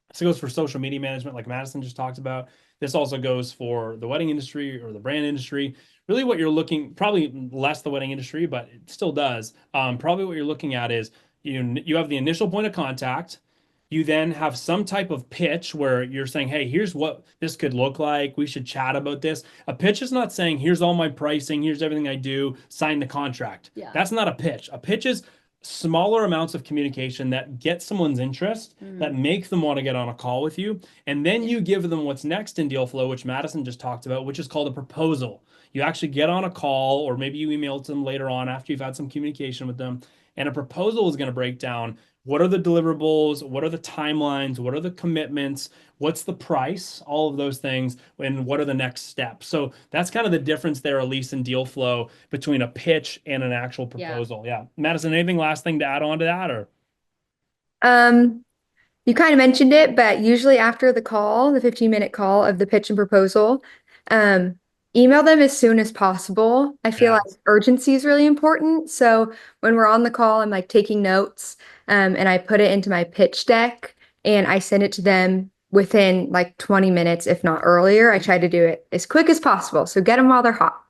this goes for social media management like Madison just talked about. This also goes for the wedding industry or the brand industry. Really what you're looking, probably less the wedding industry, but it still does. Probably what you're looking at is you have the initial point of contact. You then have some type of pitch where you're saying, hey, here's what this could look like. We should chat about this. A pitch is not saying, here's all my pricing, here's everything I do, sign the contract. Yeah. That's not a pitch. A pitch is smaller amounts of communication that get someone's interest, that make them want to get on a call with you. And then you give them what's next in deal flow, which Madison just talked about, which is called a proposal. You actually get on a call, or maybe you email it to them later on after you've had some communication with them. And a proposal is going to break down what are the deliverables, what are the timelines, what are the commitments, what's the price, all of those things, and what are the next steps. So that's kind of the difference there, Elise, in deal flow between a pitch and an actual proposal. Yeah. Madison, anything last thing to add on to that, or? You kind of mentioned it, but usually after the call, the 15-minute call of the pitch and proposal, email them as soon as possible. I feel like urgency is really important. So when we're on the call, I'm like taking notes, and I put it into my pitch deck and I send it to them within like 20 minutes, if not earlier. I try to do it as quick as possible. So get them while they're hot.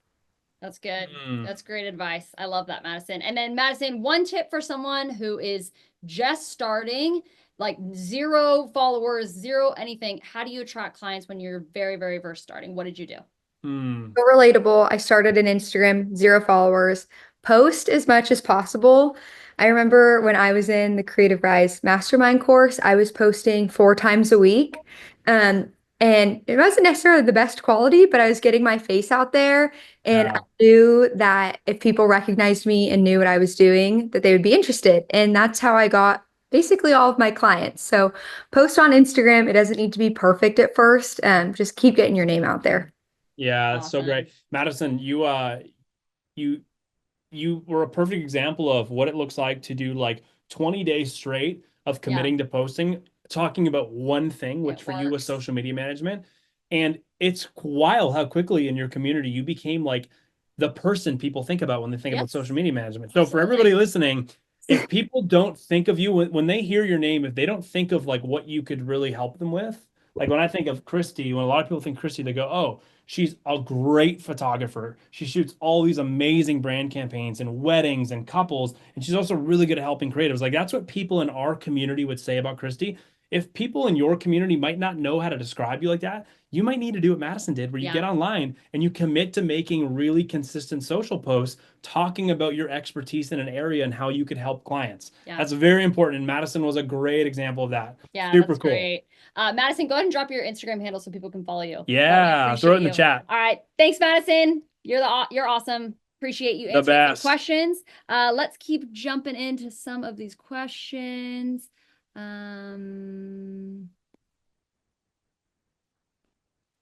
That's good. That's great advice. I love that, Madison. And then Madison, one tip for someone who is just starting, like 0 followers, 0 anything. How do you attract clients when you're very, very first starting? What did you do? So relatable. I started an Instagram, 0 followers, post as much as possible. I remember when I was in the Creative Rise Mastermind course, I was posting 4 times a week. And it wasn't necessarily the best quality, but I was getting my face out there. And I knew that if people recognized me and knew what I was doing, that they would be interested. And that's how I got basically all of my clients. So post on Instagram. It doesn't need to be perfect at first. Just keep getting your name out there. Yeah, that's so great. Madison, you were a perfect example of what it looks like to do like 20 days straight of committing to posting, talking about one thing, which for you was social media management. And it's wild how quickly in your community you became like the person people think about when they think about social media management. So for everybody listening, if people don't think of you, when they hear your name, if they don't think of like what you could really help them with, like when I think of Christy, when a lot of people think Christy, they go, oh, she's a great photographer. She shoots all these amazing brand campaigns and weddings and couples. And she's also really good at helping creatives. Like that's what people in our community would say about Christy. if people in your community might not know how to describe you like that, you might need to do what Madison did, where you get online and you commit to making really consistent social posts talking about your expertise in an area and how you could help clients. That's very important. And Madison was a great example of that. Yeah, super that's cool. great. Madison, go ahead and drop your Instagram handle so people can follow you. Yeah, throw it in the chat. All right. Thanks, Madison. You're awesome. Appreciate you answering some questions. Let's keep jumping into some of these questions.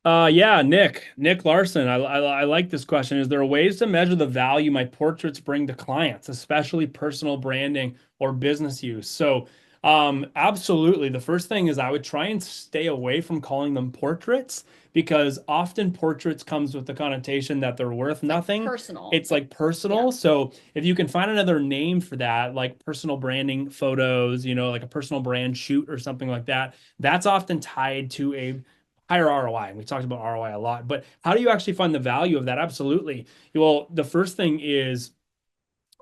Yeah, Nick Larson. I like this question. Is there ways to measure the value my portraits bring to clients, especially personal branding or business use? So, absolutely. The first thing is I would try and stay away from calling them portraits, because often portraits comes with the connotation that they're worth nothing. Personal. It's like personal. Yeah. So if you can find another name for that, like personal branding photos, like a personal brand shoot or something like that, that's often tied to a higher ROI. And we talked about ROI a lot, but how do you actually find the value of that? Absolutely. Well, the first thing is,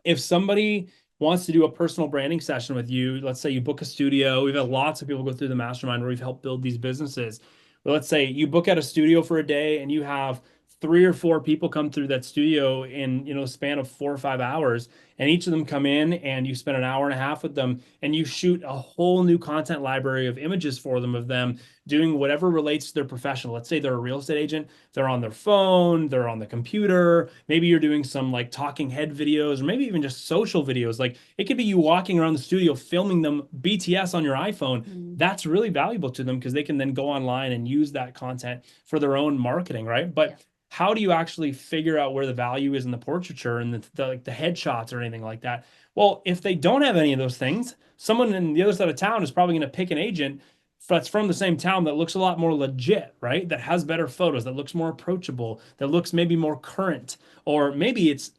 if somebody wants to do a personal branding session with you, let's say you book a studio. We've had lots of people go through the mastermind where we've helped build these businesses. Well, let's say you book at a studio for a day and you have 3 or 4 people come through that studio in a span of 4 or 5 hours, and each of them come in and you spend an hour and a half with them and you shoot a whole new content library of images for them of them doing whatever relates to their profession. Let's say they're a real estate agent, they're on their phone, they're on the computer, maybe you're doing some like talking head videos, or maybe even just social videos. Like it could be you walking around the studio filming them BTS on your iPhone. That's really valuable to them because they can then go online and use that content for their own marketing, right? But how do you actually figure out where the value is in the portraiture and the headshots or anything like that? Well, if they don't have any of those things, someone in the other side of town is probably going to pick an agent that's from the same town that looks a lot more legit, right? That has better photos, that looks more approachable, that looks maybe more current, or maybe it's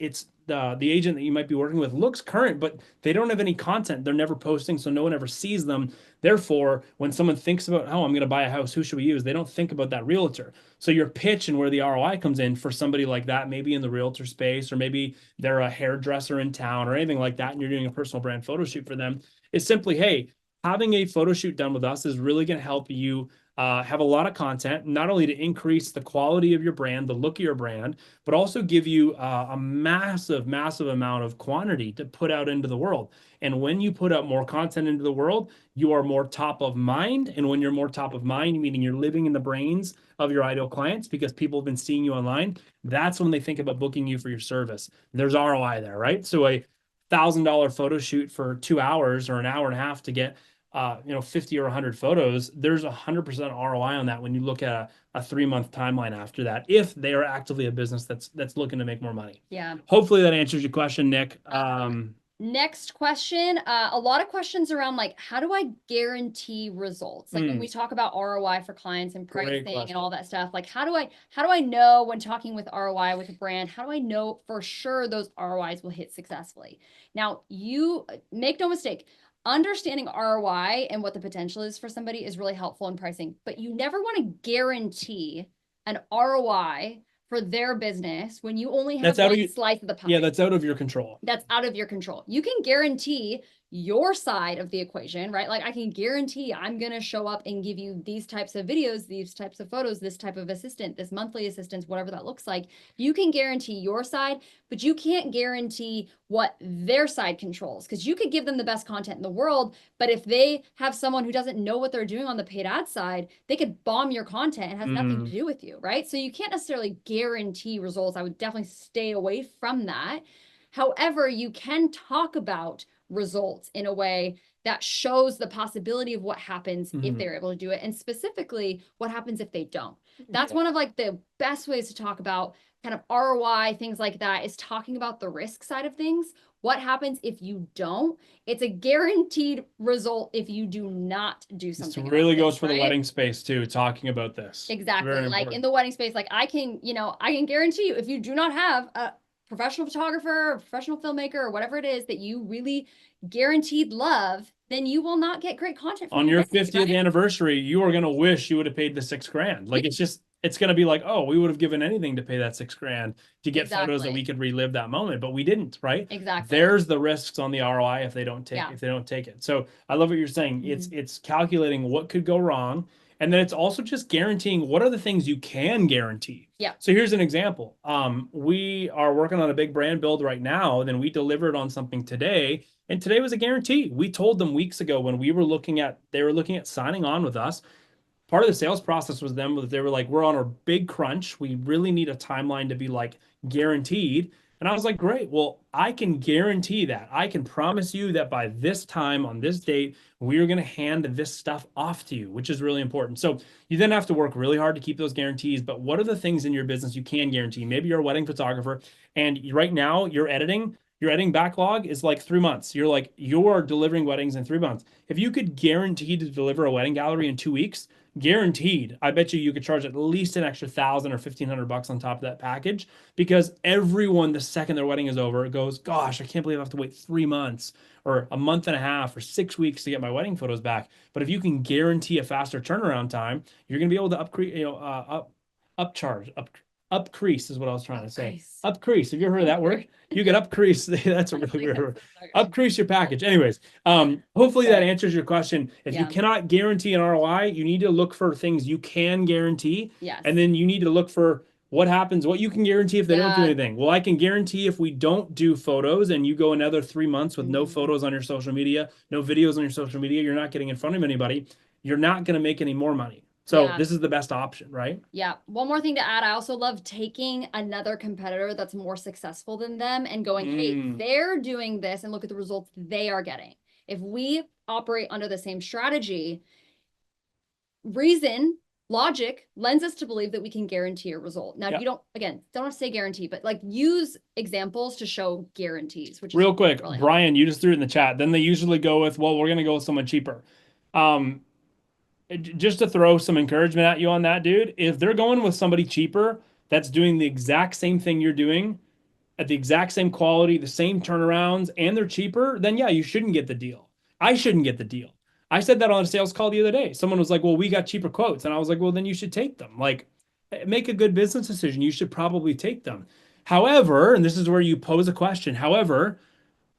the agent that you might be working with looks current, but they don't have any content. They're never posting, so no one ever sees them. Therefore, when someone thinks about, oh, I'm going to buy a house, who should we use? They don't think about that realtor. So your pitch and where the ROI comes in for somebody like that, maybe in the realtor space, or maybe they're a hairdresser in town or anything like that, and you're doing a personal brand photo shoot for them, is simply, hey, having a photo shoot done with us is really going to help you have a lot of content, not only to increase the quality of your brand, the look of your brand, but also give you a massive, massive amount of quantity to put out into the world. And when you put out more content into the world, you are more top of mind. And when you're more top of mind, meaning you're living in the brains of your ideal clients because people have been seeing you online, that's when they think about booking you for your service. There's ROI there, right? So a $1,000 photo shoot for 2 hours or an hour and a half to get 50 or 100 photos, there's 100% ROI on that when you look at a 3-month timeline after that, if they are actively a business that's looking to make more money. Yeah. Hopefully that answers your question, Nick. Next question. A lot of questions around like, how do I guarantee results? Like when we talk about ROI for clients and pricing and all that stuff, like how do I know when talking with ROI with a brand, how do I know for sure those ROIs will hit successfully? Now, you make no mistake, understanding ROI and what the potential is for somebody is really helpful in pricing, but you never want to guarantee an ROI for their business when you only have one slice of the pie. Yeah, that's out of your control. That's out of your control. You can guarantee your side of the equation, right? Like I can guarantee I'm going to show up and give you these types of videos, these types of photos, this type of assistant, this monthly assistance, whatever that looks like. You can guarantee your side, but you can't guarantee what their side controls, because you could give them the best content in the world, but if they have someone who doesn't know what they're doing on the paid ad side, they could bomb your content and has nothing to do with you, right? So you can't necessarily guarantee results. I would definitely stay away from that. However, you can talk about results in a way that shows the possibility of what happens if they're able to do it, and specifically what happens if they don't. That's one of like the best ways to talk about kind of ROI, things like that, is talking about the risk side of things. What happens if you don't? It's a guaranteed result if you do not do something. This really goes for the wedding space too, talking about this. Exactly. Like in the wedding space, like I can guarantee you, if you do not have a professional photographer, or professional filmmaker, or whatever it is that you really guaranteed love, then you will not get great content from on your 50th anniversary. You are going to wish you would have paid the $6,000. Like it's just it's going to be like, oh, we would have given anything to pay that $6,000 to get photos that Exactly. we could relive that moment, but we didn't, right? Exactly. There's the risks on the ROI if they don't take Yeah. if they don't take it. So I love what you're saying. It's calculating what could go wrong, and then it's also just guaranteeing what are the things you can guarantee. Yeah. So here's an example. We are working on a big brand build right now. Then we delivered on something today, and today was a guarantee. We told them weeks ago when they were looking at signing on with us. Part of the sales process was them that they were like, we're on our big crunch. We really need a timeline to be like guaranteed. And I was like, great. Well, I can guarantee that. I can promise you that by this time on this date, we're going to hand this stuff off to you, which is really important. So you then have to work really hard to keep those guarantees. But what are the things in your business you can guarantee? Maybe you're a wedding photographer and right now your editing backlog is like 3 months. You're delivering weddings in 3 months. If you could guarantee to deliver a wedding gallery in 2 weeks, guaranteed, I bet you could charge at least an extra $1,000 or $1,500 on top of that package, because everyone, the second their wedding is over, goes, gosh, I can't believe I have to wait 3 months or a month and a half or 6 weeks to get my wedding photos back. But if you can guarantee a faster turnaround time, you're going to be able to upcrease is what I was trying to say. Upcrease. Have you ever heard of that word? You can upcrease. That's a really weird word. Upcrease your package. Anyways, hopefully that answers your question. If you cannot guarantee an ROI, you need to look for things you can guarantee. Yes. And then you need to look for what happens, what you can guarantee if they don't do anything. Well, I can guarantee if we don't do photos and you go another 3 months with no photos on your social media, no videos on your social media, you're not getting in front of anybody, you're not going to make any more money. So this is the best option, right? Yeah. One more thing to add. I also love taking another competitor that's more successful than them and going, hey, they're doing this and look at the results they are getting. If we operate under the same strategy, logic lends us to believe that we can guarantee a result. Now, you don't have to say guarantee, but like use examples to show guarantees, which is real quick. really Brian, you just threw it in the chat. Then they usually go with, well, we're going to go with someone cheaper. Just to throw some encouragement at you on that, dude, if they're going with somebody cheaper that's doing the exact same thing you're doing at the exact same quality, the same turnarounds, and they're cheaper, then yeah, you shouldn't get the deal. I shouldn't get the deal. I said that on a sales call the other day. Someone was like, well, we got cheaper quotes. And I was like, well, then you should take them. Like, make a good business decision. You should probably take them. However, and this is where you pose a question, however,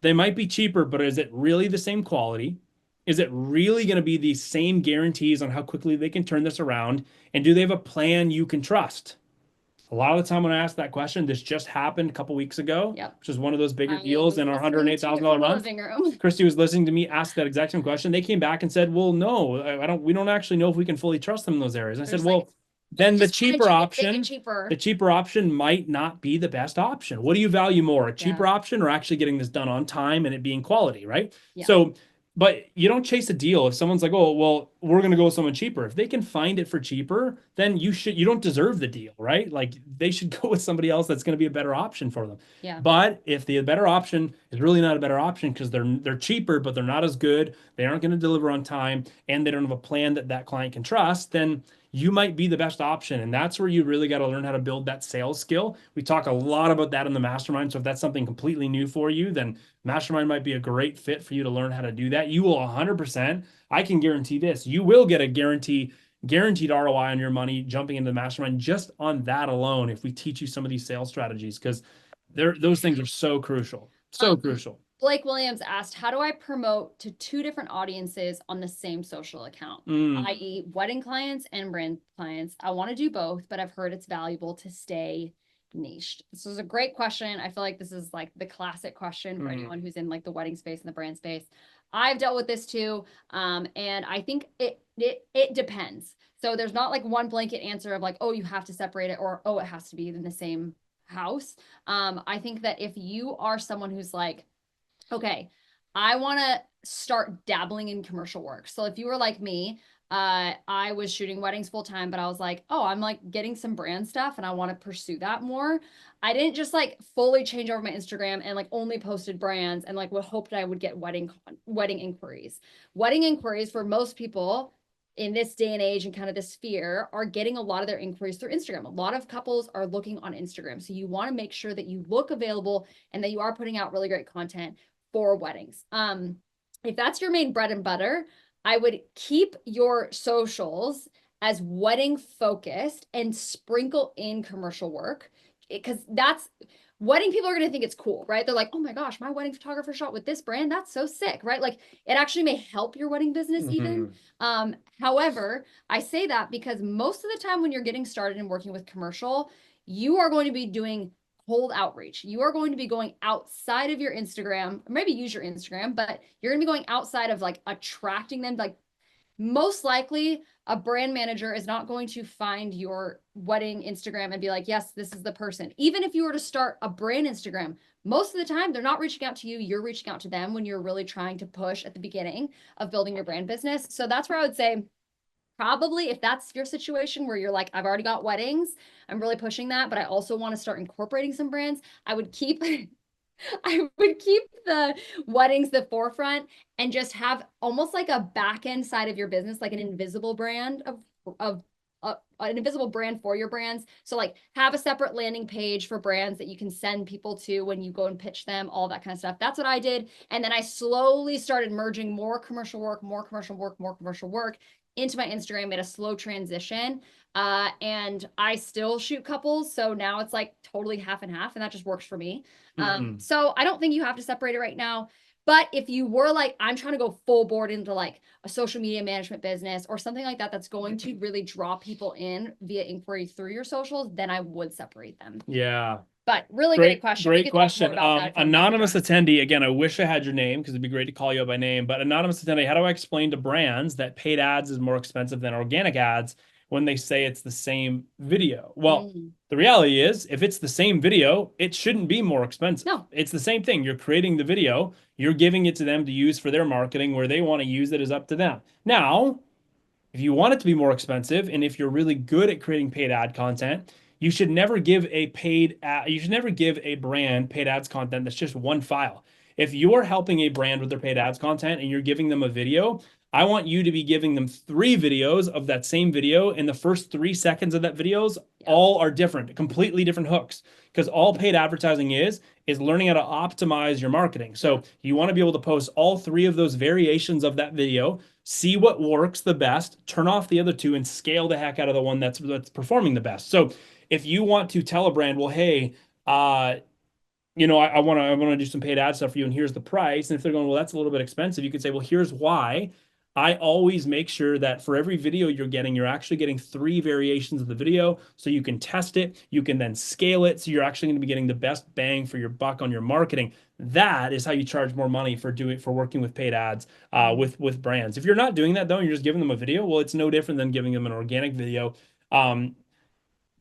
they might be cheaper, but is it really the same quality? Is it really going to be the same guarantees on how quickly they can turn this around? And do they have a plan you can trust? A lot of the time when I ask that question, this just happened a couple weeks ago, which is one of those bigger deals in our $108,000 month. Christy was listening to me ask that exact same question. They came back and said, well, no, we don't actually know if we can fully trust them in those areas. And I said, well, then the cheaper option might not be the best option. What do you value more, a cheaper option or actually getting this done on time and it being quality, right? So, but you don't chase a deal. If someone's like, oh, well, we're going to go with someone cheaper. If they can find it for cheaper, then you don't deserve the deal, right? Like they should go with somebody else that's going to be a better option for them. Yeah. But if the better option is really not a better option because they're cheaper, but they're not as good, they aren't going to deliver on time, and they don't have a plan that client can trust, then you might be the best option. And that's where you really got to learn how to build that sales skill. We talk a lot about that in the mastermind. So if that's something completely new for you, then mastermind might be a great fit for you to learn how to do that. You will 100%, I can guarantee this, you will get a guaranteed ROI on your money jumping into the mastermind just on that alone if we teach you some of these sales strategies, because those things are so crucial. So crucial. Blake Williams asked, how do I promote to 2 different audiences on the same social account, i.e. wedding clients and brand clients? I want to do both, but I've heard it's valuable to stay niched. This is a great question. I feel like this is like the classic question for anyone who's in like the wedding space and the brand space. I've dealt with this too. And I think it depends. So there's not like one blanket answer of like, oh, you have to separate it, or, oh, it has to be in the same house. I think that if you are someone who's like, okay, I want to start dabbling in commercial work. So if you were like me, I was shooting weddings full time, but I was like, oh, I'm like getting some brand stuff and I want to pursue that more. I didn't just like fully change over my Instagram and like only posted brands and like hoped I would get wedding inquiries. Wedding inquiries for most people in this day and age and kind of this sphere are getting a lot of their inquiries through Instagram. A lot of couples are looking on Instagram. So you want to make sure that you look available and that you are putting out really great content for weddings. If that's your main bread and butter, I would keep your socials as wedding focused and sprinkle in commercial work, because that's wedding people are going to think it's cool, right? They're like, oh my gosh, my wedding photographer shot with this brand. That's so sick, right? Like it actually may help your wedding business even. However, I say that because most of the time when you're getting started and working with commercial, you are going to be doing cold outreach. You are going to be going outside of your Instagram, maybe use your Instagram, but you're going to be going outside of like attracting them. Like most likely a brand manager is not going to find your wedding Instagram and be like, yes, this is the person. Even if you were to start a brand Instagram, most of the time they're not reaching out to you. You're reaching out to them when you're really trying to push at the beginning of building your brand business. So that's where I would say, probably if that's your situation where you're like, I've already got weddings, I'm really pushing that, but I also want to start incorporating some brands, I would keep the weddings the forefront and just have almost like a back end side of your business, like an invisible brand of an invisible brand for your brands. So like have a separate landing page for brands that you can send people to when you go and pitch them, all that kind of stuff. That's what I did. And then I slowly started merging more commercial work into my Instagram, made a slow transition. And I still shoot couples. So now it's like totally half and half, and that just works for me. So I don't think you have to separate it right now. But if you were like, I'm trying to go full board into like a social media management business or something like that, that's going to really draw people in via inquiry through your socials, then I would separate them. Yeah. But really great question. Great question. Anonymous attendee, again, I wish I had your name because it'd be great to call you out by name, but anonymous attendee, how do I explain to brands that paid ads is more expensive than organic ads when they say it's the same video? Well, the reality is if it's the same video, it shouldn't be more expensive. No. It's the same thing. You're creating the video, you're giving it to them to use for their marketing. Where they want to use it is up to them. Now, if you want it to be more expensive, and if you're really good at creating paid ad content, you should never give a brand paid ads content that's just one file. If you're helping a brand with their paid ads content and you're giving them a video, I want you to be giving them 3 videos of that same video, and the first 3 seconds of that videos all are different, completely different hooks, because all paid advertising is learning how to optimize your marketing. So you want to be able to post all 3 of those variations of that video, see what works the best, turn off the other 2, and scale the heck out of the one that's performing the best. So if you want to tell a brand, well, hey, I want to do some paid ad stuff for you, and here's the price. And if they're going, well, that's a little bit expensive, you could say, well, here's why. I always make sure that for every video you're getting, you're actually getting 3 variations of the video, so you can test it. You can then scale it, so you're actually going to be getting the best bang for your buck on your marketing. That is how you charge more money for working with paid ads with brands. If you're not doing that though, you're just giving them a video, well, it's no different than giving them an organic video.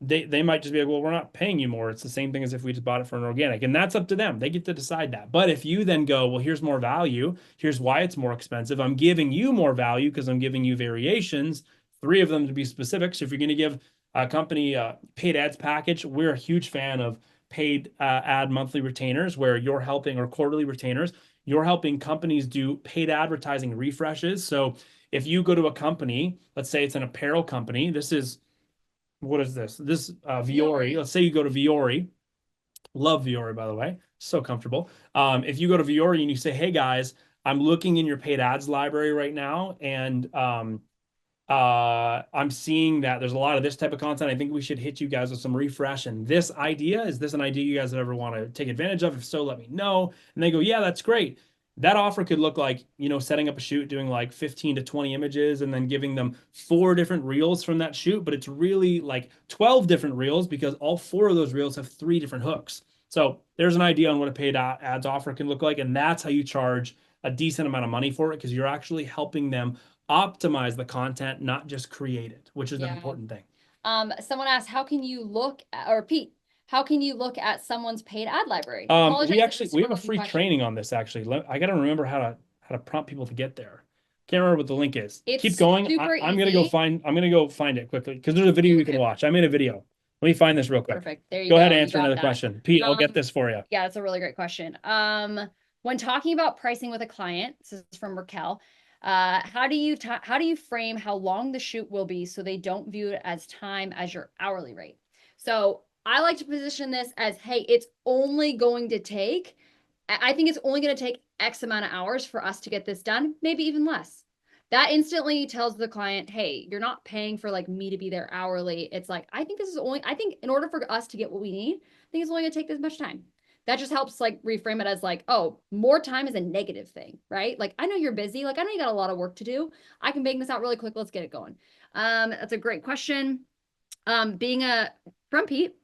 They might just be like, well, we're not paying you more. It's the same thing as if we just bought it for an organic, and that's up to them. They get to decide that. But if you then go, well, here's more value, here's why it's more expensive, I'm giving you more value because I'm giving you variations, 3 of them to be specific. So if you're going to give a company a paid ads package, we're a huge fan of paid ad monthly retainers, where you're helping, or quarterly retainers, you're helping companies do paid advertising refreshes. So if you go to a company, let's say it's an apparel company, what is this? This Viore. Let's say you go to Viore. Love Viore, by the way. So comfortable. If you go to Viore and you say, hey guys, I'm looking in your paid ads library right now, and I'm seeing that there's a lot of this type of content. I think we should hit you guys with some refresh. And is this an idea you guys would ever want to take advantage of? If so, let me know. And they go, yeah, that's great. That offer could look like, setting up a shoot, doing like 15 to 20 images, and then giving them 4 different reels from that shoot. But it's really like 12 different reels, because all 4 of those reels have 3 different hooks. So there's an idea on what a paid ads offer can look like. And that's how you charge a decent amount of money for it, because you're actually helping them optimize the content, not just create it, which is an important thing. Someone asked, Pete, how can you look at someone's paid ad library? We have a free training on this. Actually, I got to remember how to prompt people to get there. Can't remember what the link is. Keep going. I'm gonna go find it quickly, because there's a video you can watch. I made a video. Let me find this real quick. Perfect. There you go. Go ahead and answer another question. Pete, I'll get this for you. Yeah, that's a really great question. When talking about pricing with a client, this is from Raquel. How do you frame how long the shoot will be so they don't view it as time as your hourly rate? So I like to position this as, hey, I think it's only going to take X amount of hours for us to get this done, maybe even less. that instantly tells the client, hey, you're not paying for like me to be there hourly. It's like, I think in order for us to get what we need, I think it's only gonna take this much time. That just helps like reframe it as like, oh, more time is a negative thing, right? Like, I know you're busy. Like, I know you got a lot of work to do. I can bang this out really quick. Let's get it going. That's a great question. From Pete,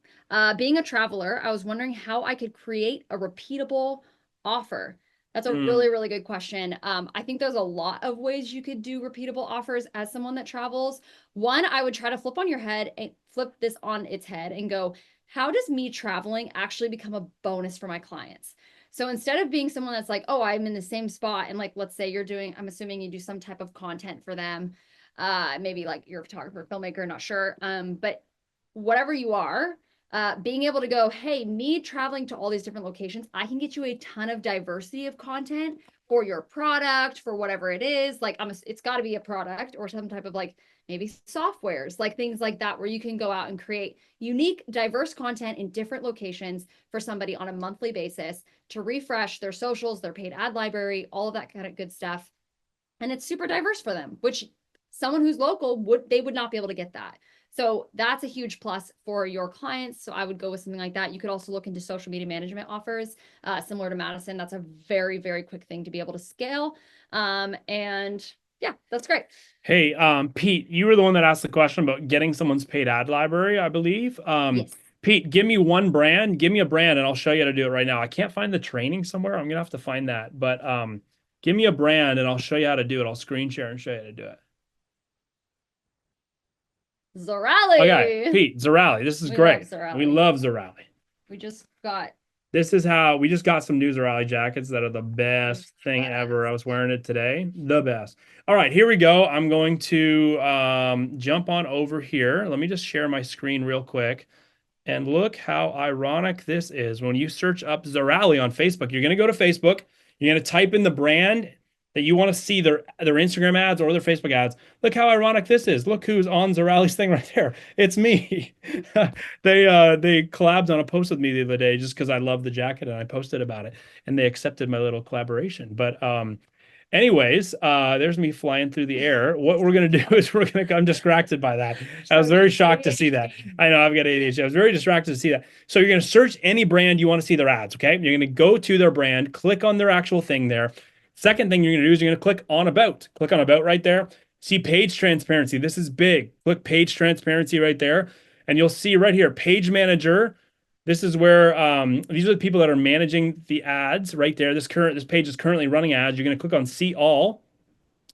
being a traveler, I was wondering how I could create a repeatable offer. That's a really, really good question. I think there's a lot of ways you could do repeatable offers as someone that travels. One, I would try to flip this on its head and go, how does me traveling actually become a bonus for my clients? So instead of being someone that's like, oh, I'm in the same spot, and like, let's say I'm assuming you do some type of content for them, maybe like you're a photographer, filmmaker, not sure. But whatever you are, being able to go, hey, me traveling to all these different locations, I can get you a ton of diversity of content for your product, for whatever it is. Like, it's got to be a product or some type of like maybe softwares, like things like that, where you can go out and create unique, diverse content in different locations for somebody on a monthly basis to refresh their socials, their paid ad library, all of that kind of good stuff. And it's super diverse for them, which someone who's local would not be able to get that. So that's a huge plus for your clients. So I would go with something like that. You could also look into social media management offers, similar to Madison. That's a very, very quick thing to be able to scale. And yeah, that's great. Hey, Pete, you were the one that asked the question about getting someone's paid ad library, I believe. Yes. Pete, give me one brand. Give me a brand, and I'll show you how to do it right now. I can't find the training somewhere. I'm gonna have to find that. But give me a brand, and I'll show you how to do it. I'll screen share and show you how to do it. Zorali. Okay, Pete, Zorali. This is great. We love Zorali. We just got some new Zorali jackets that are the best thing ever. I was wearing it today. The best. All right, here we go. I'm going to jump on over here. Let me just share my screen real quick. And look how ironic this is. When you search up Zorali on Facebook, you're going to go to Facebook. You're going to type in the brand that you want to see their Instagram ads or their Facebook ads. Look how ironic this is. Look who's on Zorali's thing right there. It's me. They collabed on a post with me the other day just because I love the jacket and I posted about it, and they accepted my little collaboration. But anyways, there's me flying through the air. What we're going to do is I'm distracted by that. I was very shocked to see that. I know I've got ADHD. I was very distracted to see that. So you're going to search any brand you want to see their ads, okay? You're going to go to their brand, click on their actual thing there. Second thing you're going to do is you're going to click on About. Click on About right there. See page transparency. This is big. Click page transparency right there. And you'll see right here, page manager. This is where these are the people that are managing the ads right there. This page is currently running ads. You're going to click on see all.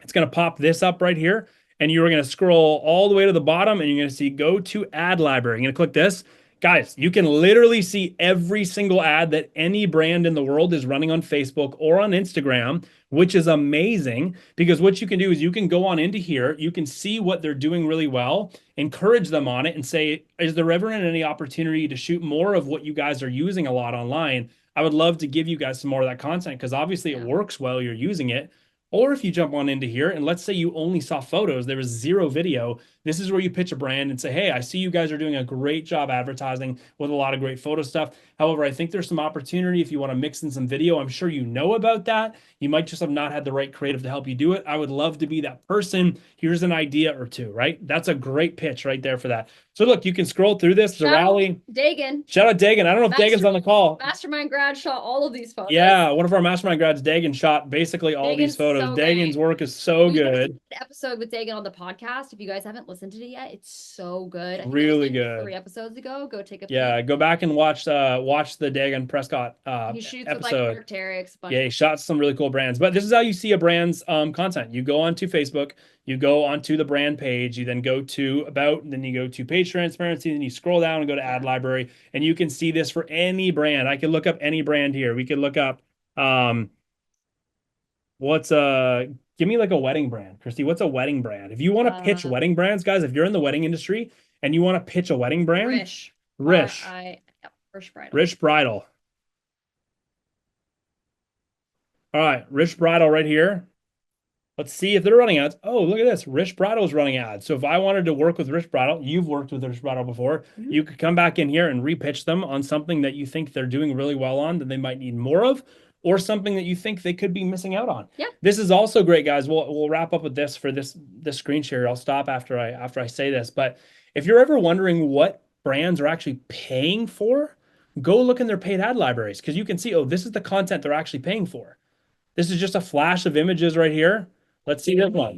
It's going to pop this up right here. And you're going to scroll all the way to the bottom and you're going to see go to ad library. You're going to click this. Guys, you can literally see every single ad that any brand in the world is running on Facebook or on Instagram, which is amazing because what you can do is you can go on into here, you can see what they're doing really well, encourage them on it and say, is there ever any opportunity to shoot more of what you guys are using a lot online? I would love to give you guys some more of that content because obviously it works well, you're using it. Or if you jump on into here and let's say you only saw photos, there was zero video. This is where you pitch a brand and say, hey, I see you guys are doing a great job advertising with a lot of great photo stuff. However, I think there's some opportunity if you want to mix in some video. I'm sure you know about that. You might just have not had the right creative to help you do it. I would love to be that person. Here's an idea or two, right? That's a great pitch right there for that. So look, you can scroll through this. Zorali. Dagan. Shout out Dagan. I don't know if Dagan's on the call. Mastermind grad shot all of these photos. Yeah, one of our Mastermind grads, Dagan, shot basically all these photos. Dagan's work is so good. Episode with Dagan on the podcast. If you guys haven't listened to it yet, it's so good. I think really like good. 3 episodes ago. Go take a peek. Go back and watch the Dagan Prescott he shoots episode. With like Terex, he shot some really cool brands. But this is how you see a brand's content. You go onto Facebook, you go onto the brand page, you then go to About, and then you go to page transparency, then you scroll down and go to ad library, and you can see this for any brand. I could look up any brand here. We could look up give me like a wedding brand. Christy, what's a wedding brand? If you want to pitch wedding brands, guys, if you're in the wedding industry and you want to pitch a wedding brand, Rish. Rish Bridal. Rish Bridal. All right, Rish Bridal right here. Let's see if they're running ads. Oh, look at this. Rish Bridal is running ads. So if I wanted to work with Rish Bridal, you've worked with Rish Bridal before, you could come back in here and repitch them on something that you think they're doing really well on that they might need more of. or something that you think they could be missing out on. Yeah. This is also great, guys. We'll wrap up with this for this screen share. I'll stop after I say this. But if you're ever wondering what brands are actually paying for, go look in their paid ad libraries, because you can see, oh, this is the content they're actually paying for. This is just a flash of images right here. Let's see this one.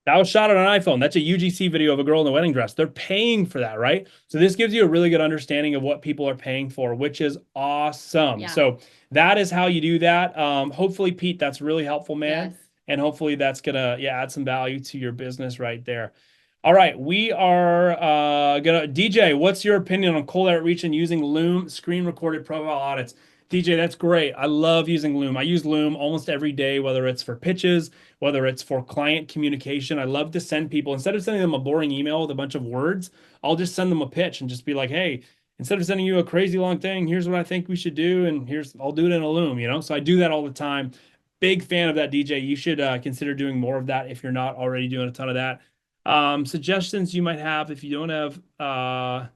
That was shot on an iPhone. That's a UGC video of a girl in a wedding dress. They're paying for that, right? So this gives you a really good understanding of what people are paying for, which is awesome. Yeah. So that is how you do that. Hopefully, Pete, that's really helpful, man. Yes. And hopefully that's gonna add some value to your business right there. All right, we are gonna DJ. What's your opinion on cold outreach and using Loom screen recorded profile audits? DJ, that's great. I love using Loom. I use Loom almost every day, whether it's for pitches, whether it's for client communication. I love to send people, instead of sending them a boring email with a bunch of words, I'll just send them a pitch and just be like, hey, instead of sending you a crazy long thing, here's what I think we should do, and I'll do it in a Loom, So I do that all the time. Big fan of that, DJ. You should consider doing more of that if you're not already doing a ton of that. Suggestions you might have if you don't have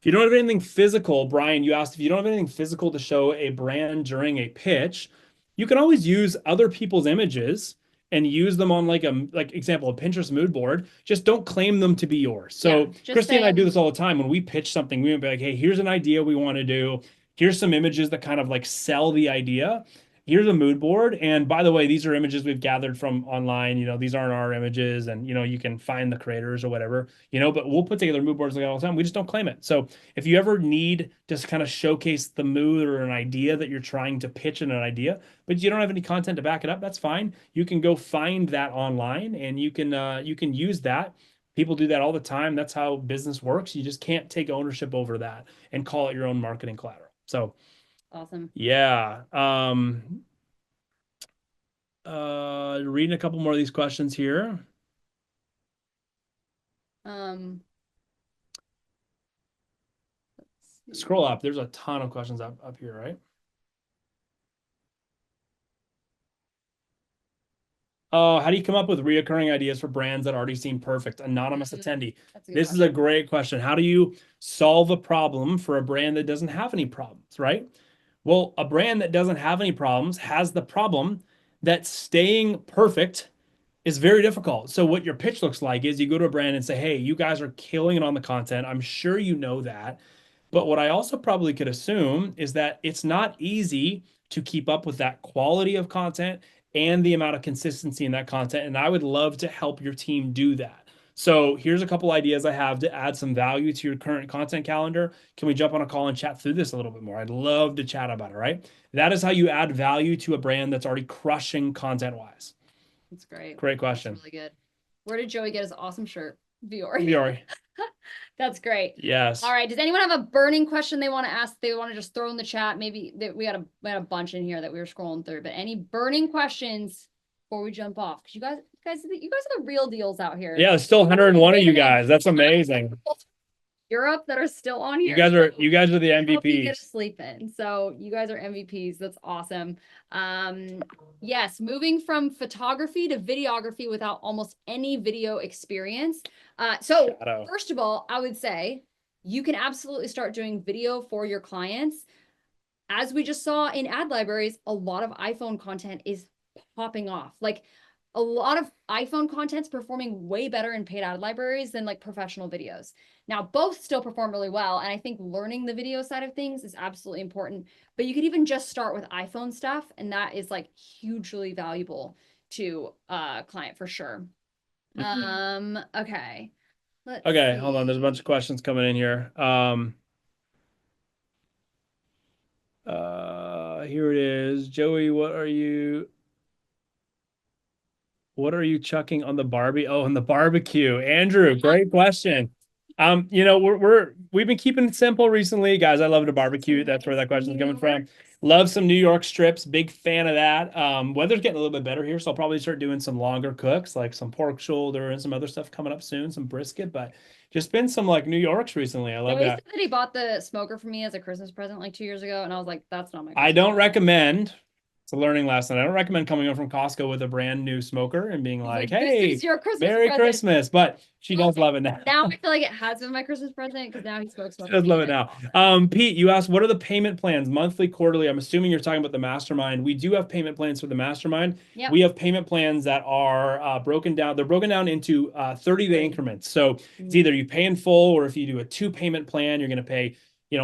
anything physical. Brian, you asked if you don't have anything physical to show a brand during a pitch, you can always use other people's images and use them on like example, a Pinterest mood board. Just don't claim them to be yours. So Christy and I do this all the time. When we pitch something, we would be like, hey, here's an idea we want to do. Here's some images that kind of like sell the idea. Here's a mood board. And by the way, these are images we've gathered from online. These aren't our images, and, you can find the creators or whatever, but we'll put together mood boards like that all the time. We just don't claim it. So if you ever need to kind of showcase the mood or an idea that you're trying to pitch in an idea, but you don't have any content to back it up, that's fine. You can go find that online and you can use that. People do that all the time. That's how business works. You just can't take ownership over that and call it your own marketing collateral. So awesome. Yeah. Reading a couple more of these questions here. Scroll up. There's a ton of questions up here, right? Oh, how do you come up with reoccurring ideas for brands that already seem perfect? Anonymous attendee. This is a great question. How do you solve a problem for a brand that doesn't have any problems, right? Well, a brand that doesn't have any problems has the problem that staying perfect is very difficult. So what your pitch looks like is you go to a brand and say, hey, you guys are killing it on the content. I'm sure you know that. But what I also probably could assume is that it's not easy to keep up with that quality of content and the amount of consistency in that content. And I would love to help your team do that. So here's a couple ideas I have to add some value to your current content calendar. Can we jump on a call and chat through this a little bit more? I'd love to chat about it, right? That is how you add value to a brand that's already crushing content-wise. That's great. Great question. That's really good. Where did Joey get his awesome shirt? Viore. Viore. That's great. Yes. All right. Does anyone have a burning question they want to ask? They want to just throw in the chat. Maybe we had a bunch in here that we were scrolling through. But any burning questions before we jump off? Because you guys are the real deals out here. Yeah, there's still 101 of you guys. That's amazing. Europe that are still on here. You guys are the MVP. MVPs. Sleep in. So you guys are MVPs. That's awesome. Yes, moving from photography to videography without almost any video experience. So first of all, I would say you can absolutely start doing video for your clients. As we just saw in ad libraries, a lot of iPhone content is popping off. Like a lot of iPhone content's performing way better in paid ad libraries than like professional videos. Now, both still perform really well. And I think learning the video side of things is absolutely important. But you could even just start with iPhone stuff. And that is like hugely valuable to a client for sure. Okay. Okay, hold on. There's a bunch of questions coming in here. Here it is. Joey, what are you chucking on the Barbie? Oh, on the barbecue. Andrew, great question. We've been keeping it simple recently, guys. I love to barbecue. That's where that question is coming from. Love some New York strips. Big fan of that. Weather's getting a little bit better here, so I'll probably start doing some longer cooks, like some pork shoulder and some other stuff coming up soon, some brisket. But just been some like New Yorks recently. I love that. Said that he bought the smoker for me as a Christmas present like 2 years ago, and I was like, that's not my. I don't recommend. a learning lesson. I don't recommend coming home from Costco with a brand new smoker and being like, this hey, is your Christmas Merry present. Christmas. But she does love it now. Now I feel like it has been my Christmas present because now he smokes. She does love it now. Pete, you asked, what are the payment plans, monthly, quarterly? I'm assuming you're talking about the mastermind. We do have payment plans for the mastermind. Yep. We have payment plans that are broken down. They're broken down into 30-day increments. So it's either you pay in full, or if you do a 2-payment plan, you're going to pay,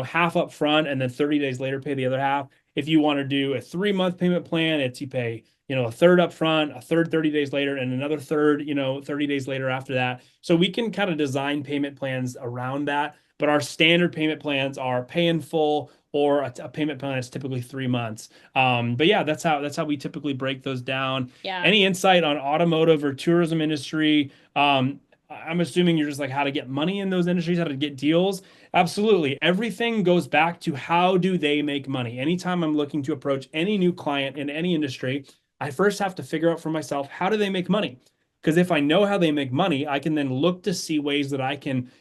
half up front and then 30 days later pay the other half. If you want to do a 3-month payment plan, it's you pay, a third up front, a third 30 days later, and another third, 30 days later after that. So we can kind of design payment plans around that. But our standard payment plans are pay in full, or a payment plan is typically 3 months. But yeah, that's how we typically break those down. Yeah. Any insight on automotive or tourism industry? I'm assuming you're just like how to get money in those industries, how to get deals. Absolutely. Everything goes back to how do they make money? Anytime I'm looking to approach any new client in any industry, I first have to figure out for myself, how do they make money? Because if I know how they make money, I can then look to see ways that I can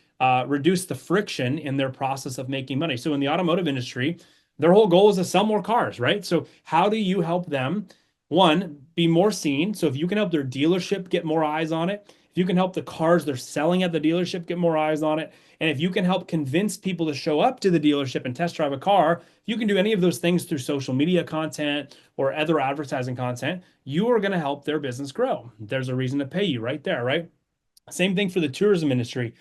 reduce the friction in their process of making money. So in the automotive industry, their whole goal is to sell more cars, right? So how do you help them, one, be more seen? So if you can help their dealership get more eyes on it, if you can help the cars they're selling at the dealership get more eyes on it, and if you can help convince people to show up to the dealership and test drive a car, if you can do any of those things through social media content or other advertising content, you are going to help their business grow. There's a reason to pay you right there, right? Same thing for the tourism industry.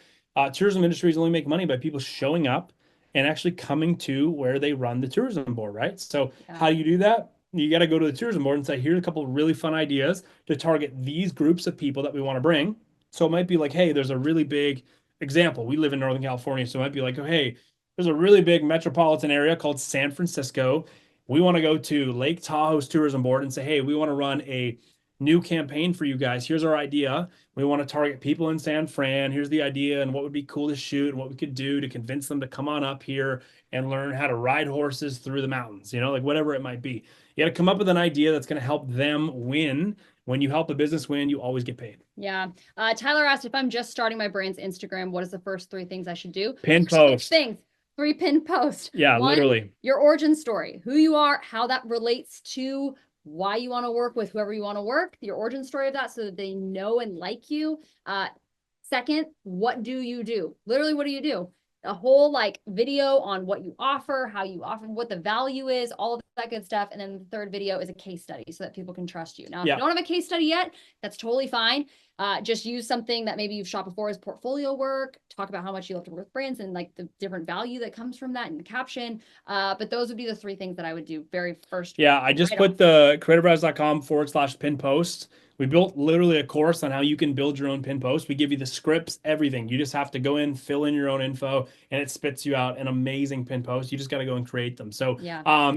Tourism industries only make money by people showing up and actually coming to where they run the tourism board, right? So how do you do that? You got to go to the tourism board and say, here's a couple of really fun ideas to target these groups of people that we want to bring. So it might be like, hey, there's a really big example. We live in Northern California. So it might be like, oh, hey, there's a really big metropolitan area called San Francisco. We want to go to Lake Tahoe's tourism board and say, hey, we want to run a new campaign for you guys. Here's our idea. We want to target people in San Fran. Here's the idea and what would be cool to shoot and what we could do to convince them to come on up here and learn how to ride horses through the mountains, like whatever it might be. You got to come up with an idea that's going to help them win. When you help a business win, you always get paid. Yeah. Tyler asked, if I'm just starting my brand's Instagram, what is the first 3 things I should do? Pin post. 3 pin posts. Yeah, 1, literally. Your origin story, who you are, how that relates to why you want to work with whoever you want to work, your origin story of that, so that they know and like you. Second, what do you do? Literally, what do you do? A whole video on what you offer, how you offer, what the value is, all of that good stuff. And then the third video is a case study so that people can trust you. Now, if you don't have a case study yet, that's totally fine. Just use something that maybe you've shot before as portfolio work. Talk about how much you love to work with brands and the different value that comes from that in the caption. But those would be the 3 things that I would do very first. Yeah, I just put the creativebrowse.com/pin post. We built literally a course on how you can build your own pin post. We give you the scripts, everything. You just have to go in, fill in your own info, and it spits you out an amazing pin post. You just got to go and create them. So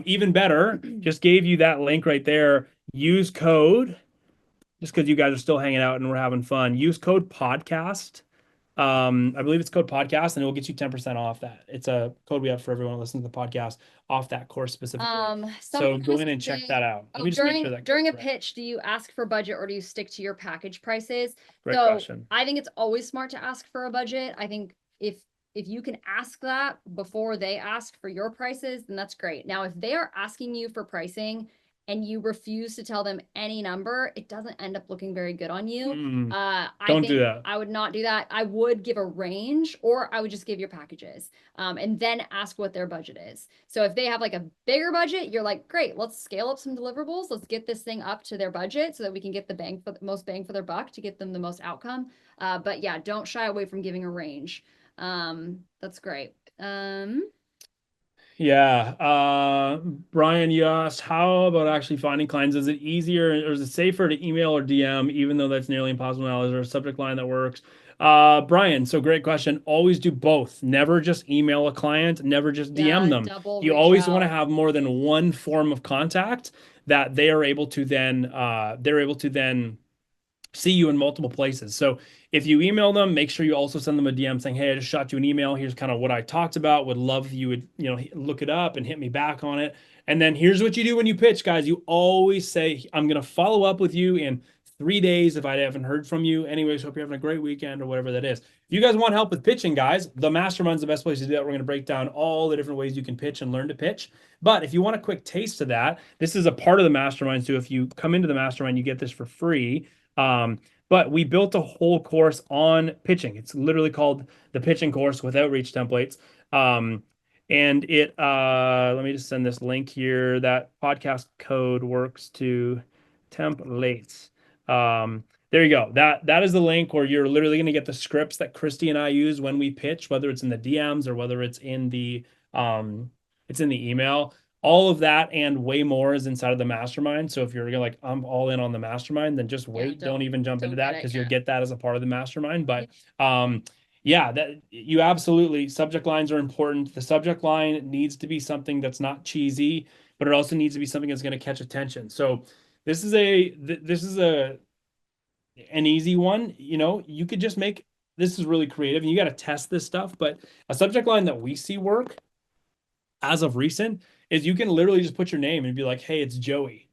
even better, just gave you that link right there. Use code, just because you guys are still hanging out and we're having fun. Use code podcast. I believe it's code podcast, and it will get you 10% off that. It's a code we have for everyone who listens to the podcast off that course specifically. So go in and check that out. Let me just make sure that during a pitch, do you ask for budget or do you stick to your package prices? Great question. I think it's always smart to ask for a budget. I think if you can ask that before they ask for your prices, then that's great. Now, if they are asking you for pricing and you refuse to tell them any number, it doesn't end up looking very good on you. Don't do that. I would not do that. I would give a range, or I would just give your packages and then ask what their budget is. So if they have a bigger budget, you're like, great, let's scale up some deliverables. Let's get this thing up to their budget so that we can get the most bang for their buck to get them the most outcome. But yeah, don't shy away from giving a range. That's great. Yeah. Brian, you asked, how about actually finding clients? Is it easier or is it safer to email or DM, even though that's nearly impossible now? Is there a subject line that works? Brian, so great question. Always do both. Never just email a client, never just DM them. You always want to have more than one form of contact that they are able to then see you in multiple places. So if you email them, make sure you also send them a DM saying, hey, I just shot you an email. Here's kind of what I talked about. Would love if you would, look it up and hit me back on it. And then here's what you do when you pitch, guys. You always say, I'm going to follow up with you in 3 days if I haven't heard from you. Anyways, hope you're having a great weekend or whatever that is. If you guys want help with pitching, guys, the mastermind's the best place to do that. We're going to break down all the different ways you can pitch and learn to pitch. But if you want a quick taste of that, this is a part of the mastermind. So if you come into the mastermind, you get this for free. But we built a whole course on pitching. It's literally called the pitching course with outreach templates. And it, let me just send this link here. That podcast code works to templates. There you go. That is the link where you're literally going to get the scripts that Christy and I use when we pitch, whether it's in the DMs or whether it's in the email. All of that and way more is inside of the mastermind. So if you're like, I'm all in on the mastermind, then just wait. Don't even jump into that because you'll get that as a part of the mastermind. But yeah, that you absolutely, subject lines are important. The subject line needs to be something that's not cheesy, but it also needs to be something that's going to catch attention. So this is an easy one. You know, you could just make, this is really creative and you got to test this stuff, but a subject line that we see work as of recent is you can literally just put your name and be like, hey, it's Joey.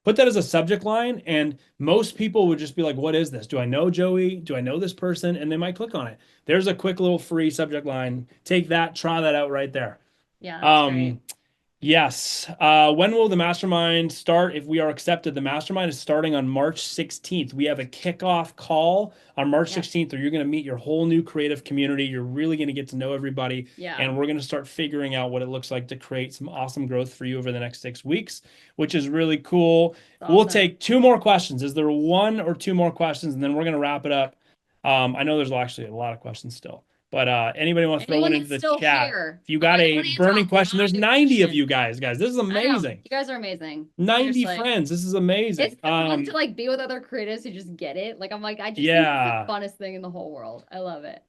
Put that as a subject line, and most people would just be like, what is this? Do I know Joey? Do I know this person? And they might click on it. There's a quick little free subject line. Take that, try that out right there. Yeah, that's great. Yes. When will the mastermind start? If we are accepted, the mastermind is starting on March 16th. We have a kickoff call on March 16th where you're going to meet your whole new creative community. You're really going to get to know everybody. Yeah. And we're going to start figuring out what it looks like to create some awesome growth for you over the next 6 weeks, which is really cool. Awesome. We'll take 2 more questions. Is there 1 or 2 more questions? And then we're going to wrap it up. I know there's actually a lot of questions still. But anybody want to throw one into the chat? Here. If you got a burning question, there's 90 of you guys. This is amazing. You guys are amazing. 90 friends. This is amazing. It's fun to like be with other creatives who just get it. Like I'm like, I just think it's the funnest thing in the whole world. I love it.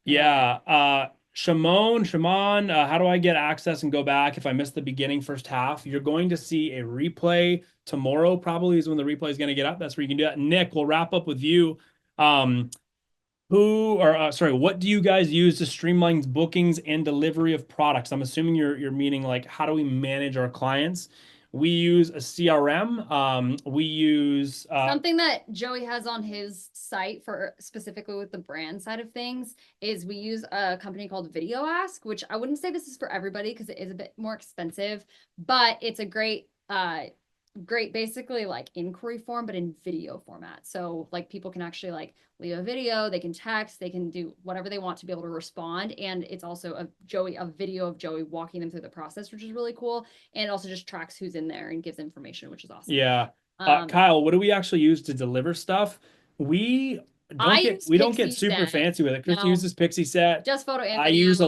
Shimon, how do I get access and go back if I missed the beginning first half? You're going to see a replay tomorrow, probably is when the replay is going to get up. That's where you can do that. Nick, we'll wrap up with you. What do you guys use to streamline bookings and delivery of products? I'm assuming you're meaning like, how do we manage our clients? We use a CRM. We use something that Joey has on his site for specifically with the brand side of things is we use a company called Video Ask, which I wouldn't say this is for everybody because it is a bit more expensive, but it's a great basically like inquiry form, but in video format. So like people can actually like leave a video, they can text, they can do whatever they want to be able to respond. And it's also a video of Joey walking them through the process, which is really cool. And it also just tracks who's in there and gives information, which is awesome. Yeah. Kyle, what do we actually use to deliver stuff? We don't get super fancy with it. Chris uses Pixie Set. Just photo. I use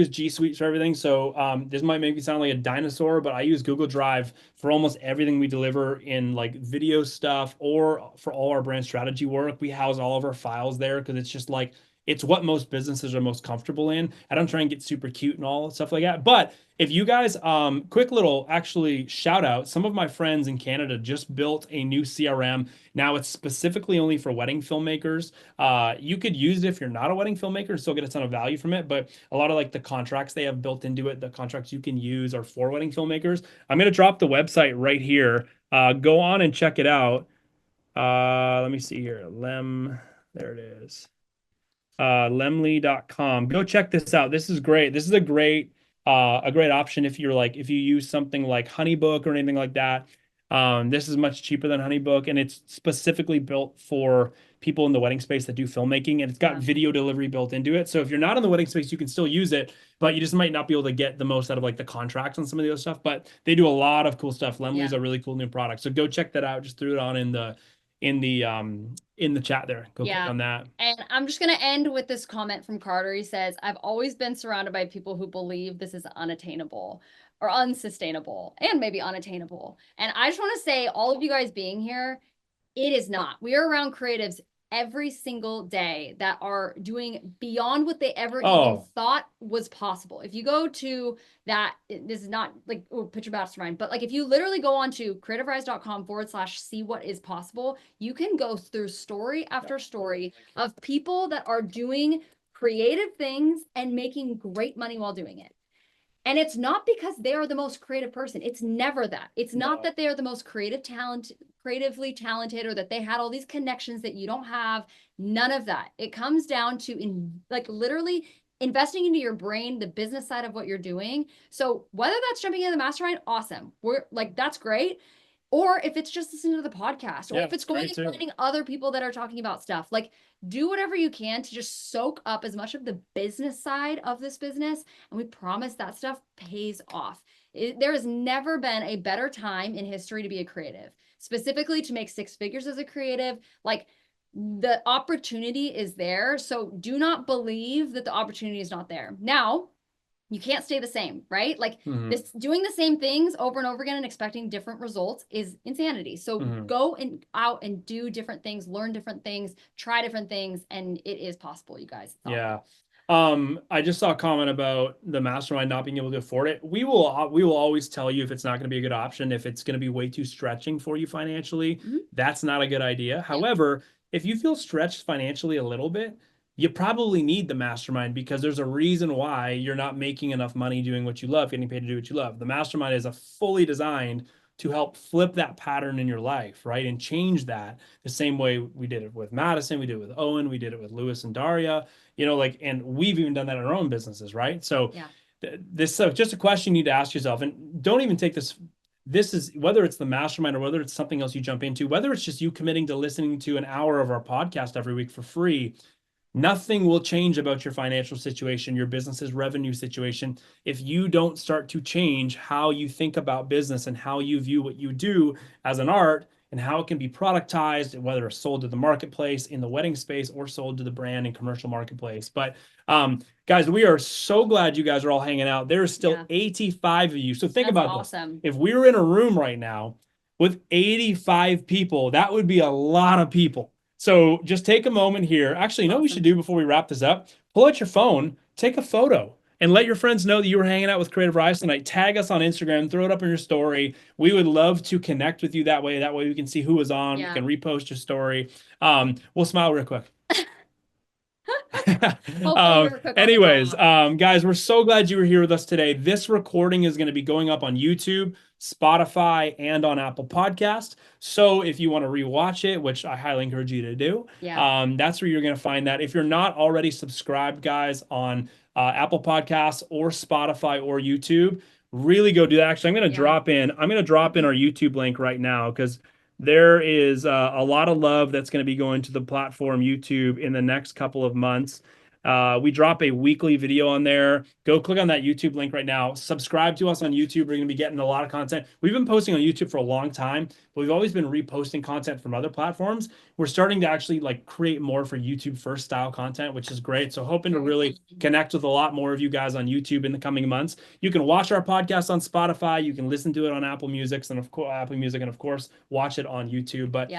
G Suite for everything. So this might make me sound like a dinosaur, but I use Google Drive for almost everything we deliver in like video stuff or for all our brand strategy work. We house all of our files there because it's just like, it's what most businesses are most comfortable in. I don't try and get super cute and all stuff like that. But if you guys, quick little actually shout out, some of my friends in Canada just built a new CRM. Now it's specifically only for wedding filmmakers. You could use it if you're not a wedding filmmaker and still get a ton of value from it. But a lot of like the contracts they have built into it, the contracts you can use are for wedding filmmakers. I'm going to drop the website right here. Go on and check it out. Let me see here. There it is. Lemley.com. Go check this out. This is great. This is a great option if you use something like HoneyBook or anything like that. This is much cheaper than HoneyBook, and it's specifically built for people in the wedding space that do filmmaking, and it's got video delivery built into it. So if you're not in the wedding space, you can still use it, but you just might not be able to get the most out of like the contracts and some of the other stuff, but they do a lot of cool stuff. Lemley's a really cool new product. So go check that out. Just threw it on in the chat there. Go click on that. And I'm just going to end with this comment from Carter. He says, I've always been surrounded by people who believe this is unattainable or unsustainable and maybe unattainable. And I just want to say, all of you guys being here, it is not. We are around creatives every single day that are doing beyond what they ever even thought was possible. If you go to that, this is not like Pitcher Mastermind, but like if you literally go on to creativerise.com/see what is possible, you can go through story after story of people that are doing creative things and making great money while doing it. And it's not because they are the most creative person. It's never that. It's not that they are the most creative talent, creatively talented or that they had all these connections that you don't have. None of that. It comes down to literally investing into your brain, the business side of what you're doing. So whether that's jumping into the mastermind, awesome. We're like, that's great. Or if it's just listening to the podcast, or if it's going and finding other people that are talking about stuff, like do whatever you can to just soak up as much of the business side of this business. And we promise that stuff pays off. There has never been a better time in history to be a creative, specifically to make 6 figures as a creative. Like the opportunity is there. So do not believe that the opportunity is not there. Now, you can't stay the same, right? Like this, doing the same things over and over again and expecting different results is insanity. So go out and do different things, learn different things, try different things, and it is possible, you guys. Yeah. I just saw a comment about the mastermind not being able to afford it. We will always tell you if it's not going to be a good option, if it's going to be way too stretching for you financially, that's not a good idea. However, if you feel stretched financially a little bit, you probably need the mastermind because there's a reason why you're not making enough money doing what you love, getting paid to do what you love. The mastermind is fully designed to help flip that pattern in your life, right? And change that the same way we did it with Madison, we did it with Owen, we did it with Lewis and Daria, and we've even done that in our own businesses, right? So this is just a question you need to ask yourself, and don't even take this. This is whether it's the mastermind or whether it's something else you jump into, whether it's just you committing to listening to an hour of our podcast every week for free. Nothing will change about your financial situation, your business's revenue situation, if you don't start to change how you think about business and how you view what you do as an art and how it can be productized, whether it's sold to the marketplace in the wedding space or sold to the brand and commercial marketplace. But guys, we are so glad you guys are all hanging out. There's still 85 of you. So think about this. If we were in a room right now with 85 people, that would be a lot of people. So just take a moment here. Actually, you know what we should do before we wrap this up? Pull out your phone, take a photo, and let your friends know that you were hanging out with Creative Rise tonight. Tag us on Instagram, throw it up in your story. We would love to connect with you that way. That way we can see who was on. We can repost your story. We'll smile real quick. Anyways, guys, we're so glad you were here with us today. This recording is going to be going up on YouTube, Spotify, and on Apple Podcast. So if you want to rewatch it, which I highly encourage you to do, that's where you're going to find that. If you're not already subscribed, guys, on Apple Podcasts or Spotify or YouTube, really go do that. Actually, I'm going to drop in our YouTube link right now because there is a lot of love that's going to be going to the platform YouTube in the next couple of months. We drop a weekly video on there. Go click on that YouTube link right now. Subscribe to us on YouTube. We're going to be getting a lot of content. We've been posting on YouTube for a long time, but we've always been reposting content from other platforms. We're starting to actually create more for YouTube first style content, which is great. So hoping to really connect with a lot more of you guys on YouTube in the coming months. You can watch our podcast on Spotify. You can listen to it on Apple Music and of course watch it on YouTube. But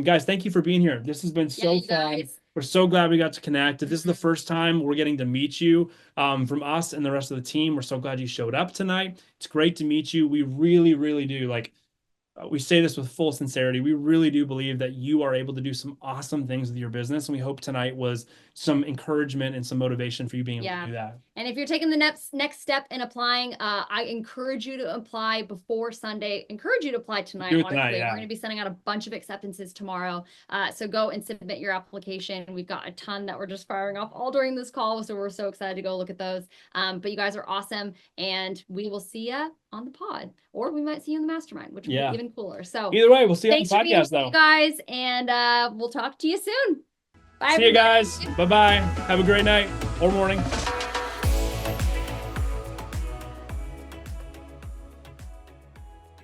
guys, thank you for being here. This has been so fun. We're so glad we got to connect. If this is the first time we're getting to meet you from us and the rest of the team, we're so glad you showed up tonight. It's great to meet you. We really, really do. We say this with full sincerity. We really do believe that you are able to do some awesome things with your business. And we hope tonight was some encouragement and some motivation for you being able to do that. And if you're taking the next step in applying, I encourage you to apply before Sunday. Encourage you to apply tonight. Honestly, we're going to be sending out a bunch of acceptances tomorrow. So go and submit your application. We've got a ton that we're just firing off all during this call. So we're so excited to go look at those. But you guys are awesome. And we will see you on the pod, or we might see you in the mastermind, which will be even cooler. So either way, we'll see you on the podcast though. Guys, and we'll talk to you soon. Bye. See you guys. Bye-bye. Have a great night or morning.